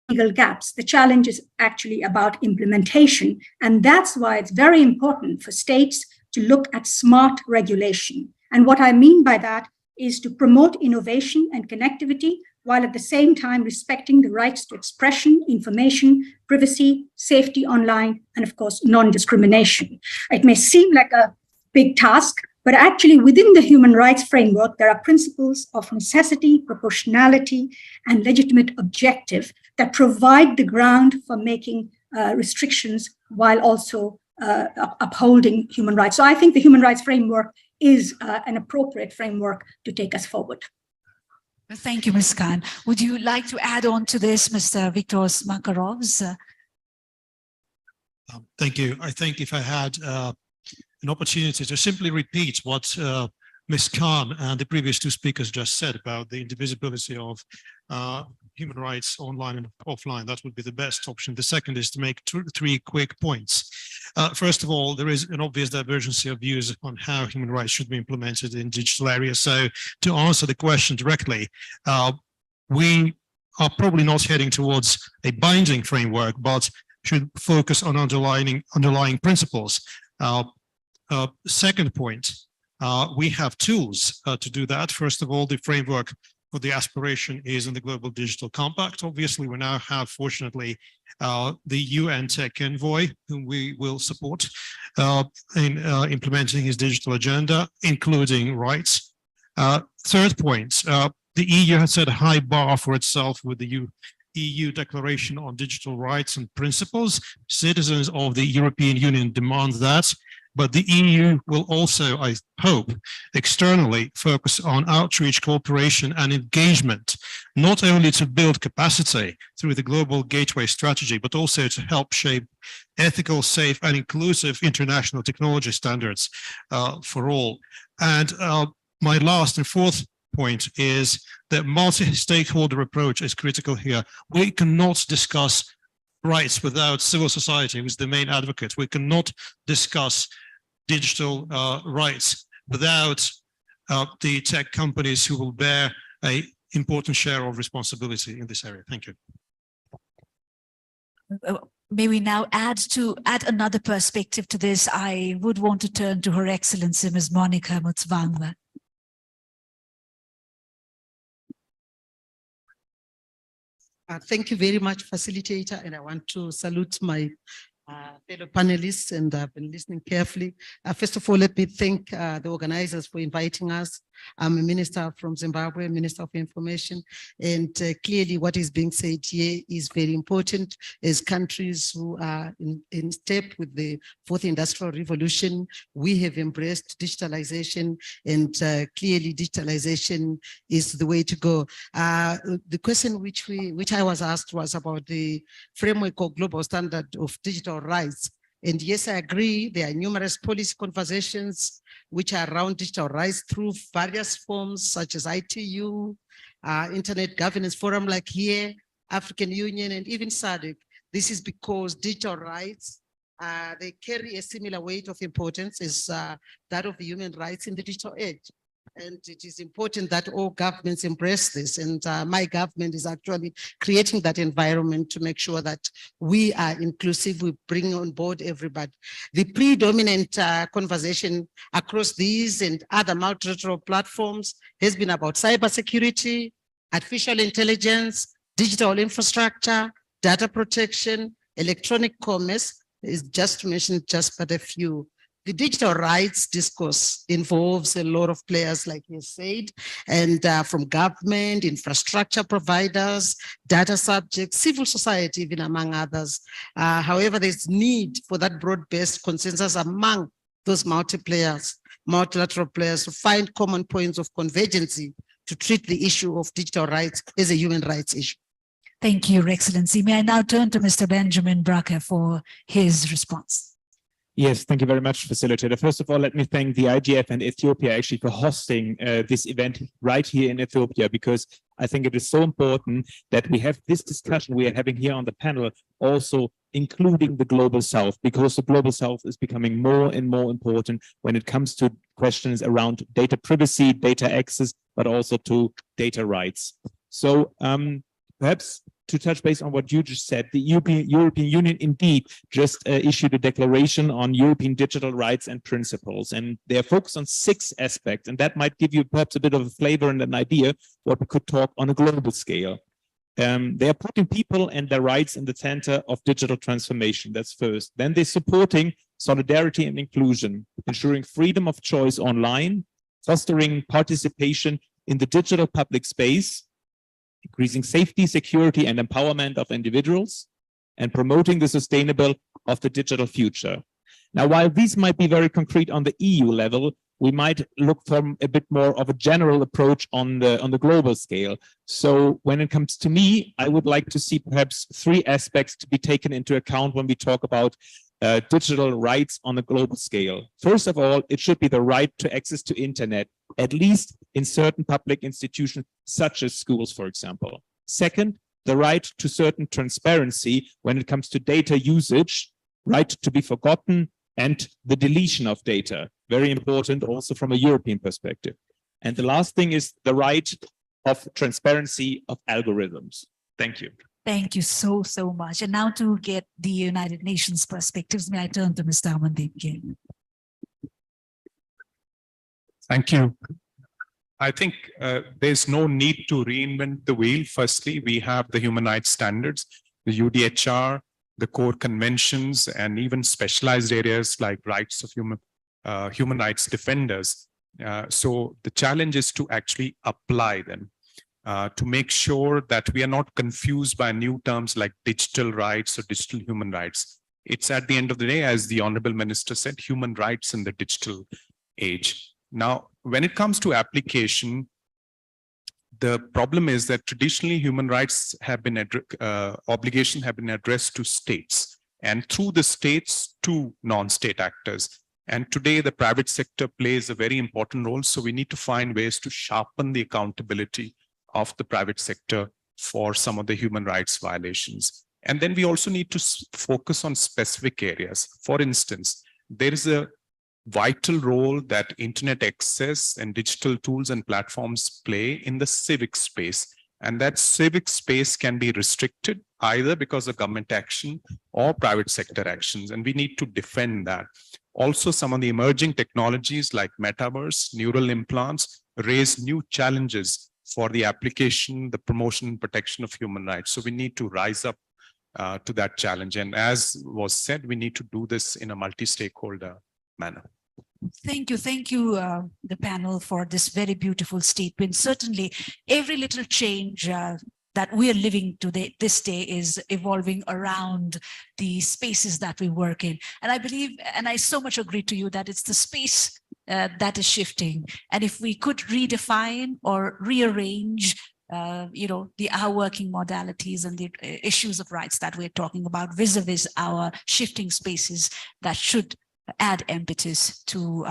legal gaps. The challenge is actually about implementation. And that's why it's very important for states to look at smart regulation. And what I mean by that is to promote innovation and connectivity while at the same time respecting the rights to expression, information, privacy, safety online, and of course, non-discrimination. It may seem like a big task, but actually within the human rights framework, there are principles of necessity, proportionality, and legitimate objective that provide the ground for making restrictions while also upholding human rights. So I think the human rights framework is an appropriate framework to take us forward. Thank you, Ms. Khan. Would you like to add on to this, Mr. Viktor Makarovs? Thank you. I think if I had an opportunity to simply repeat what Ms. Khan and the previous two speakers just said about the indivisibility of human rights online and offline, that would be the best option. The second is to make three quick points. First of all, there is an obvious divergence of views on how human rights should be implemented in digital areas. So to answer the question directly, we are probably not heading towards a binding framework, but should focus on underlying principles. Second point, we have tools to do that. First of all, the framework for the aspiration is in the Global Digital Compact. Obviously, we now have, fortunately, the UN Tech Envoy, whom we will support in implementing his digital agenda, including rights. Third point, the EU has set a high bar for itself with the EU Declaration on Digital Rights and Principles. Citizens of the European Union demand that. But the EU will also, I hope, externally focus on outreach, cooperation, and engagement, not only to build capacity through the Global Gateway Strategy, but also to help shape ethical, safe, and inclusive international technology standards for all. And my last and fourth point is that multi-stakeholder approach is critical here. We cannot discuss rights without civil society, who's the main advocate. We cannot discuss digital rights without the tech companies who will bear an important share of responsibility in this area. Thank you. May we now add another perspective to this? I would want to turn to Her Excellency, Ms. Monica Mutsvangwa. Thank you very much, facilitator, and I want to salute my fellow panelists, and I've been listening carefully. First of all, let me thank the organizers for inviting us. I'm a minister from Zimbabwe, Minister of Information, and clearly what is being said here is very important as countries who are in step with the fourth industrial revolution. We have embraced digitalization, and clearly digitalization is the way to go. The question which I was asked was about the framework or global standard of digital rights. And yes, I agree, there are numerous policy conversations which are around digital rights through various forms such as ITU, Internet Governance Forum like here, African Union, and even SADC. This is because digital rights, they carry a similar weight of importance as that of the human rights in the digital age. And it is important that all governments embrace this. And my government is actually creating that environment to make sure that we are inclusive, we bring on board everybody. The predominant conversation across these and other multilateral platforms has been about cybersecurity, artificial intelligence, digital infrastructure, data protection, electronic commerce, is just to mention just but a few. The digital rights discourse involves a lot of players, like you said, and from government, infrastructure providers, data subjects, civil society, even among others. However, there's need for that broad-based consensus among those multilateral players to find common points of convergence to treat the issue of digital rights as a human rights issue. Thank you, Your Excellency. May I now turn to Mr. Benjamin Bracker for his response? Yes, thank you very much, Facilitator. First of all, let me thank the IGF and Ethiopia actually for hosting this event right here in Ethiopia, because I think it is so important that we have this discussion we are having here on the panel, also including the Global South, because the Global South is becoming more and more important when it comes to questions around data privacy, data access, but also to data rights. So perhaps to touch base on what you just said, the European Union indeed just issued a declaration on European digital rights and principles, and they are focused on 6 aspects, and that might give you perhaps a bit of a flavor and an idea what we could talk on a global scale. They are putting people and their rights in the center of digital transformation. That's first. Then they're supporting solidarity and inclusion, ensuring freedom of choice online, fostering participation in the digital public space, increasing safety, security, and empowerment of individuals, and promoting the sustainable of the digital future. Now, while these might be very concrete on the EU level, we might look for a bit more of a general approach on the global scale. So when it comes to me, I would like to see perhaps 3 aspects to be taken into account when we talk about digital rights on a global scale. First of all, it should be the right to access to internet, at least in certain public institutions, such as schools, for example. Second, the right to certain transparency when it comes to data usage, right to be forgotten, and the deletion of data. Very important also from a European perspective. And the last thing is the right of transparency of algorithms. Thank you. Thank you so much. And now to get the United Nations perspectives, may I turn to Mr. Amandeep again? Thank you. I think there's no need to reinvent the wheel. Firstly, we have the human rights standards, the UDHR, the core conventions, and even specialized areas like rights of human rights defenders. So the challenge is to actually apply them. To make sure that we are not confused by new terms like digital rights or digital human rights. It's at the end of the day, as the Honorable Minister said, human rights in the digital age. Now, when it comes to application, the problem is that traditionally human rights have been obligations have been addressed to states, and through the states to non-state actors. And today the private sector plays a very important role. So we need to find ways to sharpen the accountability of the private sector for some of the human rights violations. And then we also need to focus on specific areas. For instance, there is a vital role that internet access and digital tools and platforms play in the civic space. And that civic space can be restricted either because of government action or private sector actions. And we need to defend that. Also, some of the emerging technologies like metaverse, neural implants raise new challenges for the application, the promotion and protection of human rights. So we need to rise up to that challenge. And as was said, we need to do this in a multi-stakeholder manner. Thank you, the panel, for this very beautiful statement. Certainly, every little change that we are living today, this day, is evolving around the spaces that we work in. And I believe, and I so much agree to you, that it's the space that is shifting. And if we could redefine or rearrange our working modalities and the issues of rights that we're talking about vis-a-vis our shifting spaces, that should add impetus to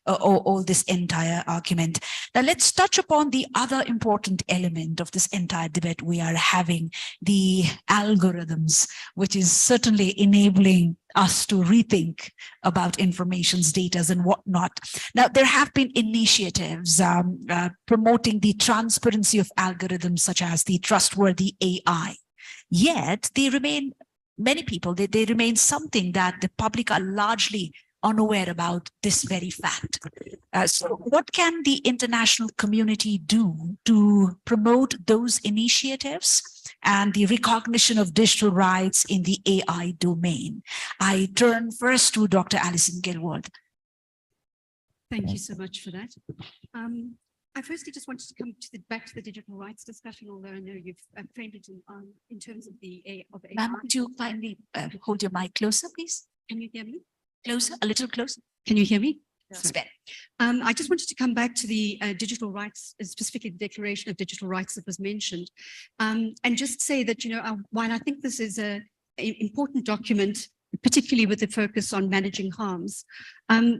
all this entire argument. Now let's touch upon the other important element of this entire debate we are having, the algorithms, which is certainly enabling us to rethink about information's data and whatnot. Now, there have been initiatives promoting the transparency of algorithms, such as the trustworthy AI. Yet they remain, many people, they remain something that the public are largely unaware about this very fact. So what can the international community do to promote those initiatives and the recognition of digital rights in the AI domain? I turn first to Dr. Alison Gilward. Thank you so much for that. I firstly just wanted to come to back to the digital rights discussion, although I know you've framed it in terms of the AI. Ma'am, would you kindly hold your mic closer, please? Can you hear me? Closer, a little closer. Can you hear me? Yes. I just wanted to come back to the digital rights, specifically the Declaration of Digital Rights that was mentioned, and just say that, while I think this is an important document, particularly with the focus on managing harms,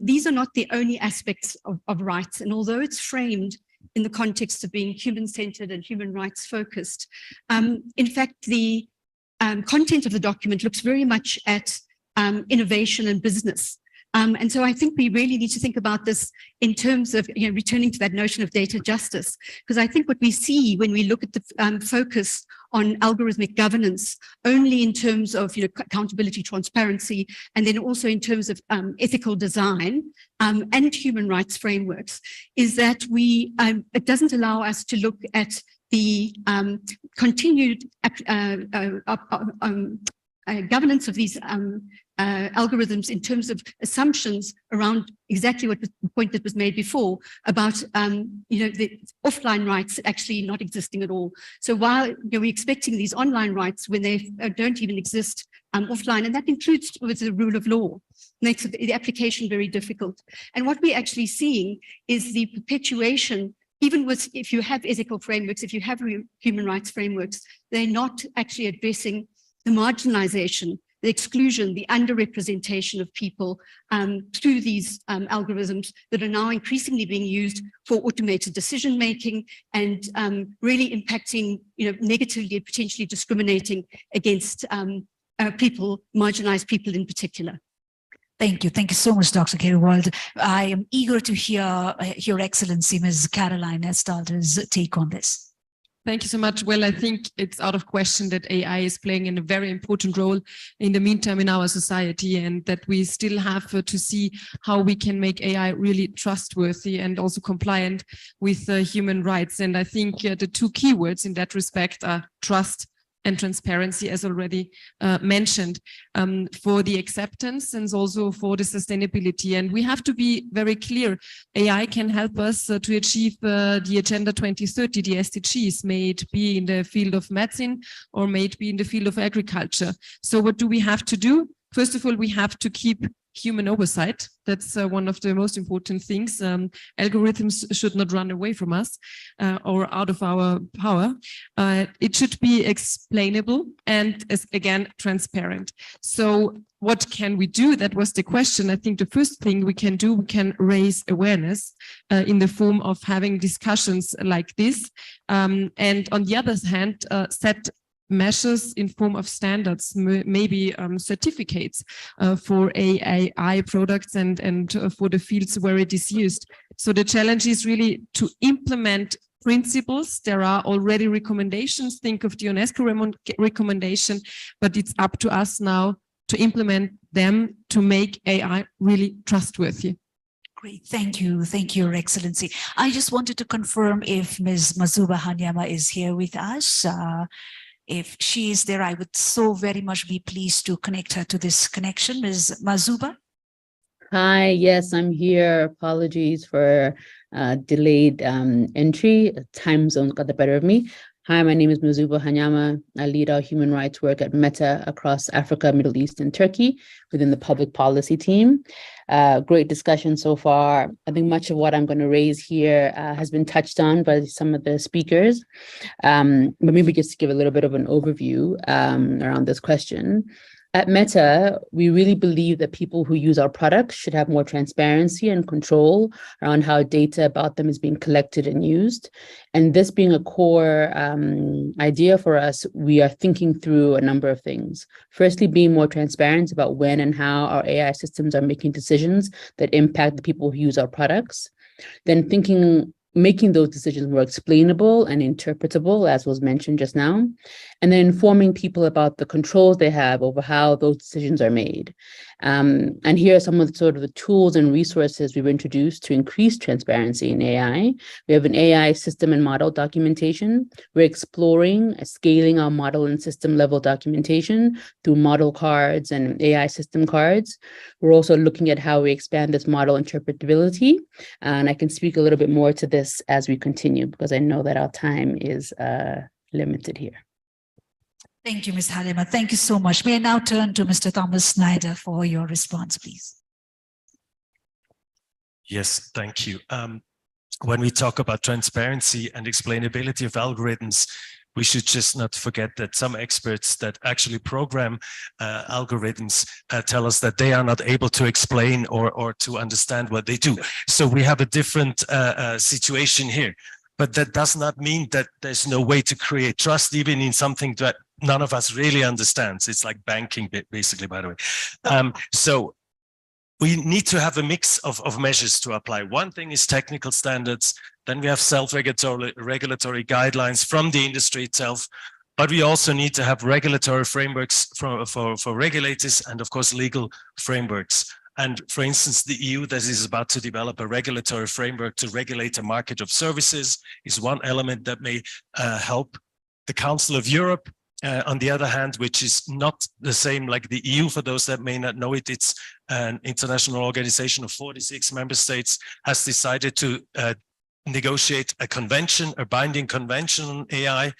these are not the only aspects of rights. And although it's framed in the context of being human-centered and human rights focused, in fact, the content of the document looks very much at innovation and business. And so I think we really need to think about this in terms of returning to that notion of data justice, because I think what we see when we look at the focus on algorithmic governance only in terms of accountability, transparency, and then also in terms of ethical design and human rights frameworks, is that it doesn't allow us to look at the continued governance of these algorithms in terms of assumptions around exactly what the point that was made before about the offline rights actually not existing at all. So while we're expecting these online rights when they don't even exist offline, and that includes with the rule of law, makes the application very difficult. And what we're actually seeing is the perpetuation, even with, if you have ethical frameworks, if you have human rights frameworks, they're not actually addressing the marginalization, the exclusion, the underrepresentation of people through these algorithms that are now increasingly being used for automated decision-making and really impacting, negatively, potentially discriminating against people, marginalized people in particular. Thank you. Thank you so much, Dr. Keriwald. I am eager to hear Your Excellency, Ms. Caroline Estalder's take on this. Thank you so much. Well, I think it's out of question that AI is playing a very important role in the meantime in our society, and that we still have to see how we can make AI really trustworthy and also compliant with human rights. And I think the two keywords in that respect are trust and transparency, as already mentioned, for the acceptance and also for the sustainability. And we have to be very clear. AI can help us to achieve the Agenda 2030, the SDGs, may it be in the field of medicine or may it be in the field of agriculture. So what do we have to do? First of all, we have to keep human oversight. That's one of the most important things. Algorithms should not run away from us or out of our power. It should be explainable and, again, transparent. So what can we do? That was the question. I think the first thing we can do, we can raise awareness in the form of having discussions like this. And on the other hand, set measures in form of standards, maybe certificates for AI products and for the fields where it is used. So the challenge is really to implement principles. There are already recommendations. Think of the UNESCO recommendation, but it's up to us now to implement them to make AI really trustworthy. Great, thank you. Thank you, Your Excellency. I just wanted to confirm if Ms. Mazuba Hanyama is here with us. If she is there, I would so very much be pleased to connect her to this connection. Ms. Mazuba? Hi, yes, I'm here. Apologies for delayed entry. Time zones got the better of me. Hi, my name is Mazuba Hanyama. I lead our human rights work at Meta across Africa, Middle East, and Turkey within the public policy team. Great discussion so far. I think much of what I'm going to raise here has been touched on by some of the speakers, but maybe just to give a little bit of an overview around this question. At Meta, we really believe that people who use our products should have more transparency and control around how data about them is being collected and used. And this being a core idea for us, we are thinking through a number of things. Firstly, being more transparent about when and how our AI systems are making decisions that impact the people who use our products. Then making those decisions more explainable and interpretable, as was mentioned just now, and then informing people about the controls they have over how those decisions are made. And here are some of the tools and resources we've introduced to increase transparency in AI. We have an AI system and model documentation. We're exploring scaling our model and system level documentation through model cards and AI system cards. We're also looking at how we expand this model interpretability. And I can speak a little bit more to this as we continue, because I know that our time is limited here. Thank you, Ms. Halima. Thank you so much. May I now turn to Mr. Thomas Snyder for your response, please. Yes, thank you. When we talk about transparency and explainability of algorithms, we should just not forget that some experts that actually program algorithms tell us that they are not able to explain or to understand what they do. So we have a different situation here. But that does not mean that there's no way to create trust, even in something that none of us really understands. It's like banking, basically, by the way. So we need to have a mix of measures to apply. One thing is technical standards. Then we have self-regulatory guidelines from the industry itself. But we also need to have regulatory frameworks for regulators and, of course, legal frameworks. And for instance, the EU that is about to develop a regulatory framework to regulate a market of services is one element that may help. The Council of Europe, on the other hand, which is not the same like the EU, for those that may not know it, it's an international organization of 46 member states, has decided to negotiate a convention, a binding convention on AI,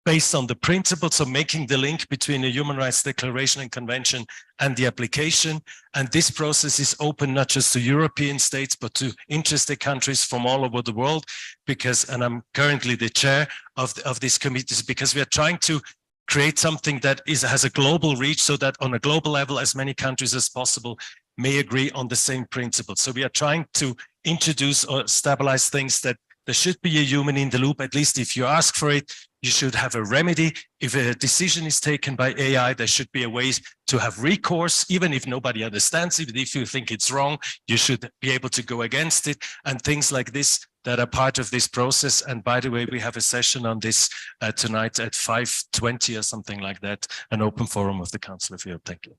based on the principles of making the link between the Human Rights Declaration and Convention and the application. And this process is open not just to European states, but to interested countries from all over the world, because, and I'm currently the chair of this committee, because we are trying to create something that has a global reach, so that on a global level, as many countries as possible may agree on the same principles. So we are trying to introduce or stabilize things that there should be a human in the loop. At least if you ask for it, you should have a remedy. If a decision is taken by AI, there should be a way to have recourse, even if nobody understands it. If you think it's wrong, you should be able to go against it, and things like this that are part of this process. And by the way, we have a session on this tonight at 5:20 or something like that, an open forum of the Council of Europe. Thank you.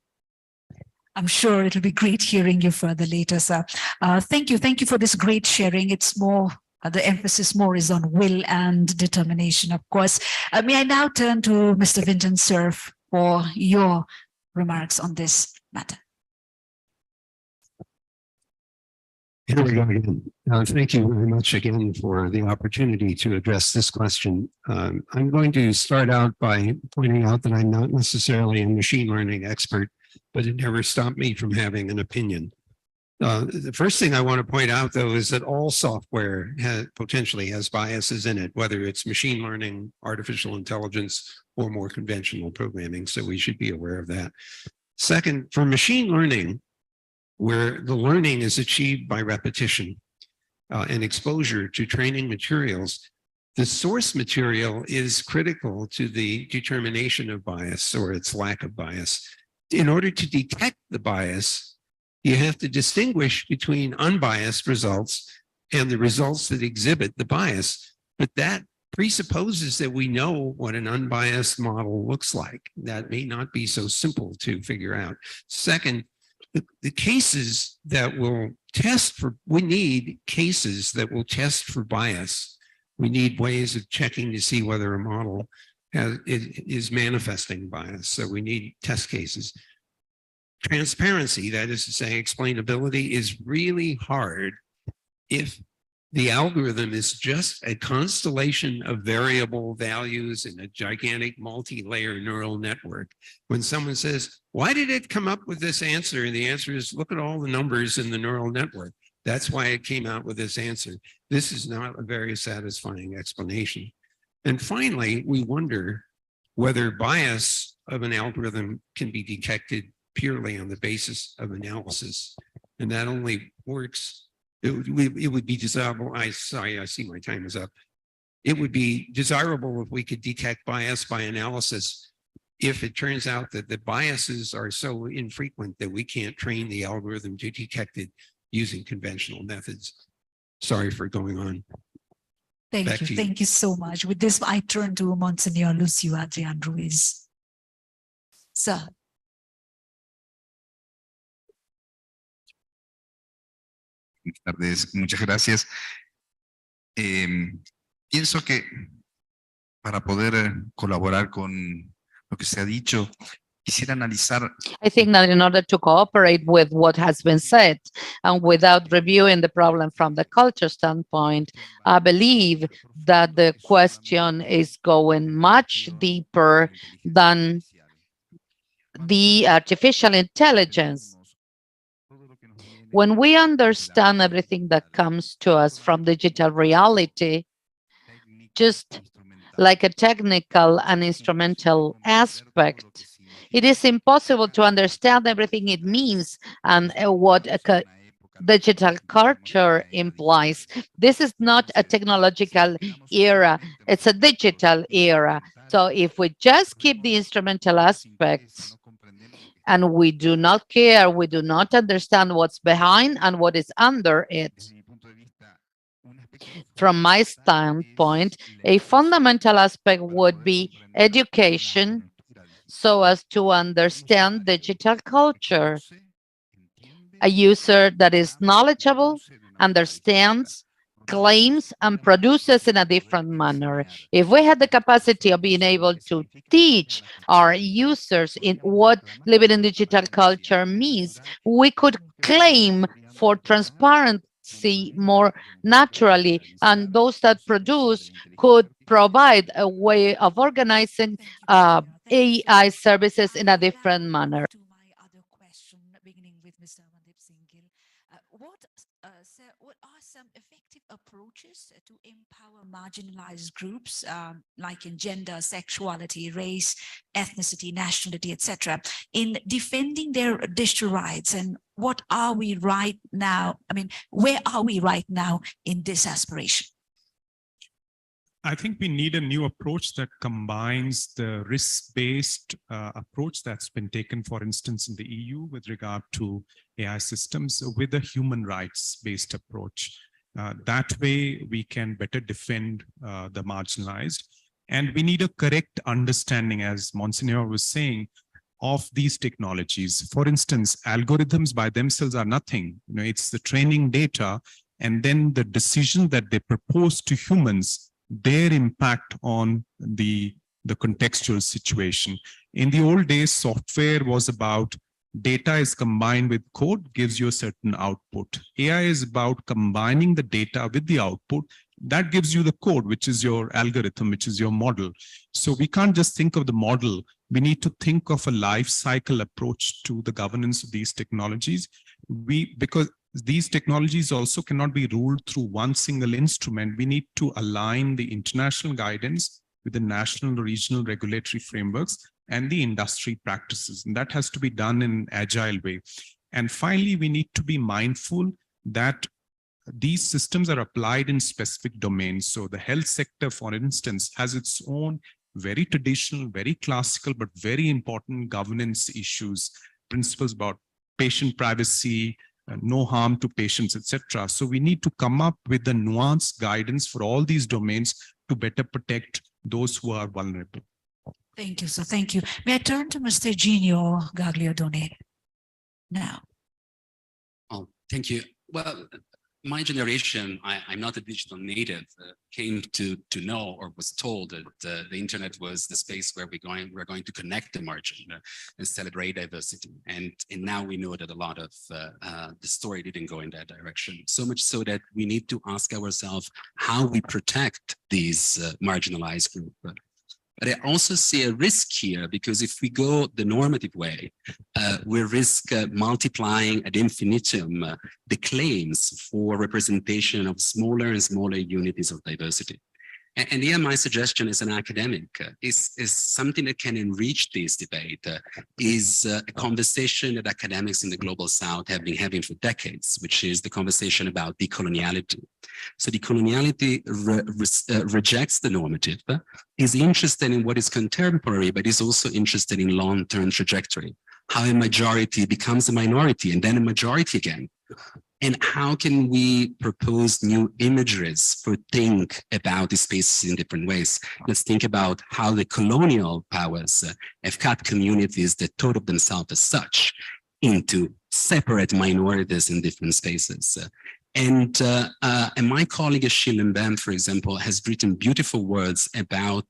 I'm sure it'll be great hearing you further later, sir. Thank you. Thank you for this great sharing. It's more, the emphasis more is on will and determination, of course. May I now turn to Mr. Vincent Cerf for your remarks on this matter. Here we go again. Thank you very much again for the opportunity to address this question. I'm going to start out by pointing out that I'm not necessarily a machine learning expert, but it never stopped me from having an opinion. The first thing I want to point out, though, is that all software potentially has biases in it, whether it's machine learning, artificial intelligence, or more conventional programming. So we should be aware of that. Second, for machine learning, where the learning is achieved by repetition and exposure to training materials, the source material is critical to the determination of bias or its lack of bias. In order to detect the bias, you have to distinguish between unbiased results and the results that exhibit the bias. But that presupposes that we know what an unbiased model looks like. That may not be so simple to figure out. Second, the cases that will test for, we need cases that will test for bias. We need ways of checking to see whether a model is manifesting bias. So we need test cases. Transparency, that is to say explainability, is really hard if the algorithm is just a constellation of variable values in a gigantic multi-layer neural network. When someone says, why did it come up with this answer? And the answer is, look at all the numbers in the neural network. That's why it came out with this answer. This is not a very satisfying explanation. And finally, we wonder whether bias of an algorithm can be detected purely on the basis of analysis. And that only works. It would be desirable. Sorry, I see my time is up. It would be desirable if we could detect bias by analysis, if it turns out that the biases are so infrequent that we can't train the algorithm to detect it using conventional methods. Sorry for going on. Thank you. Thank you so much. With this, I turn to Monsignor Lucio Adrian Ruiz. Sir. Buenas tardes, muchas gracias. Pienso que para poder colaborar con lo que se ha dicho, quisiera analizar. I think that in order to cooperate with what has been said and without reviewing the problem from the culture standpoint, I believe that the question is going much deeper than the artificial intelligence. When we understand everything that comes to us from digital reality, just like a technical and instrumental aspect, it is impossible to understand everything it means and what a digital culture implies. This is not a technological era, it's a digital era. So if we just keep the instrumental aspects and we do not care, we do not understand what's behind and what is under it. From my standpoint, a fundamental aspect would be education so as to understand digital culture. A user that is knowledgeable, understands, claims, and produces in a different manner. If we had the capacity of being able to teach our users in what living in digital culture means, we could claim for transparency more naturally, and those that produce could provide a way of organizing AI services in a different manner. Beginning with Mr. Mandip Singhil, what are some effective approaches to empower marginalized groups like in gender, sexuality, race, ethnicity, nationality, etc., in defending their digital rights? And what are we right now? I mean, where are we right now in this aspiration? I think we need a new approach that combines the risk-based approach that's been taken, for instance, in the EU with regard to AI systems with a human rights-based approach. That way, we can better defend the marginalized. And we need a correct understanding, as Monsignor was saying, of these technologies. For instance, algorithms by themselves are nothing. You know, it's the training data and then the decision that they propose to humans, their impact on the contextual situation. In the old days, software was about data is combined with code, gives you a certain output. AI is about combining the data with the output. That gives you the code, which is your algorithm, which is your model. So we can't just think of the model. We need to think of a life cycle approach to the governance of these technologies. Because these technologies also cannot be ruled through one single instrument. We need to align the international guidance with the national, regional regulatory frameworks and the industry practices. And that has to be done in an agile way. And finally, we need to be mindful that these systems are applied in specific domains. So the health sector, for instance, has its own very traditional, very classical, but very important governance issues, principles about patient privacy, no harm to patients, etc. So we need to come up with the nuanced guidance for all these domains to better protect those who are vulnerable. Thank you, sir. Thank you. May I turn to Mr. Genio Gagliardone now? Oh, thank you. Well, my generation, I'm not a digital native, came to know or was told that the internet was the space where we're going to connect the margin and celebrate diversity. And now we know that a lot of the story didn't go in that direction. So much so that we need to ask ourselves how we protect these marginalized groups. But I also see a risk here, because if we go the normative way, we risk multiplying ad infinitum the claims for representation of smaller and smaller unities of diversity. And here my suggestion as an academic is something that can enrich this debate, is a conversation that academics in the Global South have been having for decades, which is the conversation about decoloniality. So decoloniality rejects the normative, is interested in what is contemporary, but is also interested in long-term trajectory, how a majority becomes a minority and then a majority again. And how can we propose new imageries for think about these spaces in different ways? Let's think about how the colonial powers have cut communities that thought of themselves as such into separate minorities in different spaces. And my colleague Achille Mbem, for example, has written beautiful words about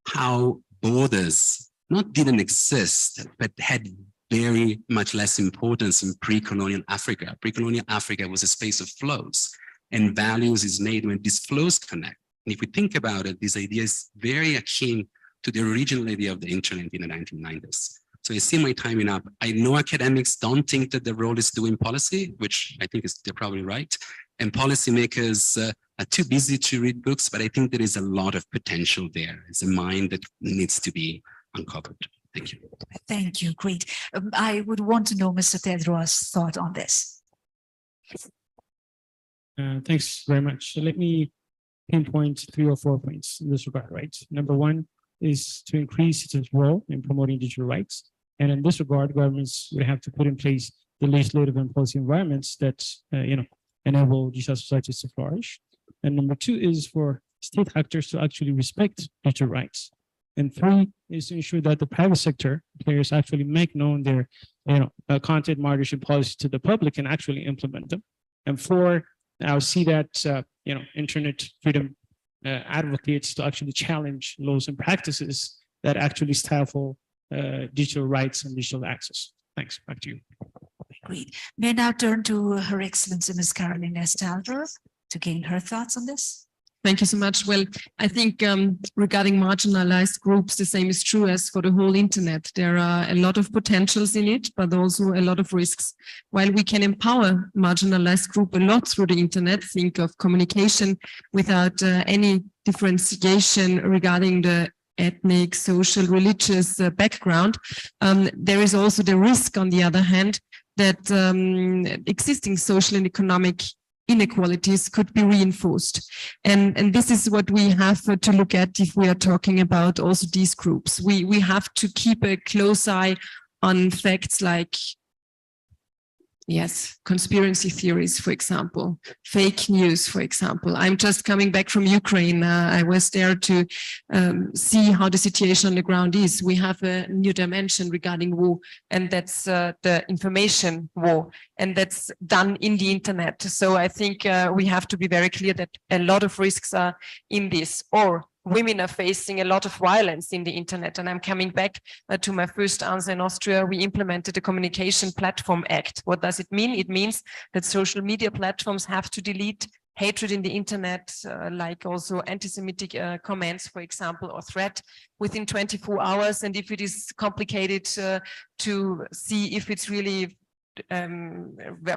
how borders not didn't exist, but had very much less importance in pre-colonial Africa. Pre-colonial Africa was a space of flows, and values is made when these flows connect. And if we think about it, this idea is very akin to the original idea of the internet in the 1990s. So I see my timing up. I know academics don't think that the role is doing policy, which I think they're probably right. And policymakers are too busy to read books, but I think there is a lot of potential there. It's a mind that needs to be uncovered. Thank you. Thank you. Great. I would want to know Mr. Tedros' thought on this. Thanks very much. So let me pinpoint 3 or 4 points in this regard, right? Number one is to increase citizens' role in promoting digital rights. And in this regard, governments would have to put in place the legislative and policy environments that, enable digital societies to flourish. And number 2 is for state actors to actually respect digital rights. And 3 is to ensure that the private sector players actually make known their, content moderation policy to the public and actually implement them. And 4, I'll see that, internet freedom advocates to actually challenge laws and practices that actually stifle digital rights and digital access. Thanks. Back to you. Great. May I now turn to Her Excellency Ms. Carolina Estaldor to gain her thoughts on this? Thank you so much. Well, I think regarding marginalized groups, the same is true as for the whole internet. There are a lot of potentials in it, but also a lot of risks. While we can empower marginalized group a lot through the internet, think of communication without any differentiation regarding the ethnic, social, religious background, there is also the risk, on the other hand, that existing social and economic inequalities could be reinforced. And this is what we have to look at if we are talking about also these groups. We have to keep a close eye on facts like, yes, conspiracy theories, for example, fake news, for example. I'm just coming back from Ukraine. I was there to see how the situation on the ground is. We have a new dimension regarding war, and that's the information war, and that's done in the internet. So I think we have to be very clear that a lot of risks are in this, or women are facing a lot of violence in the internet. And I'm coming back to my first answer. In Austria, we implemented the Communication Platform Act. What does it mean? It means that social media platforms have to delete hatred in the internet, like also anti-Semitic comments, for example, or threat within 24 hours. And if it is complicated to see if it's really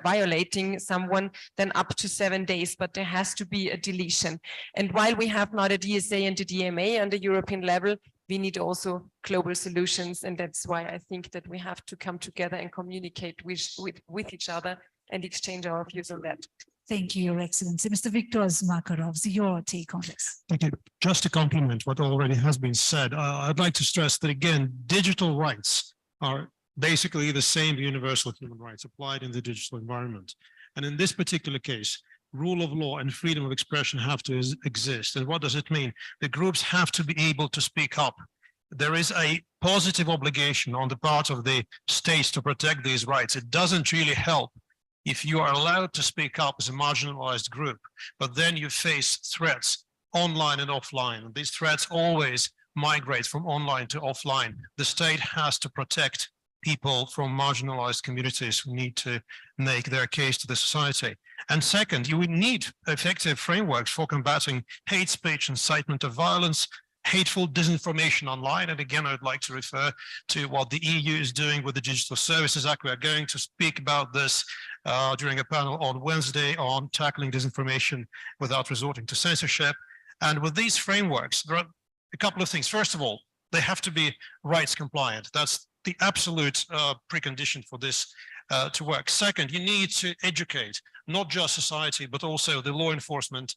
violating someone, then up to 7 days, but there has to be a deletion. And while we have not a DSA and a DMA on the European level, we need also global solutions. And that's why I think that we have to come together and communicate with each other and exchange our views on that. Thank you, Your Excellency. Mr. Viktor Makarov, your take on this. Thank you. Just to complement what already has been said, I'd like to stress that, again, digital rights are basically the same universal human rights applied in the digital environment. And in this particular case, rule of law and freedom of expression have to exist. And what does it mean? The groups have to be able to speak up. There is a positive obligation on the part of the states to protect these rights. It doesn't really help if you are allowed to speak up as a marginalized group, but then you face threats online and offline. And these threats always migrate from online to offline. The state has to protect people from marginalized communities who need to make their case to the society. And second, you would need effective frameworks for combating hate speech, incitement of violence, hateful disinformation online. And again, I'd like to refer to what the EU is doing with the Digital Services Act. We are going to speak about this during a panel on Wednesday on tackling disinformation without resorting to censorship. And with these frameworks, there are a couple of things. First of all, they have to be rights compliant. That's the absolute precondition for this to work. Second, you need to educate not just society, but also the law enforcement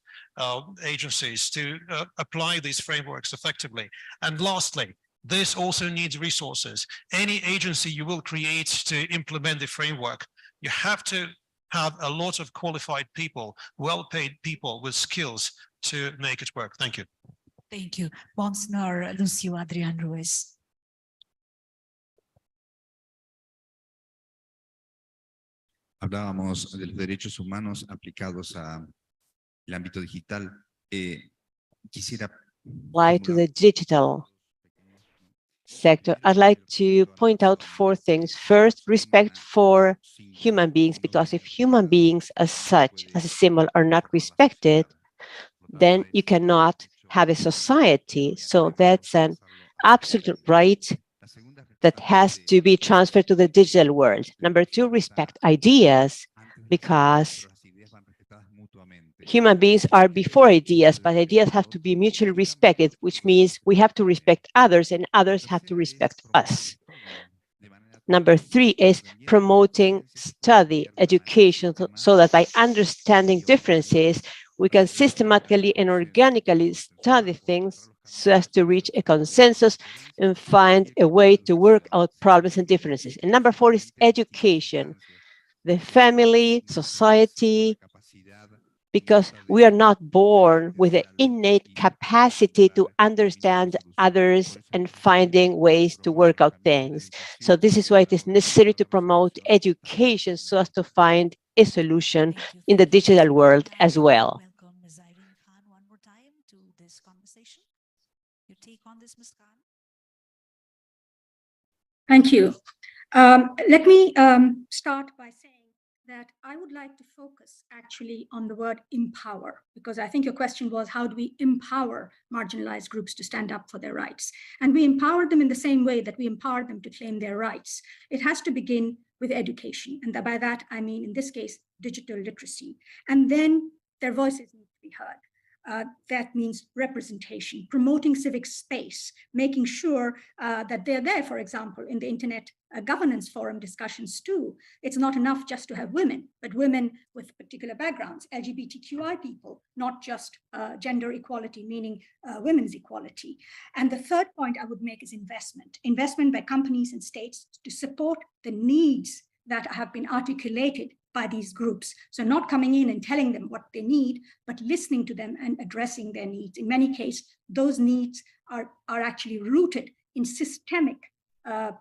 agencies to apply these frameworks effectively. And lastly, this also needs resources. Any agency you will create to implement the framework, you have to have a lot of qualified people, well-paid people with skills to make it work. Thank you. Thank you. Monsignor Lucio Adrian Ruiz. Hablábamos de los derechos humanos aplicados al ámbito digital. Quisiera apply to the digital sector. I'd like to point out 4 things. First, respect for human beings, because if human beings as such, as a symbol, are not respected, then you cannot have a society. So that's an absolute right that has to be transferred to the digital world. Number two, respect ideas, because human beings are before ideas, but ideas have to be mutually respected, which means we have to respect others and others have to respect us. Number three is promoting study, education, so that by understanding differences, we can systematically and organically study things so as to reach a consensus and find a way to work out problems and differences. And number four is education, the family, society, because we are not born with the innate capacity to understand others and finding ways to work out things. So this is why it is necessary to promote education so as to find a solution in the digital world as well. Welcome Ms. Irene Khan one more time to this conversation. Your take on this, Ms. Khan? Thank you. Let me start by saying that I would like to focus actually on the word empower, because I think your question was, how do we empower marginalized groups to stand up for their rights? And we empower them in the same way that we empower them to claim their rights. It has to begin with education. And by that, I mean, in this case, digital literacy. And then their voices need to be heard. That means representation, promoting civic space, making sure that they're there, for example, in the Internet Governance Forum discussions too. It's not enough just to have women, but women with particular backgrounds, LGBTQI people, not just gender equality, meaning women's equality. And the third point I would make is investment. Investment by companies and states to support the needs that have been articulated by these groups. So not coming in and telling them what they need, but listening to them and addressing their needs. In many cases, those needs are actually rooted in systemic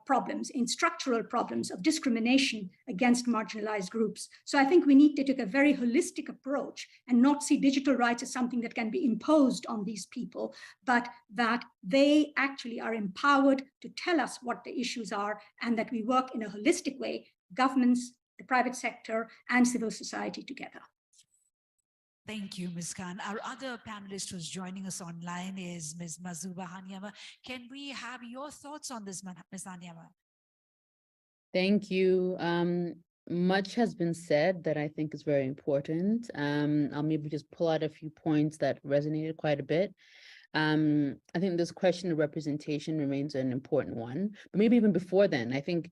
problems, in structural problems of discrimination against marginalized groups. So I think we need to take a very holistic approach and not see digital rights as something that can be imposed on these people, but that they actually are empowered to tell us what the issues are and that we work in a holistic way, governments, the private sector, and civil society together. Thank you, Ms. Khan. Our other panelist who's joining us online is Ms. Mazuba Hanyama. Can we have your thoughts on this, Ms. Hanyama? Thank you. Much has been said that I think is very important. I'll maybe just pull out a few points that resonated quite a bit. I think this question of representation remains an important one, but maybe even before then, I think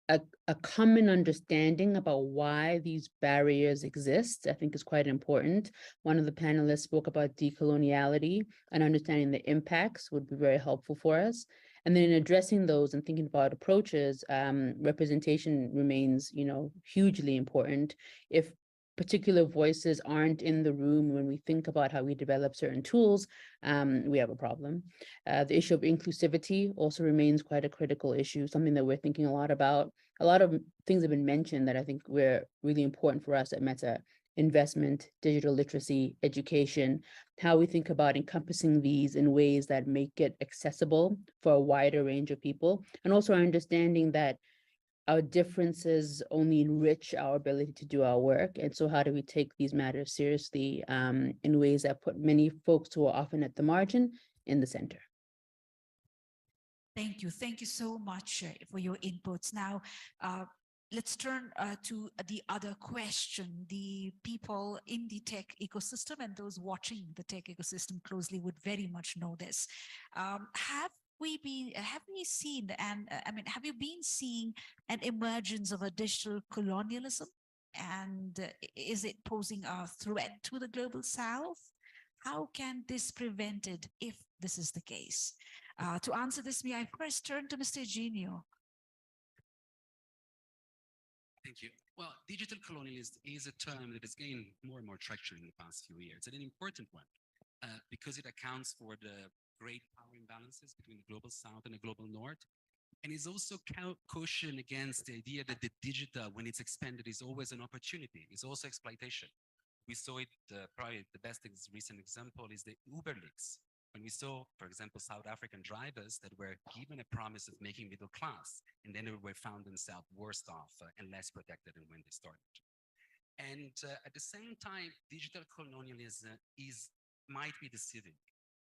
a common understanding about why these barriers exist, I think is quite important. One of the panelists spoke about decoloniality, and understanding the impacts would be very helpful for us. And then in addressing those and thinking about approaches, representation remains, hugely important. If particular voices aren't in the room when we think about how we develop certain tools, we have a problem. The issue of inclusivity also remains quite a critical issue, something that we're thinking a lot about. A lot of things have been mentioned that I think were really important for us at Meta: investment, digital literacy, education, how we think about encompassing these in ways that make it accessible for a wider range of people, and also our understanding that our differences only enrich our ability to do our work. And so how do we take these matters seriously in ways that put many folks who are often at the margin in the center? Thank you. Thank you so much for your inputs. Now, let's turn to the other question. The people in the tech ecosystem and those watching the tech ecosystem closely would very much know this. Have you been seeing an emergence of a digital colonialism? And is it posing a threat to the global South? How can this be prevented if this is the case? To answer this, may I first turn to Mr. Genio? Thank you. Well, digital colonialism is a term that has gained more and more traction in the past few years, and an important one, because it accounts for the great power imbalances between the global South and the global North, and is also caution against the idea that the digital, when it's expanded, is always an opportunity. It's also exploitation. We saw it, probably the best recent example is the Uber leaks. When we saw, for example, South African drivers that were given a promise of making middle class, and then they were found themselves worse off and less protected than when they started. And at the same time, digital colonialism might be deceiving,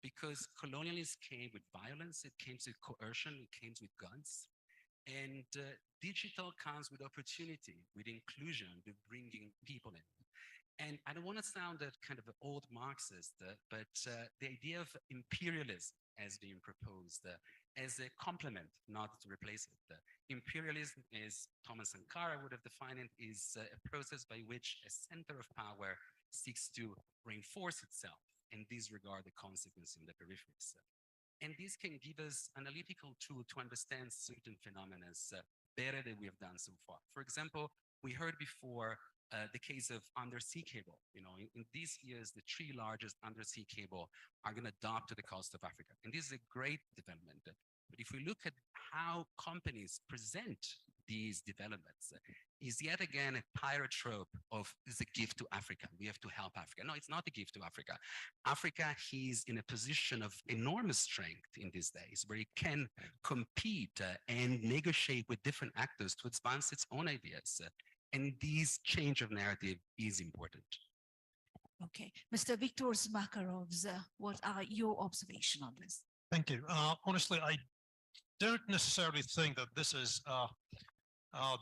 because colonialism came with violence, it came with coercion, it came with guns. And digital comes with opportunity, with inclusion, with bringing people in. And I don't want to sound a kind of an old Marxist, but the idea of imperialism as being proposed as a complement, not to replace it. Imperialism, as Thomas Sankara would have defined it, is a process by which a center of power seeks to reinforce itself and disregard the consequence in the peripheries. And this can give us analytical tool to understand certain phenomena better than we have done so far. For example, we heard before the case of undersea cable. You know, in these years, the 3 largest undersea cable are going to dock to the coast of Africa. And this is a great development. But if we look at how companies present these developments, is yet again a pirate trope of it's a gift to Africa. We have to help Africa. No, it's not a gift to Africa. Africa is in a position of enormous strength in these days where it can compete and negotiate with different actors to advance its own ideas. And this change of narrative is important. Okay, Mr. Viktor Makarovs, what are your observations on this? Thank you. Honestly, I don't necessarily think that this is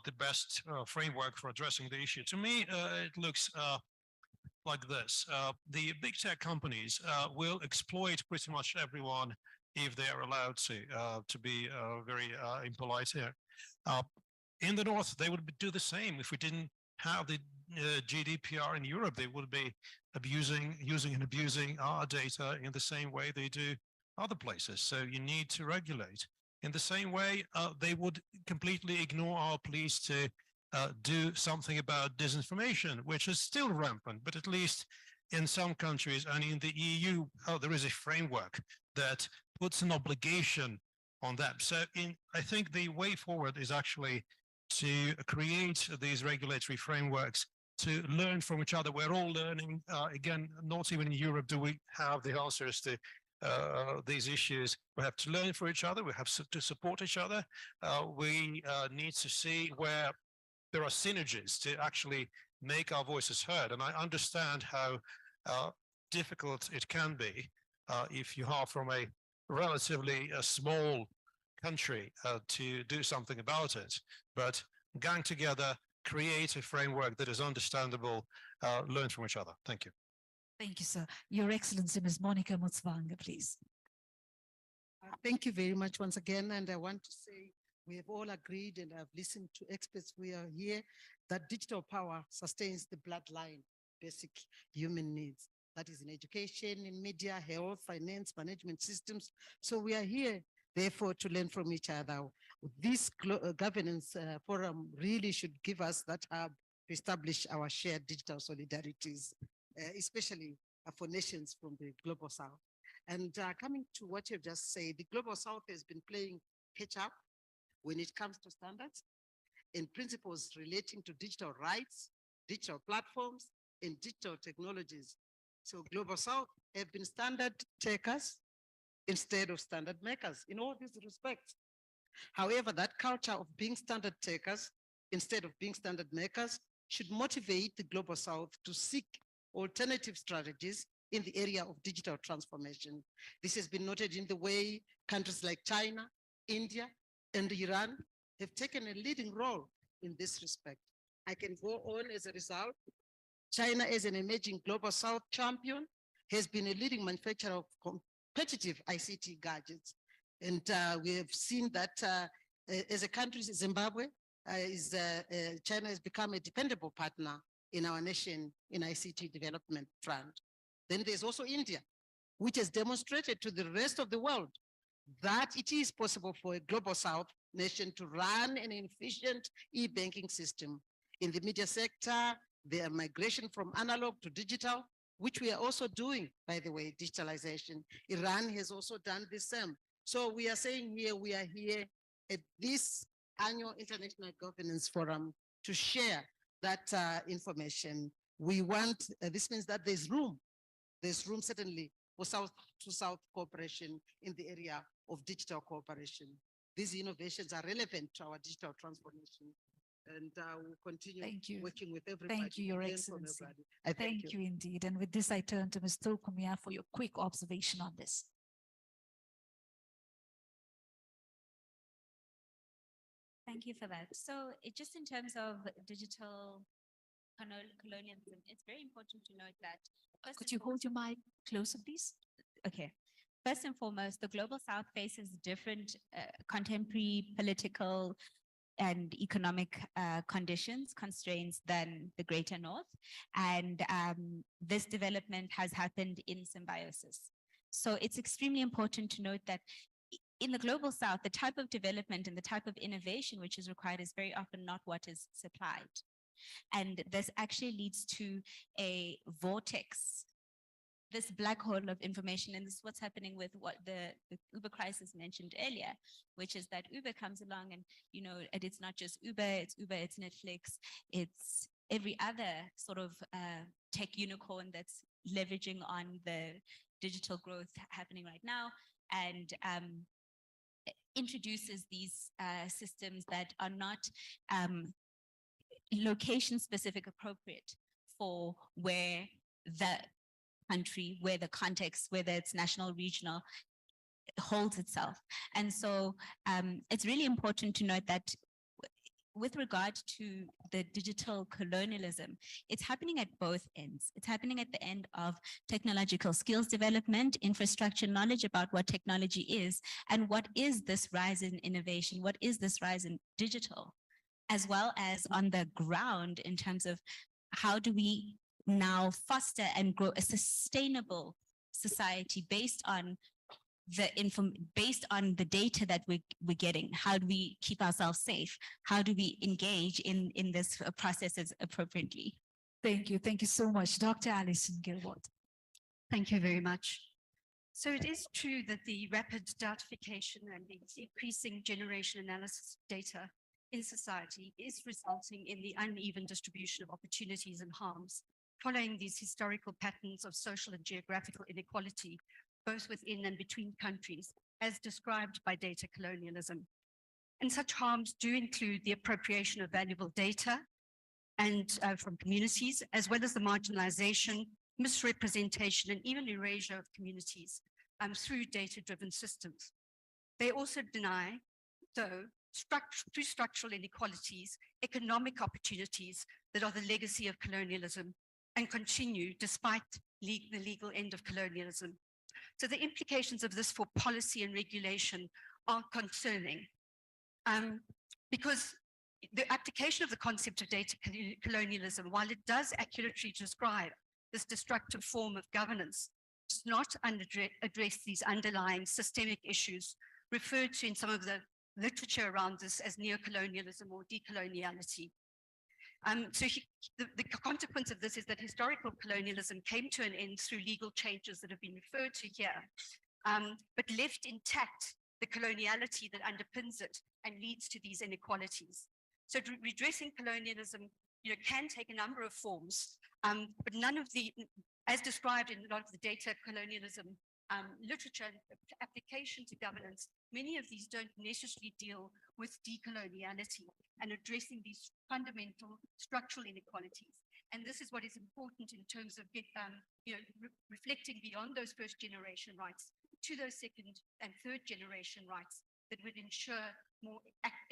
the best framework for addressing the issue. To me, it looks like this. The big tech companies will exploit pretty much everyone if they are allowed to be very impolite here. In the North, they would do the same. If we didn't have the GDPR in Europe, they would be using and abusing our data in the same way they do other places. So you need to regulate. In the same way, they would completely ignore our pleas to do something about disinformation, which is still rampant, but at least in some countries and in the EU, there is a framework that puts an obligation on that. So I think the way forward is actually to create these regulatory frameworks to learn from each other. We're all learning. Again, not even in Europe do we have the answers to these issues. We have to learn from each other. We have to support each other. We need to see where there are synergies to actually make our voices heard. And I understand how difficult it can be if you are from a relatively small country to do something about it. But gang together, create a framework that is understandable, learn from each other. Thank you. Thank you, sir. Your Excellency, Ms. Monica Mutsvanga, please. Thank you very much once again. And I want to say we have all agreed, and I've listened to experts we are here, that digital power sustains the bloodline, basic human needs. That is in education, in media, health, finance, management systems. So we are here, therefore, to learn from each other. This governance forum really should give us that hub to establish our shared digital solidarities, especially for nations from the Global South. And coming to what you've just said, the Global South has been playing catch up when it comes to standards and principles relating to digital rights, digital platforms, and digital technologies. So Global South have been standard takers instead of standard makers in all these respects. However, that culture of being standard takers instead of being standard makers should motivate the Global South to seek alternative strategies in the area of digital transformation. This has been noted in the way countries like China, India, and Iran have taken a leading role in this respect. I can go on as a result. China, as an emerging Global South champion, has been a leading manufacturer of competitive ICT gadgets. And we have seen that as a country, Zimbabwe, China has become a dependable partner in our nation in ICT development front. Then there's also India, which has demonstrated to the rest of the world that it is possible for a Global South nation to run an efficient e-banking system. In the media sector, their migration from analog to digital, which we are also doing, by the way, digitalization. Iran has also done the same. So we are saying here, we are here at this annual International Governance Forum to share that information. We want, this means that there's room certainly for South-to-South cooperation in the area of digital cooperation. These innovations are relevant to our digital transformation, and we'll continue working with everybody. Thank you, Your Excellency. Thank you indeed. And with this, I turn to Ms. Tulkumia for your quick observation on this. Thank you for that. So just in terms of digital colonialism, it's very important to note that. Could you hold your mic closer, please? Okay. First and foremost, the Global South faces different contemporary political and economic conditions, constraints than the Greater North. And this development has happened in symbiosis. So it's extremely important to note that in the Global South, the type of development and the type of innovation which is required is very often not what is supplied. And this actually leads to a vortex, this black hole of information. And this is what's happening with what the Uber crisis mentioned earlier, which is that Uber comes along and, you know, it's not just Uber, it's Netflix, it's every other sort of tech unicorn that's leveraging on the digital growth happening right now, and introduces these systems that are not location specific appropriate for where the country, where the context, whether it's national, regional, holds itself. And so it's really important to note that with regard to the digital colonialism, it's happening at both ends. It's happening at the end of technological skills development, infrastructure knowledge about what technology is, and what is this rise in innovation, what is this rise in digital, as well as on the ground in terms of how do we now foster and grow a sustainable society based on the data that we're getting. How do we keep ourselves safe? How do we engage in this processes appropriately? Thank you. Thank you so much. Dr. Alison Gilbert. Thank you very much. So it is true that the rapid datification and the increasing generation analysis of data in society is resulting in the uneven distribution of opportunities and harms, following these historical patterns of social and geographical inequality, both within and between countries, as described by data colonialism. And such harms do include the appropriation of valuable data and from communities, as well as the marginalization, misrepresentation, and even erasure of communities through data-driven systems. They also deny, though, through structural inequalities, economic opportunities that are the legacy of colonialism and continue despite the legal end of colonialism. So the implications of this for policy and regulation are concerning because the application of the concept of data colonialism, while it does accurately describe this destructive form of governance, does not address these underlying systemic issues referred to in some of the literature around this as neocolonialism or decoloniality. So the consequence of this is that historical colonialism came to an end through legal changes that have been referred to here, but left intact the coloniality that underpins it and leads to these inequalities. So redressing colonialism, can take a number of forms, but none of the, as described in a lot of the data colonialism literature and application to governance, many of these don't necessarily deal with decoloniality and addressing these fundamental structural inequalities. And this is what is important in terms of reflecting beyond those first generation rights to those second and third generation rights that would ensure more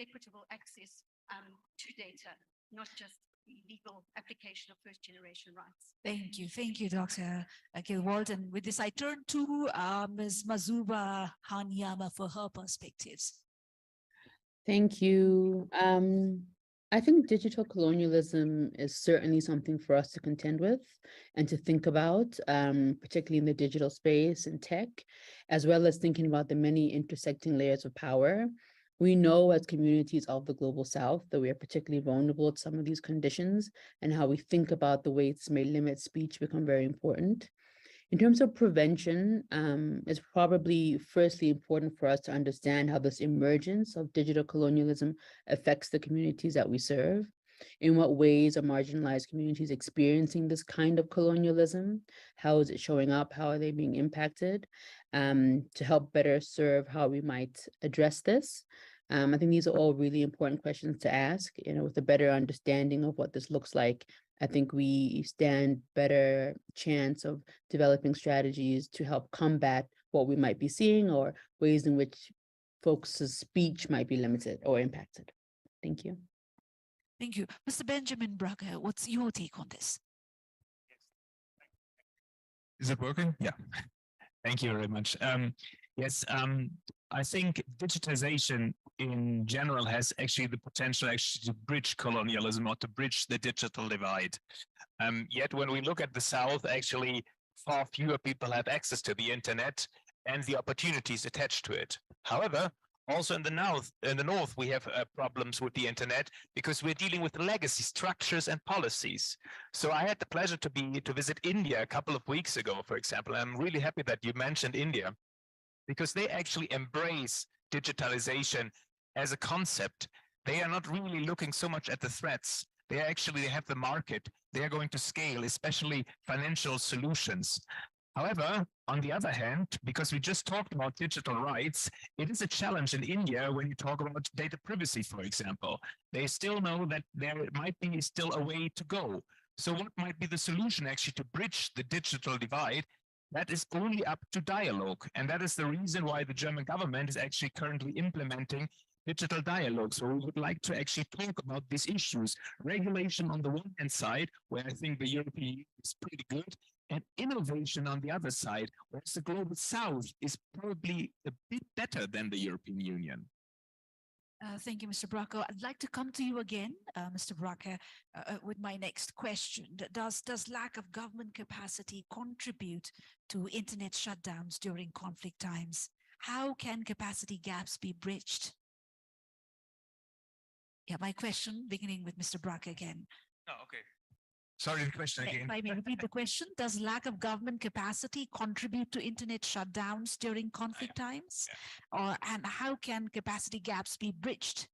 equitable access to data, not just the legal application of first generation rights. Thank you, Dr. Gilwald. And with this, I turn to Ms. Mazuba Hanyama for her perspectives. Thank you. I think digital colonialism is certainly something for us to contend with and to think about, particularly in the digital space and tech, as well as thinking about the many intersecting layers of power. We know as communities of the Global South that we are particularly vulnerable to some of these conditions, and how we think about the ways may limit speech become very important. In terms of prevention, it's probably firstly important for us to understand how this emergence of digital colonialism affects the communities that we serve. In what ways are marginalized communities experiencing this kind of colonialism? How is it showing up? How are they being impacted? To help better serve how we might address this. I think these are all really important questions to ask, with a better understanding of what this looks like. I think we stand better chance of developing strategies to help combat what we might be seeing or ways in which folks' speech might be limited or impacted. Thank you. Thank you. Mr. Benjamin Braga, what's your take on this? Is it working? Yeah. Thank you very much. Yes, I think digitization in general has actually the potential to bridge colonialism or to bridge the digital divide. Yet when we look at the South, actually far fewer people have access to the internet and the opportunities attached to it. However, also in the north, we have problems with the internet because we're dealing with legacy structures and policies. So I had the pleasure to visit India a couple of weeks ago, for example. I'm really happy that you mentioned India because they actually embrace digitalization as a concept. They are not really looking so much at the threats. They have the market. They are going to scale, especially financial solutions. However, on the other hand, because we just talked about digital rights, it is a challenge in India when you talk about data privacy, for example. They still know that there might be still a way to go. So what might be the solution actually to bridge the digital divide? That is only up to dialogue. And that is the reason why the German government is actually currently implementing digital dialogue. So we would like to actually talk about these issues. Regulation on the one hand side, where I think the European Union is pretty good, and innovation on the other side, whereas the global South is probably a bit better than the European Union. Thank you, Mr. Braca. I'd like to come to you again, Mr. Braca, with my next question. Does lack of government capacity contribute to internet shutdowns during conflict times? How can capacity gaps be bridged? Yeah, my question, beginning with Mr. Braca again. Oh, okay. Sorry, the question again. If I may repeat the question, does lack of government capacity contribute to internet shutdowns during conflict times? And how can capacity gaps be bridged?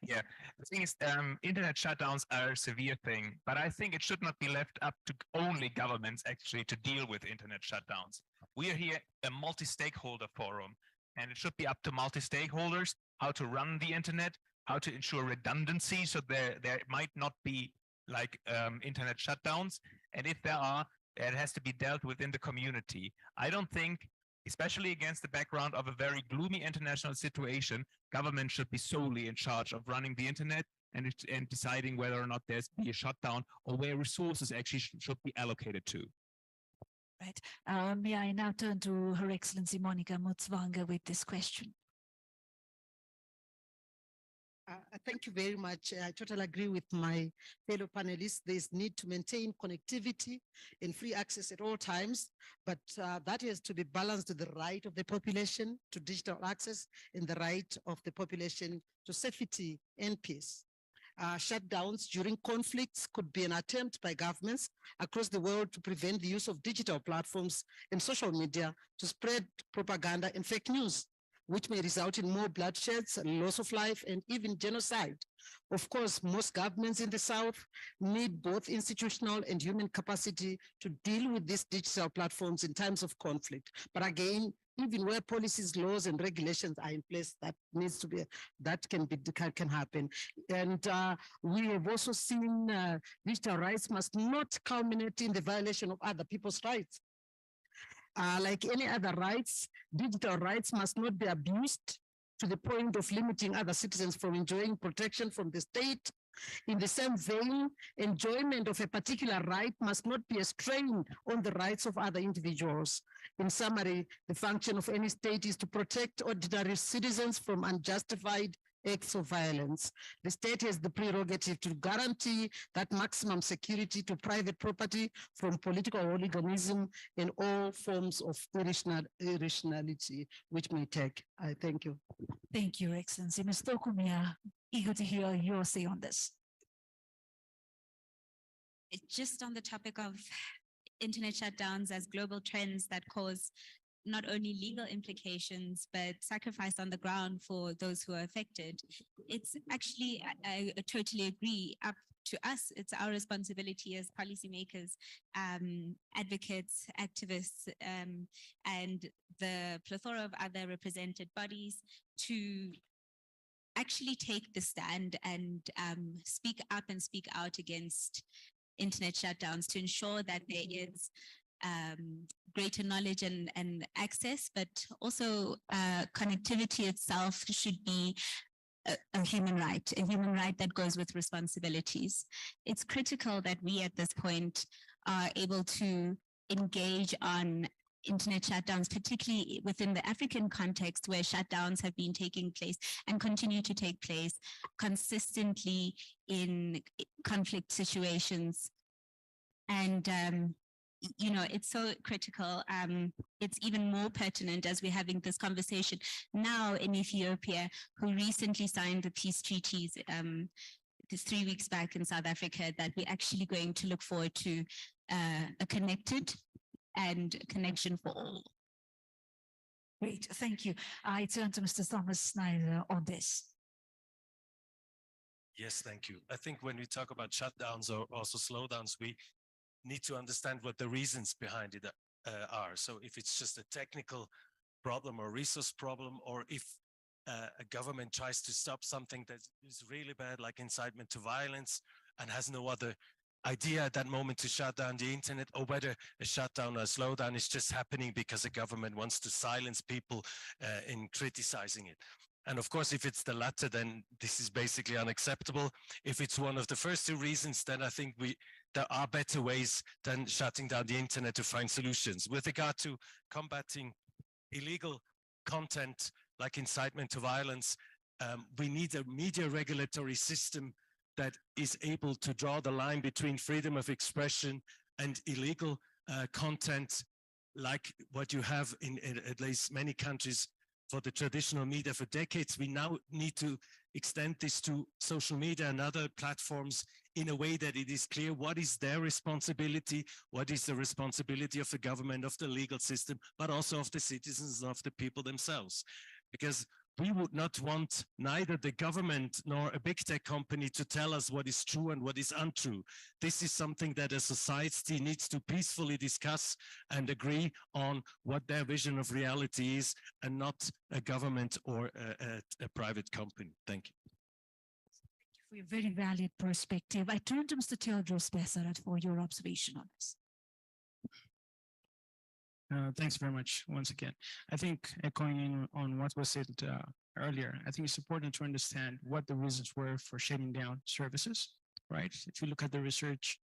Yeah, the thing is, internet shutdowns are a severe thing, but I think it should not be left up to only governments actually to deal with internet shutdowns. We are here a multi-stakeholder forum, and it should be up to multi-stakeholders how to run the internet, how to ensure redundancy, so there might not be like internet shutdowns, and if there are, it has to be dealt with in the community. I don't think, especially against the background of a very gloomy international situation, government should be solely in charge of running the internet and deciding whether or not there's be a shutdown or where resources actually should be allocated to. Right. May I now turn to Her Excellency Monica Mutsvanga with this question. Thank you very much. I totally agree with my fellow panelists. There's need to maintain connectivity and free access at all times, but that has to be balanced with the right of the population to digital access and the right of the population to safety and peace. Shutdowns during conflicts could be an attempt by governments across the world to prevent the use of digital platforms and social media to spread propaganda and fake news, which may result in more bloodsheds, loss of life, and even genocide. Of course, most governments in the South need both institutional and human capacity to deal with these digital platforms in times of conflict. But again, even where policies, laws, and regulations are in place, that needs to be, that can happen. And we have also seen digital rights must not culminate in the violation of other people's rights. Like any other rights, digital rights must not be abused to the point of limiting other citizens from enjoying protection from the state. In the same vein, enjoyment of a particular right must not be a strain on the rights of other individuals. In summary, the function of any state is to protect ordinary citizens from unjustified acts of violence. The state has the prerogative to guarantee that maximum security to private property from political hooliganism and all forms of irrationality which may take. I thank you. Thank you, Your Excellency. Ms. Tokumia, eager to hear your say on this. Just on the topic of internet shutdowns as global trends that cause not only legal implications, but sacrifice on the ground for those who are affected. It's actually, I totally agree, up to us. It's our responsibility as policymakers, advocates, activists, and the plethora of other represented bodies to actually take the stand and speak up and speak out against internet shutdowns to ensure that there is greater knowledge and access, but also connectivity itself should be a human right that goes with responsibilities. It's critical that we at this point are able to engage on internet shutdowns, particularly within the African context where shutdowns have been taking place and continue to take place consistently in conflict situations. And you know, it's so critical. It's even more pertinent as we're having this conversation now in Ethiopia, who recently signed the peace treaties this 3 weeks back in South Africa, that we're actually going to look forward to a connected and connection for all. Great, thank you. I turn to Mr. Thomas Snyder on this. Yes, thank you. I think when we talk about shutdowns or also slowdowns, we need to understand what the reasons behind it are. So if it's just a technical problem or resource problem, or if a government tries to stop something that is really bad, like incitement to violence, and has no other idea at that moment to shut down the internet, or whether a shutdown or a slowdown is just happening because the government wants to silence people in criticizing it. And of course, if it's the latter, then this is basically unacceptable. If it's one of the first two reasons, then I think there are better ways than shutting down the internet to find solutions. With regard to combating illegal content like incitement to violence, we need a media regulatory system that is able to draw the line between freedom of expression and illegal content, like what you have in at least many countries for the traditional media for decades. We now need to extend this to social media and other platforms in a way that it is clear what is their responsibility, what is the responsibility of the government, of the legal system, but also of the citizens, of the people themselves. Because we would not want neither the government nor a big tech company to tell us what is true and what is untrue. This is something that a society needs to peacefully discuss and agree on what their vision of reality is, and not a government or a private company. Thank you. For your very valid perspective. I turn to Mr. Theodros Besarat for your observation on this. Thanks very much once again. I think echoing on what was said earlier, I think it's important to understand what the reasons were for shutting down services, right? If you look at the research,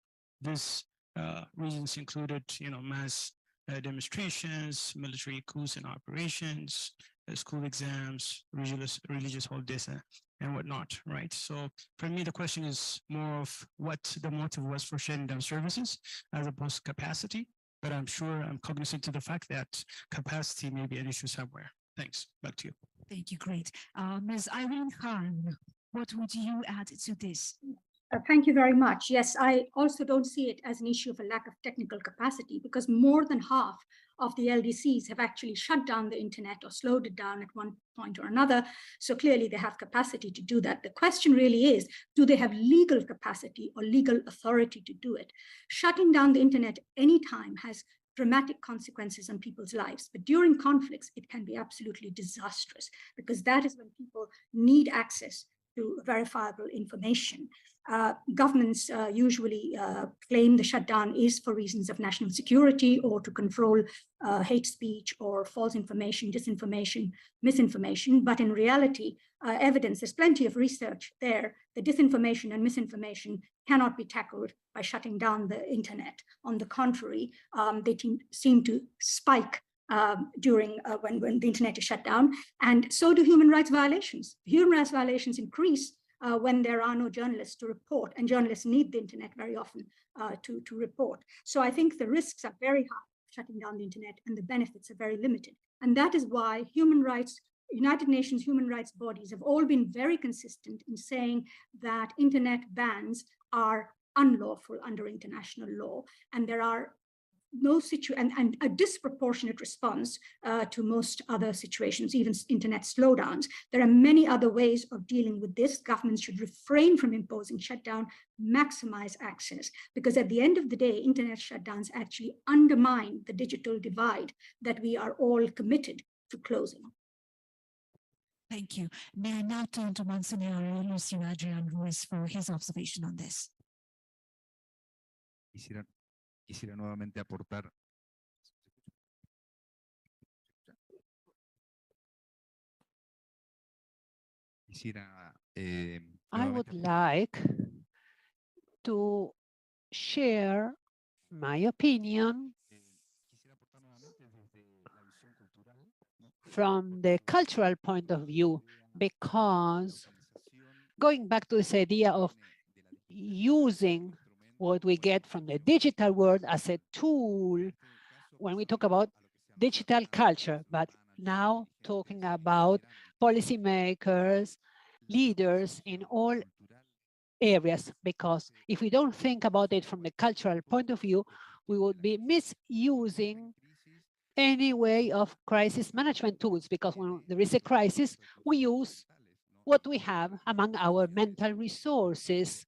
these reasons included, mass demonstrations, military coups and operations, school exams, religious holidays, and whatnot, right? So for me, the question is more of what the motive was for shutting down services as opposed to capacity. But I'm sure I'm cognizant to the fact that capacity may be an issue somewhere. Thanks. Back to you. Thank you. Great. Ms. Irene Khan, what would you add to this? Thank you very much. Yes, I also don't see it as an issue of a lack of technical capacity, because more than half of the LDCs have actually shut down the internet or slowed it down at one point or another. So clearly they have capacity to do that. The question really is, do they have legal capacity or legal authority to do it? Shutting down the internet anytime has dramatic consequences on people's lives. But during conflicts, it can be absolutely disastrous, because that is when people need access to verifiable information. Governments usually claim the shutdown is for reasons of national security or to control hate speech or false information, disinformation, misinformation. But in reality, there's plenty of research there. The disinformation and misinformation cannot be tackled by shutting down the internet. On the contrary, they seem to spike during when the internet is shut down, and so do human rights violations. Human rights violations increase when there are no journalists to report, and journalists need the internet very often to report. So I think the risks are very high shutting down the internet, and the benefits are very limited. And that is why United Nations human rights bodies have all been very consistent in saying that internet bans are unlawful under international law, and there are and a disproportionate response to most other situations, even internet slowdowns. There are many other ways of dealing with this. Governments should refrain from imposing shutdown, maximize access, because at the end of the day, internet shutdowns actually undermine the digital divide that we are all committed to closing. Thank you. May I now turn to Monsignor Lucio Adrian Ruiz for his observation on this. Quisiera nuevamente aportar. I would like to share my opinion from the cultural point of view, because going back to this idea of using what we get from the digital world as a tool when we talk about digital culture, but now talking about policymakers, leaders in all areas, because if we don't think about it from the cultural point of view, we would be misusing any way of crisis management tools, because when there is a crisis, we use what we have among our mental resources,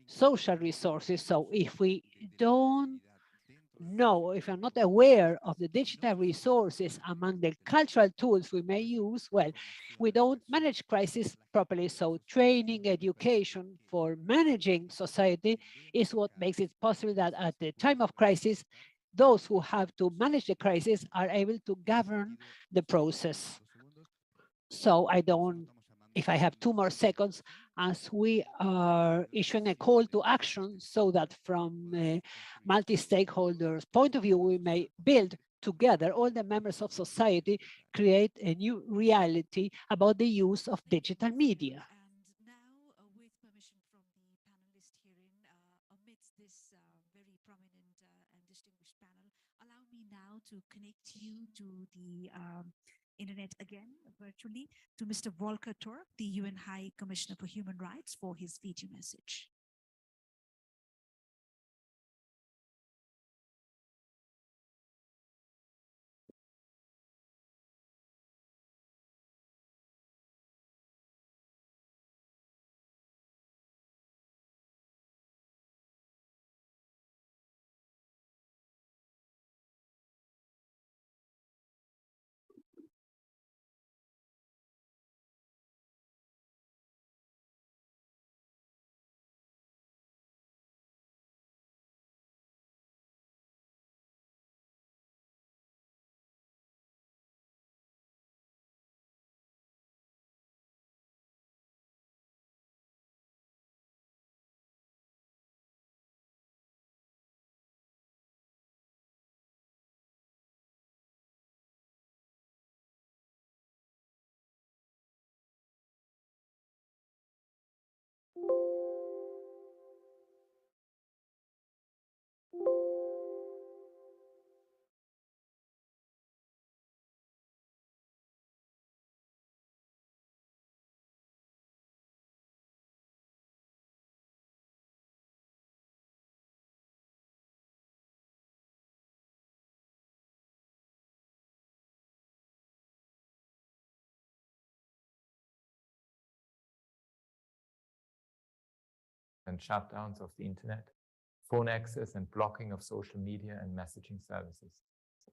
social resources. So if we don't know, if we're not aware of the digital resources among the cultural tools we may use, well, we don't manage crisis properly. So training, education for managing society is what makes it possible that at the time of crisis, those who have to manage the crisis are able to govern the process. So if I have 2 more seconds, as we are issuing a call to action so that from a multi-stakeholders point of view, we may build together, all the members of society, create a new reality about the use of digital media. And now, with permission from the panelists herein, amidst this very prominent and distinguished panel, allow me now to connect you to the internet again, virtually, to Mr. Volker Turk, the UN High Commissioner for Human Rights, for his video message. And shutdowns of the internet, phone access and blocking of social media and messaging services.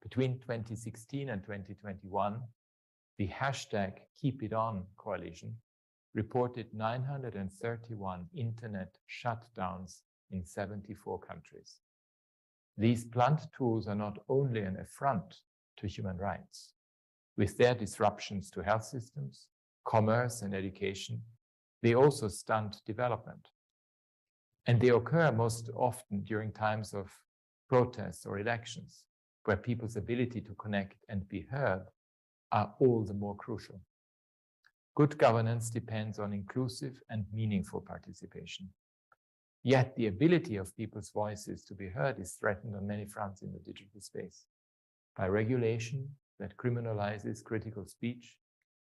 Between 2016 and 2021, the hashtag #KeepItOn coalition reported 931 internet shutdowns in 74 countries. These blunt tools are not only an affront to human rights. With their disruptions to health systems, commerce and education, they also stunt development. And they occur most often during times of protests or elections, where people's ability to connect and be heard are all the more crucial. Good governance depends on inclusive and meaningful participation. Yet the ability of people's voices to be heard is threatened on many fronts in the digital space. By regulation that criminalizes critical speech,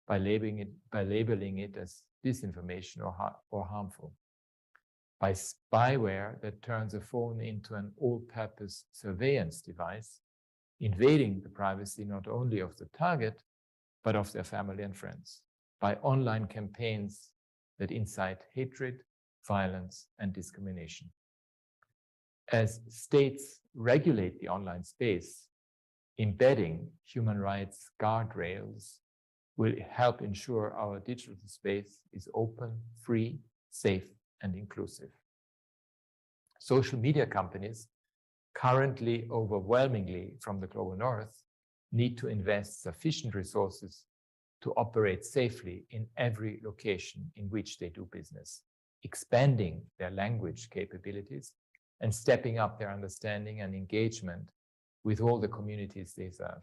by labeling it as disinformation or harmful. By spyware that turns a phone into an all-purpose surveillance device, invading the privacy not only of the target, but of their family and friends. By online campaigns that incite hatred, violence, and discrimination. As states regulate the online space, embedding human rights guardrails will help ensure our digital space is open, free, safe, and inclusive. Social media companies, currently overwhelmingly from the global north, need to invest sufficient resources to operate safely in every location in which they do business, expanding their language capabilities and stepping up their understanding and engagement with all the communities they serve.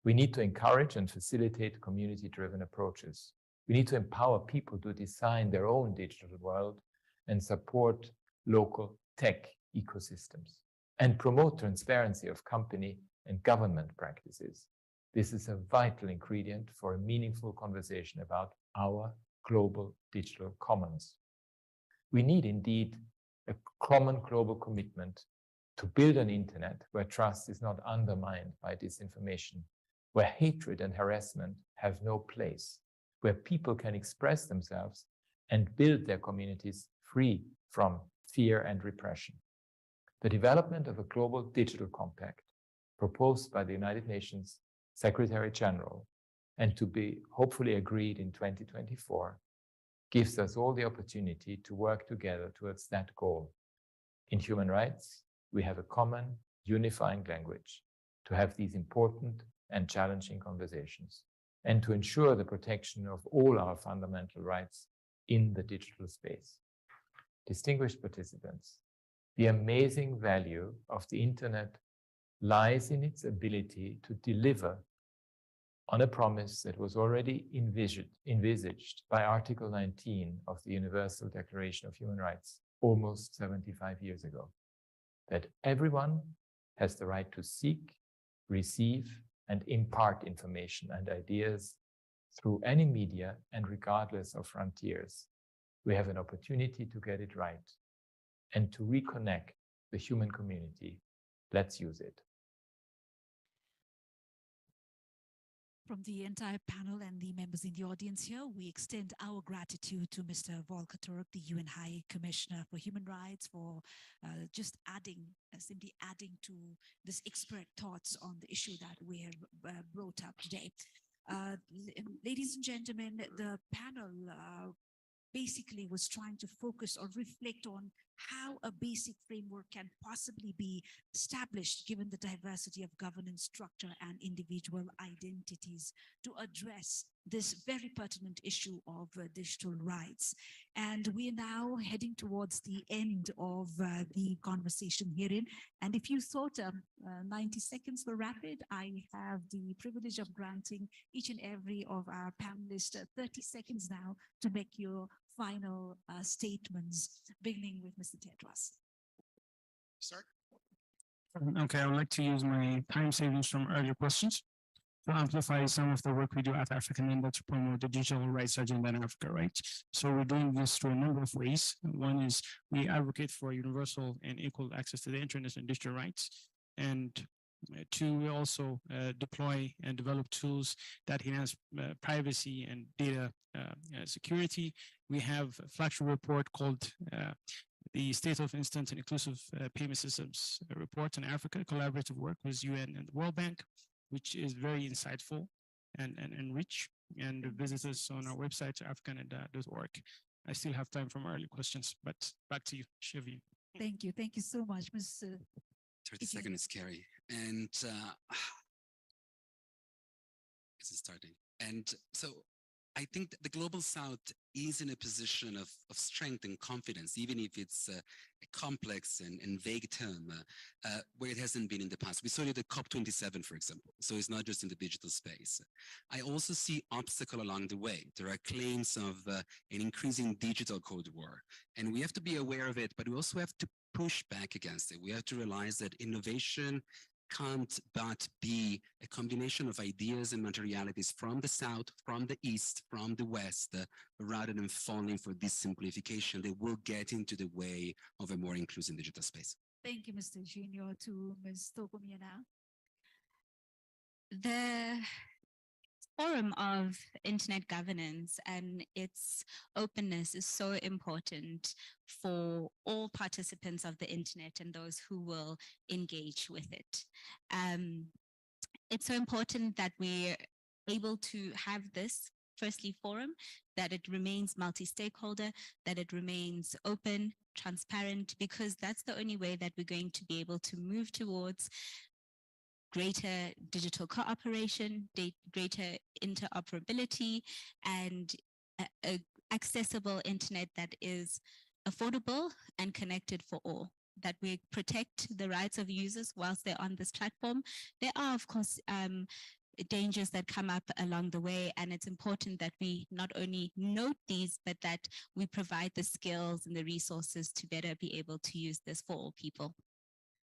We need to encourage and facilitate community-driven approaches. We need to empower people to design their own digital world and support local tech ecosystems and promote transparency of company and government practices. This is a vital ingredient for a meaningful conversation about our global digital commons. We need indeed a common global commitment to build an internet where trust is not undermined by disinformation, where hatred and harassment have no place, where people can express themselves and build their communities free from fear and repression. The development of a global digital compact proposed by the United Nations Secretary General and to be hopefully agreed in 2024 gives us all the opportunity to work together towards that goal. In human rights, we have a common unifying language to have these important and challenging conversations and to ensure the protection of all our fundamental rights in the digital space. Distinguished participants, the amazing value of the internet lies in its ability to deliver on a promise that was already envisaged by Article 19 of the Universal Declaration of Human Rights almost 75 years ago, that everyone has the right to seek, receive, and impart information and ideas through any media and regardless of frontiers. We have an opportunity to get it right and to reconnect the human community. Let's use it. From the entire panel and the members in the audience here, we extend our gratitude to Mr. Volker Turk, the UN High Commissioner for Human Rights, for just simply adding to this expert thoughts on the issue that we have brought up today. Ladies and gentlemen, the panel basically was trying to focus or reflect on how a basic framework can possibly be established given the diversity of governance structure and individual identities to address this very pertinent issue of digital rights. And we are now heading towards the end of the conversation herein. And if you thought 90 seconds were rapid, I have the privilege of granting each and every of our panelists 30 seconds now to make your final statements, beginning with Mr. Tedros. Start. Okay, I would like to use my time savings from earlier questions to amplify some of the work we do at African Index to promote the digital rights agenda in Africa, right? So we're doing this through a number of ways. One is we advocate for universal and equal access to the internet and digital rights. And two, we also deploy and develop tools that enhance privacy and data security. We have a flagship report called the State of Instant and Inclusive Payment Systems Report in Africa, collaborative work with UN and the World Bank, which is very insightful and rich. And visit us on our website, africaned.org. I still have time for more early questions, but back to you, Shivi. Thank you. Thank you so much, Ms. 30 seconds is scary. And this is starting. And so I think that the Global South is in a position of strength and confidence, even if it's a complex and vague term, where it hasn't been in the past. We saw it at COP27, for example. So it's not just in the digital space. I also see obstacles along the way. There are claims of an increasing digital Cold War, and we have to be aware of it, but we also have to push back against it. We have to realize that innovation can't but be a combination of ideas and materialities from the South, from the East, from the West, rather than falling for this simplification that will get into the way of a more inclusive digital space. Thank you, Mr. Junior. To Ms. Togomia now. The forum of internet governance and its openness is so important for all participants of the internet and those who will engage with it. It's so important that we're able to have this, firstly, forum, that it remains multi-stakeholder, that it remains open, transparent, because that's the only way that we're going to be able to move towards greater digital cooperation, greater interoperability, and a accessible internet that is affordable and connected for all, that we protect the rights of users whilst they're on this platform. There are, of course, dangers that come up along the way, and it's important that we not only note these, but that we provide the skills and the resources to better be able to use this for all people.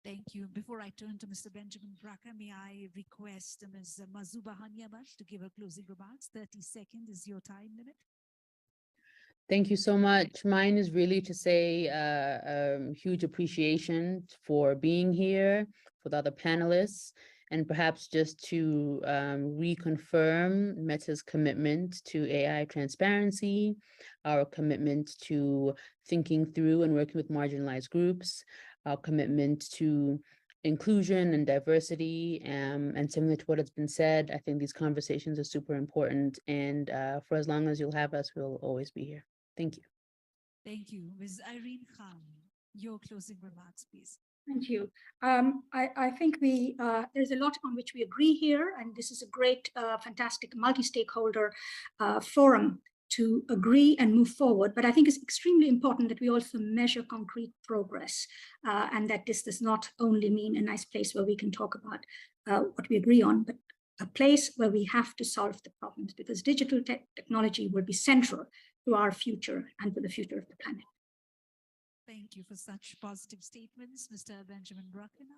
Thank you. Before I turn to Mr. Benjamin Bracker, may I request Ms. Mazuba Hanyama to give her closing remarks? 30 seconds is your time limit. Thank you so much. Mine is really to say huge appreciation for being here, for the other panelists, and perhaps just to reconfirm Meta's commitment to AI transparency, our commitment to thinking through and working with marginalized groups, our commitment to inclusion and diversity, and similar to what has been said, I think these conversations are super important, and for as long as you'll have us, we'll always be here. Thank you. Thank you. Ms. Irene Khan, your closing remarks, please. Thank you. I think there's a lot on which we agree here, and this is a great, fantastic multi-stakeholder forum to agree and move forward. But I think it's extremely important that we also measure concrete progress, and that this does not only mean a nice place where we can talk about what we agree on, but a place where we have to solve the problems, because digital technology will be central to our future and to the future of the planet. Thank you for such positive statements. Mr. Benjamin Bracker now.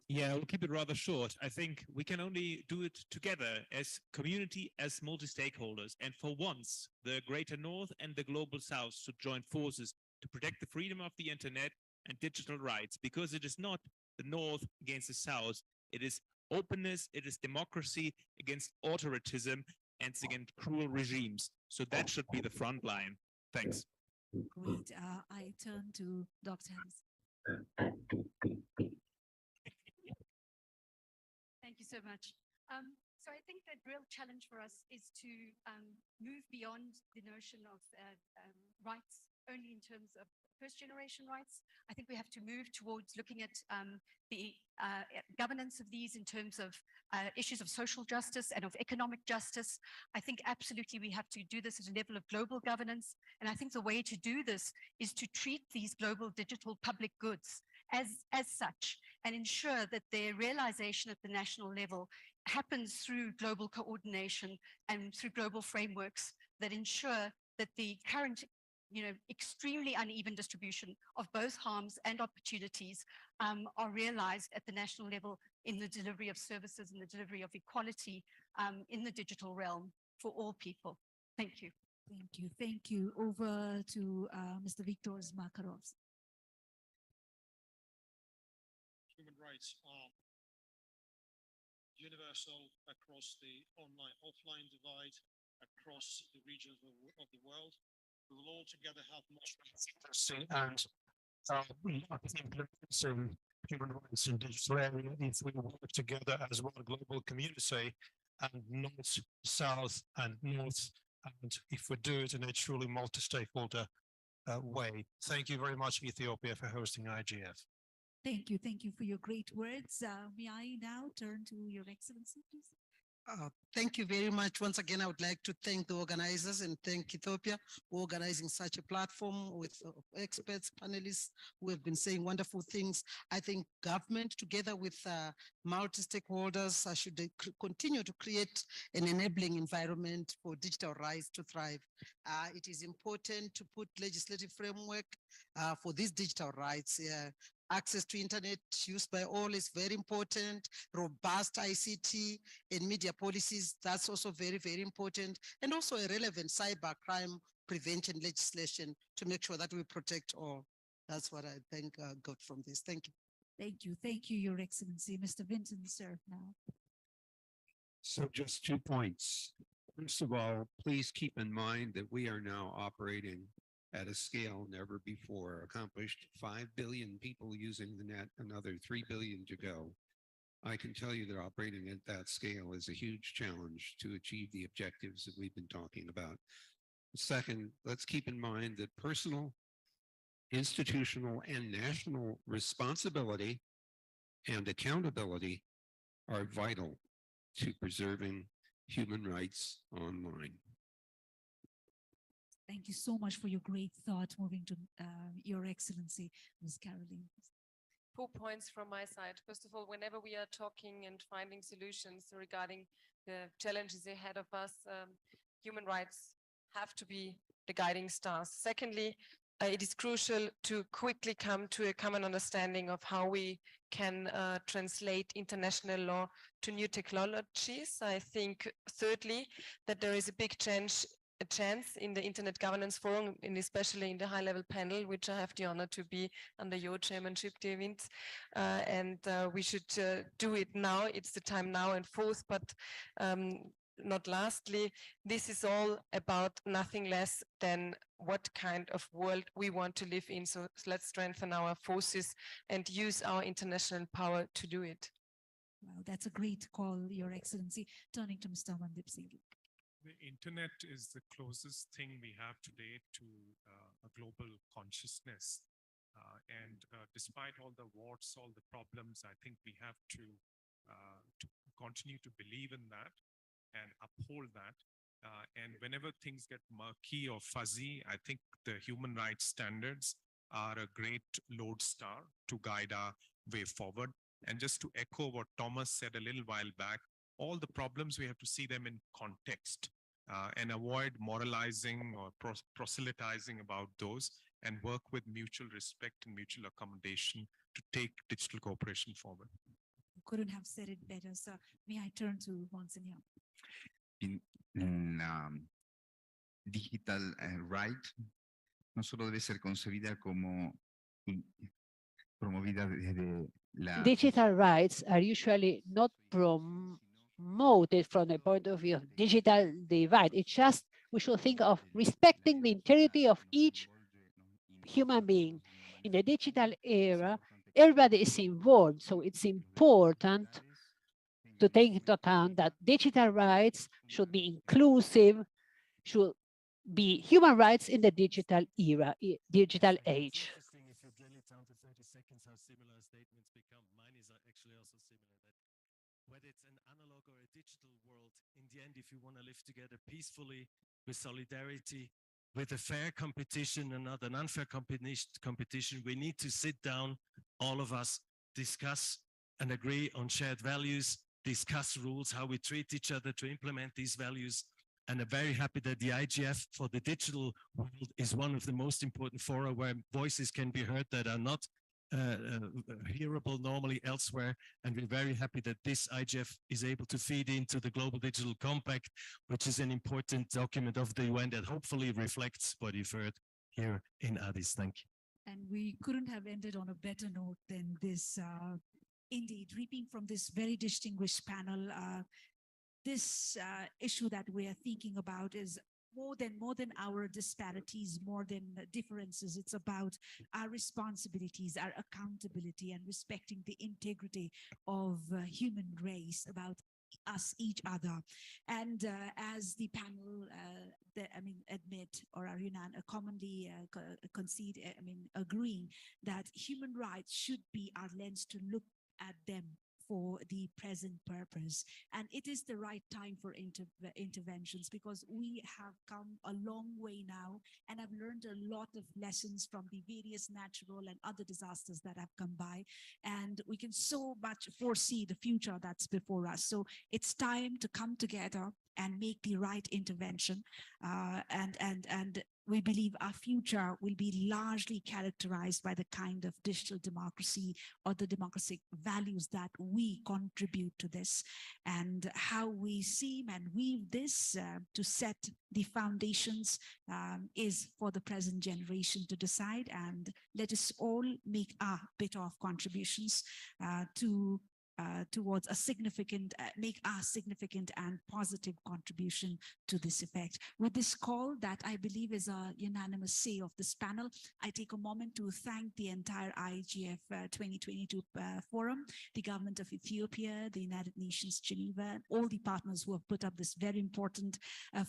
Yeah, we'll keep it rather short. I think we can only do it together as community, as multi-stakeholders. And for once, the Greater North and the Global South should join forces to protect the freedom of the internet and digital rights, because it is not the North against the South. It is openness, it is democracy against authoritism and against cruel regimes. So that should be the front line. Thanks. Great. I turn to Dr. Hans. Thank you so much. So I think the real challenge for us is to move beyond the notion of rights only in terms of first generation rights. I think we have to move towards looking at the governance of these in terms of issues of social justice and of economic justice. I think absolutely we have to do this at a level of global governance. And I think the way to do this is to treat these global digital public goods as such, and ensure that their realization at the national level happens through global coordination and through global frameworks that ensure that the current extremely uneven distribution of both harms and opportunities are realized at the national level in the delivery of services and the delivery of equality in the digital realm for all people. Thank you. Thank you. Thank you. Over to Mr. Viktor Makarov. Human rights are universal across the online-offline divide, across the regions of the world. We will all together have much interesting and implementing human rights in digital area if we work together as one global community, and north, south, and north, and if we do it in a truly multi-stakeholder way. Thank you very much, Ethiopia, for hosting IGF. Thank you. Thank you for your great words. May I now turn to Your Excellency, please? Thank you very much. Once again, I would like to thank the organizers and thank Ethiopia for organizing such a platform with experts, panelists who have been saying wonderful things. I think government, together with multi-stakeholders, should continue to create an enabling environment for digital rights to thrive. It is important to put legislative framework for these digital rights. Access to internet used by all is very important. Robust ICT and media policies, that's also very, very important. And also a relevant cyber crime prevention legislation to make sure that we protect all. That's what I think got from this. Thank you. Thank you. Thank you, Your Excellency. Mr. Vinton, sir, now. So just 2 points. First of all, please keep in mind that we are now operating at a scale never before accomplished. 5 billion people using the net, another 3 billion to go. I can tell you that operating at that scale is a huge challenge to achieve the objectives that we've been talking about. Second, let's keep in mind that personal, institutional, and national responsibility and accountability are vital to preserving human rights online. Thank you so much for your great thought. Moving to Your Excellency, Ms. Caroline. 4 points from my side. First of all, whenever we are talking and finding solutions regarding the challenges ahead of us, human rights have to be the guiding stars. Secondly, it is crucial to quickly come to a common understanding of how we can translate international law to new technologies. I think, thirdly, that there is a big chance in the Internet Governance Forum, and especially in the high-level panel, which I have the honor to be under your chairmanship, David. We should do it now. It's the time now. And fourth, but not lastly, this is all about nothing less than what kind of world we want to live in. So let's strengthen our forces and use our international power to do it. Wow, that's a great call, Your Excellency. Turning to Mr. Mandip Singh. The internet is the closest thing we have today to a global consciousness. Despite all the warts, all the problems, I think we have to continue to believe in that and uphold that. And whenever things get murky or fuzzy, I think the human rights standards are a great lodestar to guide our way forward. And just to echo what Thomas said a little while back, all the problems, we have to see them in context and avoid moralizing or proselytizing about those, and work with mutual respect and mutual accommodation to take digital cooperation forward. Couldn't have said it better, sir. May I turn to Monsignor? La digital right no solo debe ser concebida como promovida desde la... Digital rights are usually not promoted from the point of view of digital divide. It's just, we should think of respecting the integrity of each human being. In the digital era, everybody is involved, so it's important to take into account that digital rights should be inclusive, should be human rights in the digital era, digital age. If you drill it down to 30 seconds, how similar statements become. Mine is actually also similar, that whether it's an analog or a digital world, in the end, if you want to live together peacefully with solidarity, with a fair competition and not an unfair competition, we need to sit down, all of us, discuss and agree on shared values, discuss rules, how we treat each other to implement these values. And I'm very happy that the IGF for the digital world is one of the most important fora where voices can be heard that are not hearable normally elsewhere. And we're very happy that this IGF is able to feed into the Global Digital Compact, which is an important document of the UN that hopefully reflects what you've heard here in Addis. Thank you. And we couldn't have ended on a better note than this. Indeed, reaping from this very distinguished panel, this issue that we are thinking about is more than our disparities, more than differences. It's about our responsibilities, our accountability, and respecting the integrity of human race, about us, each other. And as the panel, admit or are commonly concede, agreeing that human rights should be our lens to look at them for the present purpose. And it is the right time for interventions, because we have come a long way now, and I've learned a lot of lessons from the various natural and other disasters that have come by, and we can so much foresee the future that's before us. So it's time to come together and make the right intervention, and we believe our future will be largely characterized by the kind of digital democracy or the democratic values that we contribute to this, and how we seem and weave this to set the foundations is for the present generation to decide. And let us all make our bit of contributions towards a significant, make our significant and positive contribution to this effect. With this call that I believe is a unanimous say of this panel, I take a moment to thank the entire IGF 2022 forum, the government of Ethiopia, the United Nations Geneva, and all the partners who have put up this very important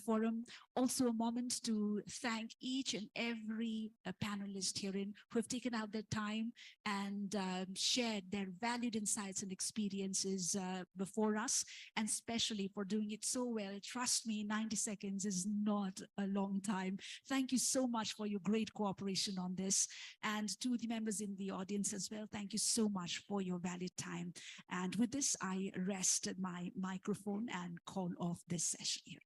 forum. Also a moment to thank each and every panelist herein who have taken out their time and shared their valued insights and experiences experiences before us, and especially for doing it so well. Trust me, 90 seconds is not a long time. Thank you so much for your great cooperation on this. And to the members in the audience as well, thank you so much for your valued time. And with this, I rest my microphone and call off this session here.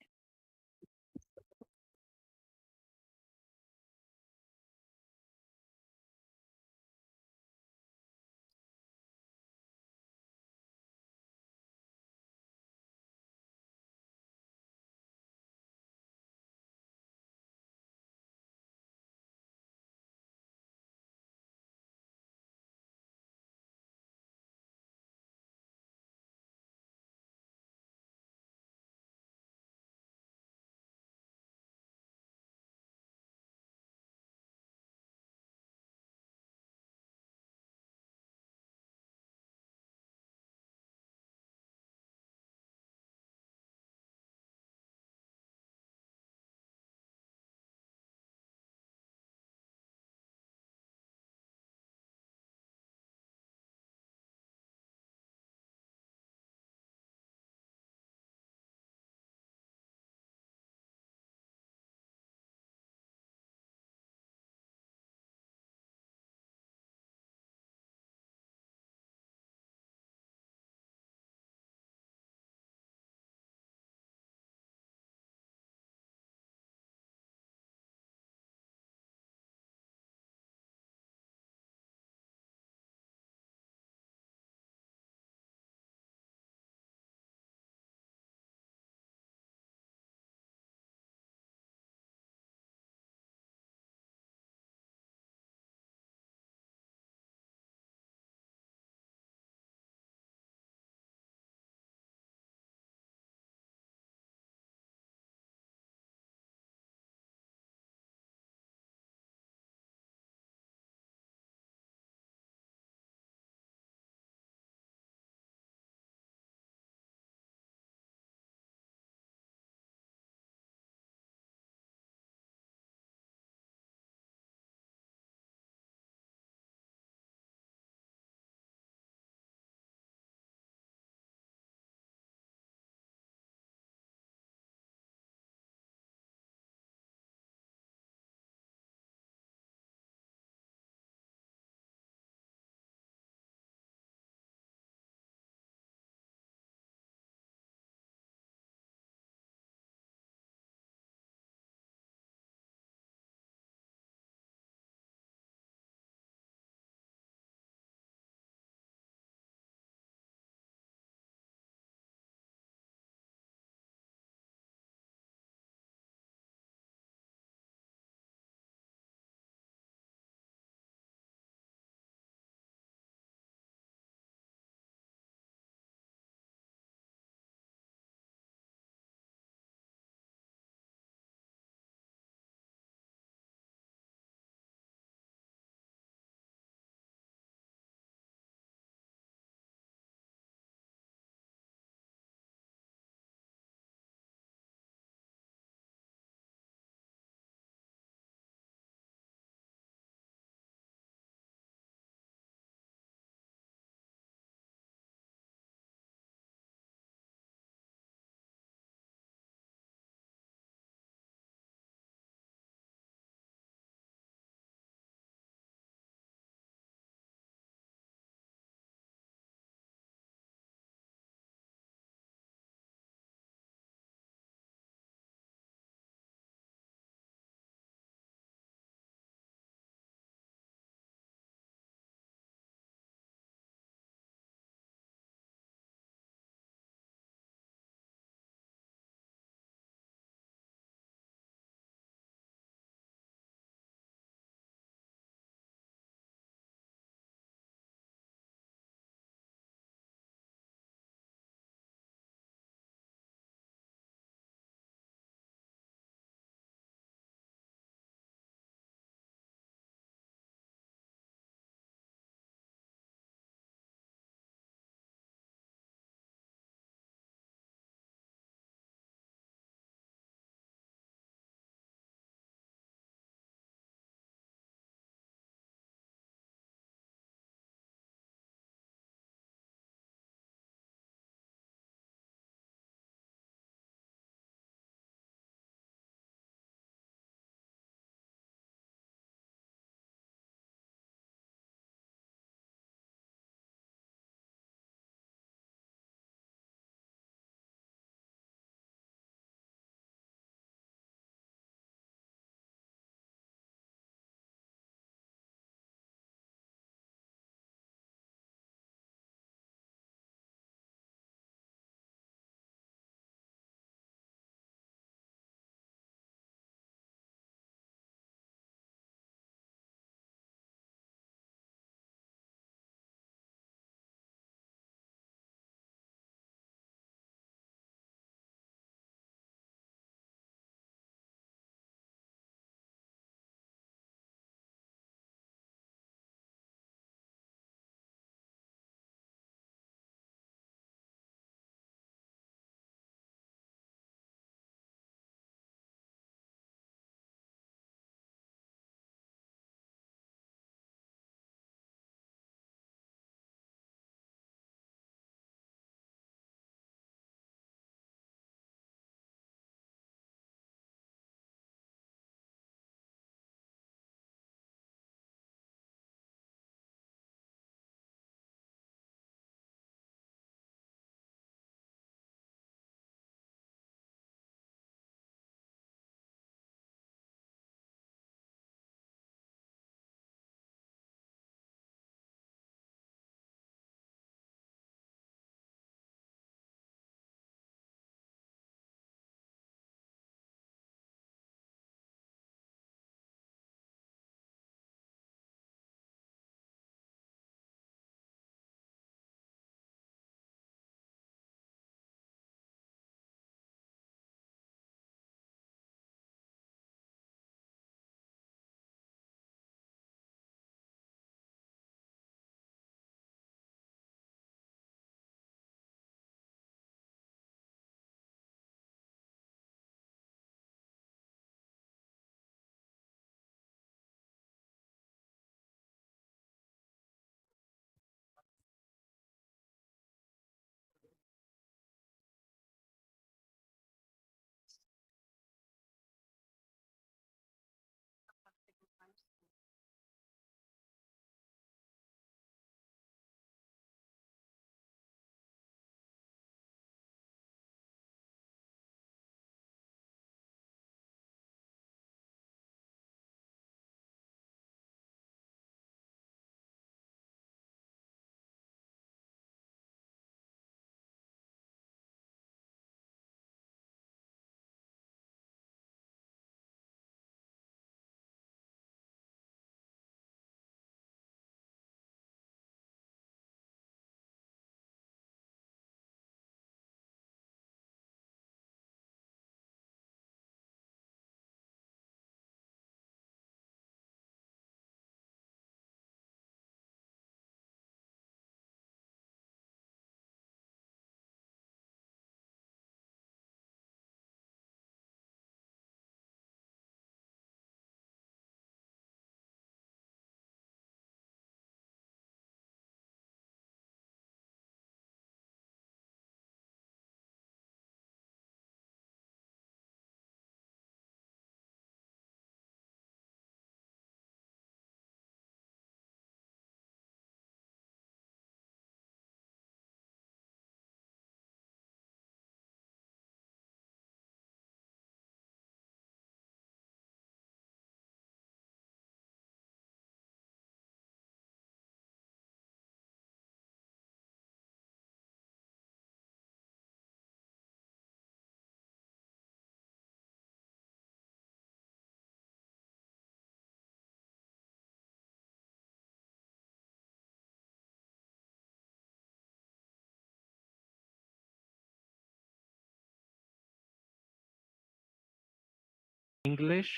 English,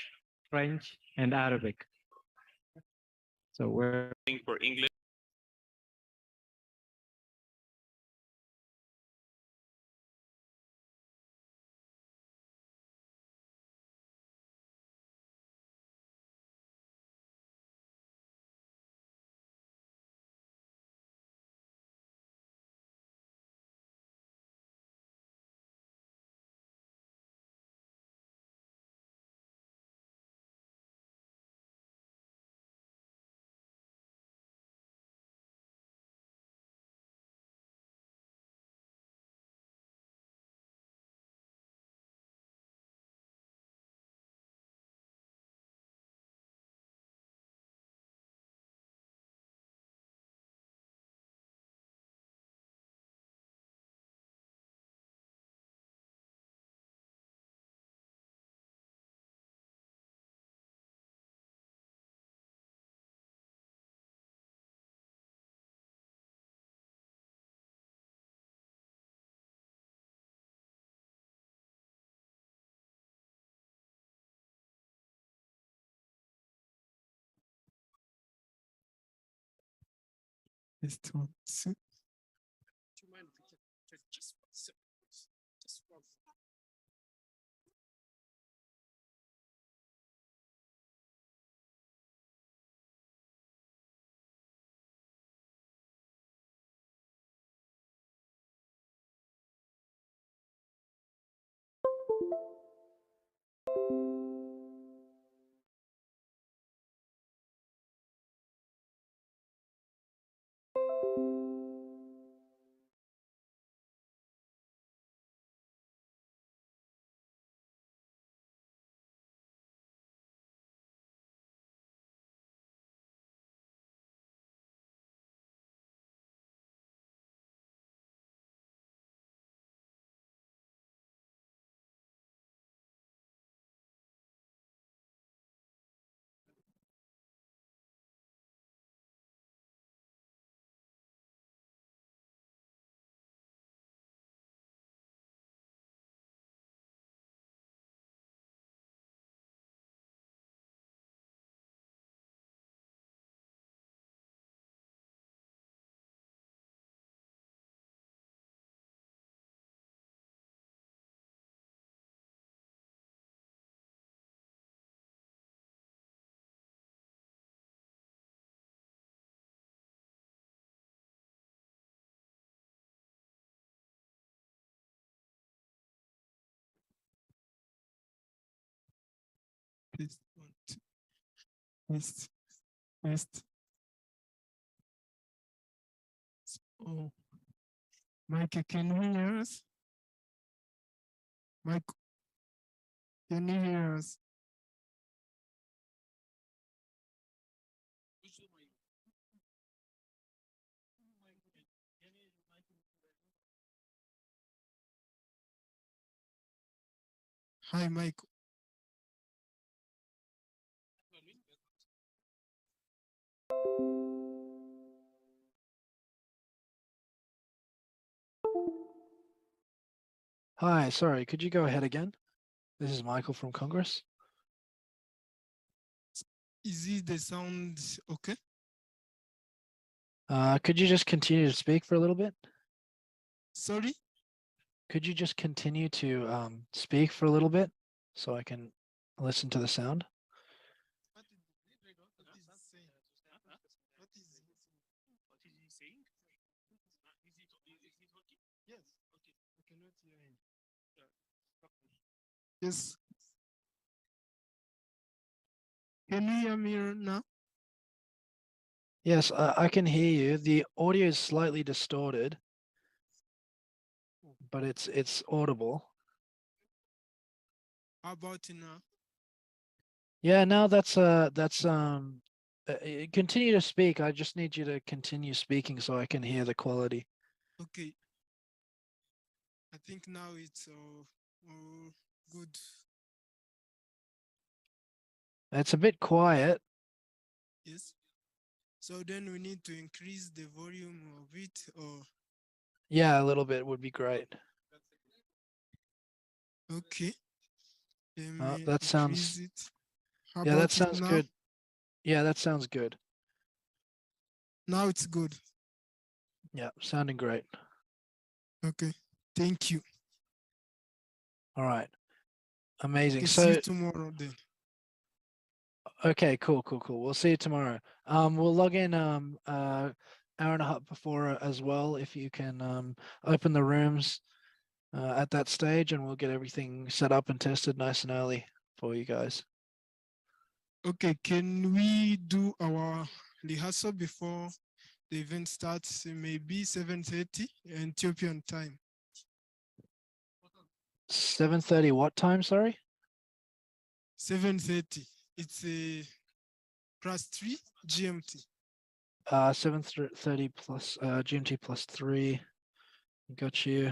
French, and Arabic. So we're for English. This one. Please, one, two. Next, next. Oh, Mike, can you hear us? Mike, can you hear us? Hi, Mike. Hi, sorry, could you go ahead again? This is Michael from Congress. Is it the sound okay? Could you just continue to speak for a little bit? Sorry? Could you just continue to speak for a little bit so I can listen to the sound? Yes. Can you hear me now? Yes, I can hear you. The audio is slightly distorted, but it's audible. How about now? Yeah, now continue to speak. I just need you to continue speaking so I can hear the quality. Okay. I think now it's good. It's a bit quiet. Yes. So then we need to increase the volume of it, or? Yeah, a little bit would be great. Okay. That sounds, Increase it. How yeah, that about it sounds now? good. Yeah, that sounds good. Now it's good. Yeah, sounding great. Okay. Thank you. All right. Amazing. Okay, see you So, tomorrow then. okay, cool. We'll see you tomorrow. We'll log in hour and a half before as well, if you can open the rooms at that stage, and we'll get everything set up and tested nice and early for you guys. Okay, can we do our rehearsal before the event starts? Maybe 7:30 Ethiopian time. 7:30 what time, sorry? 7:30. It's a +3 GMT. 7:30 plus GMT plus 3. Got you.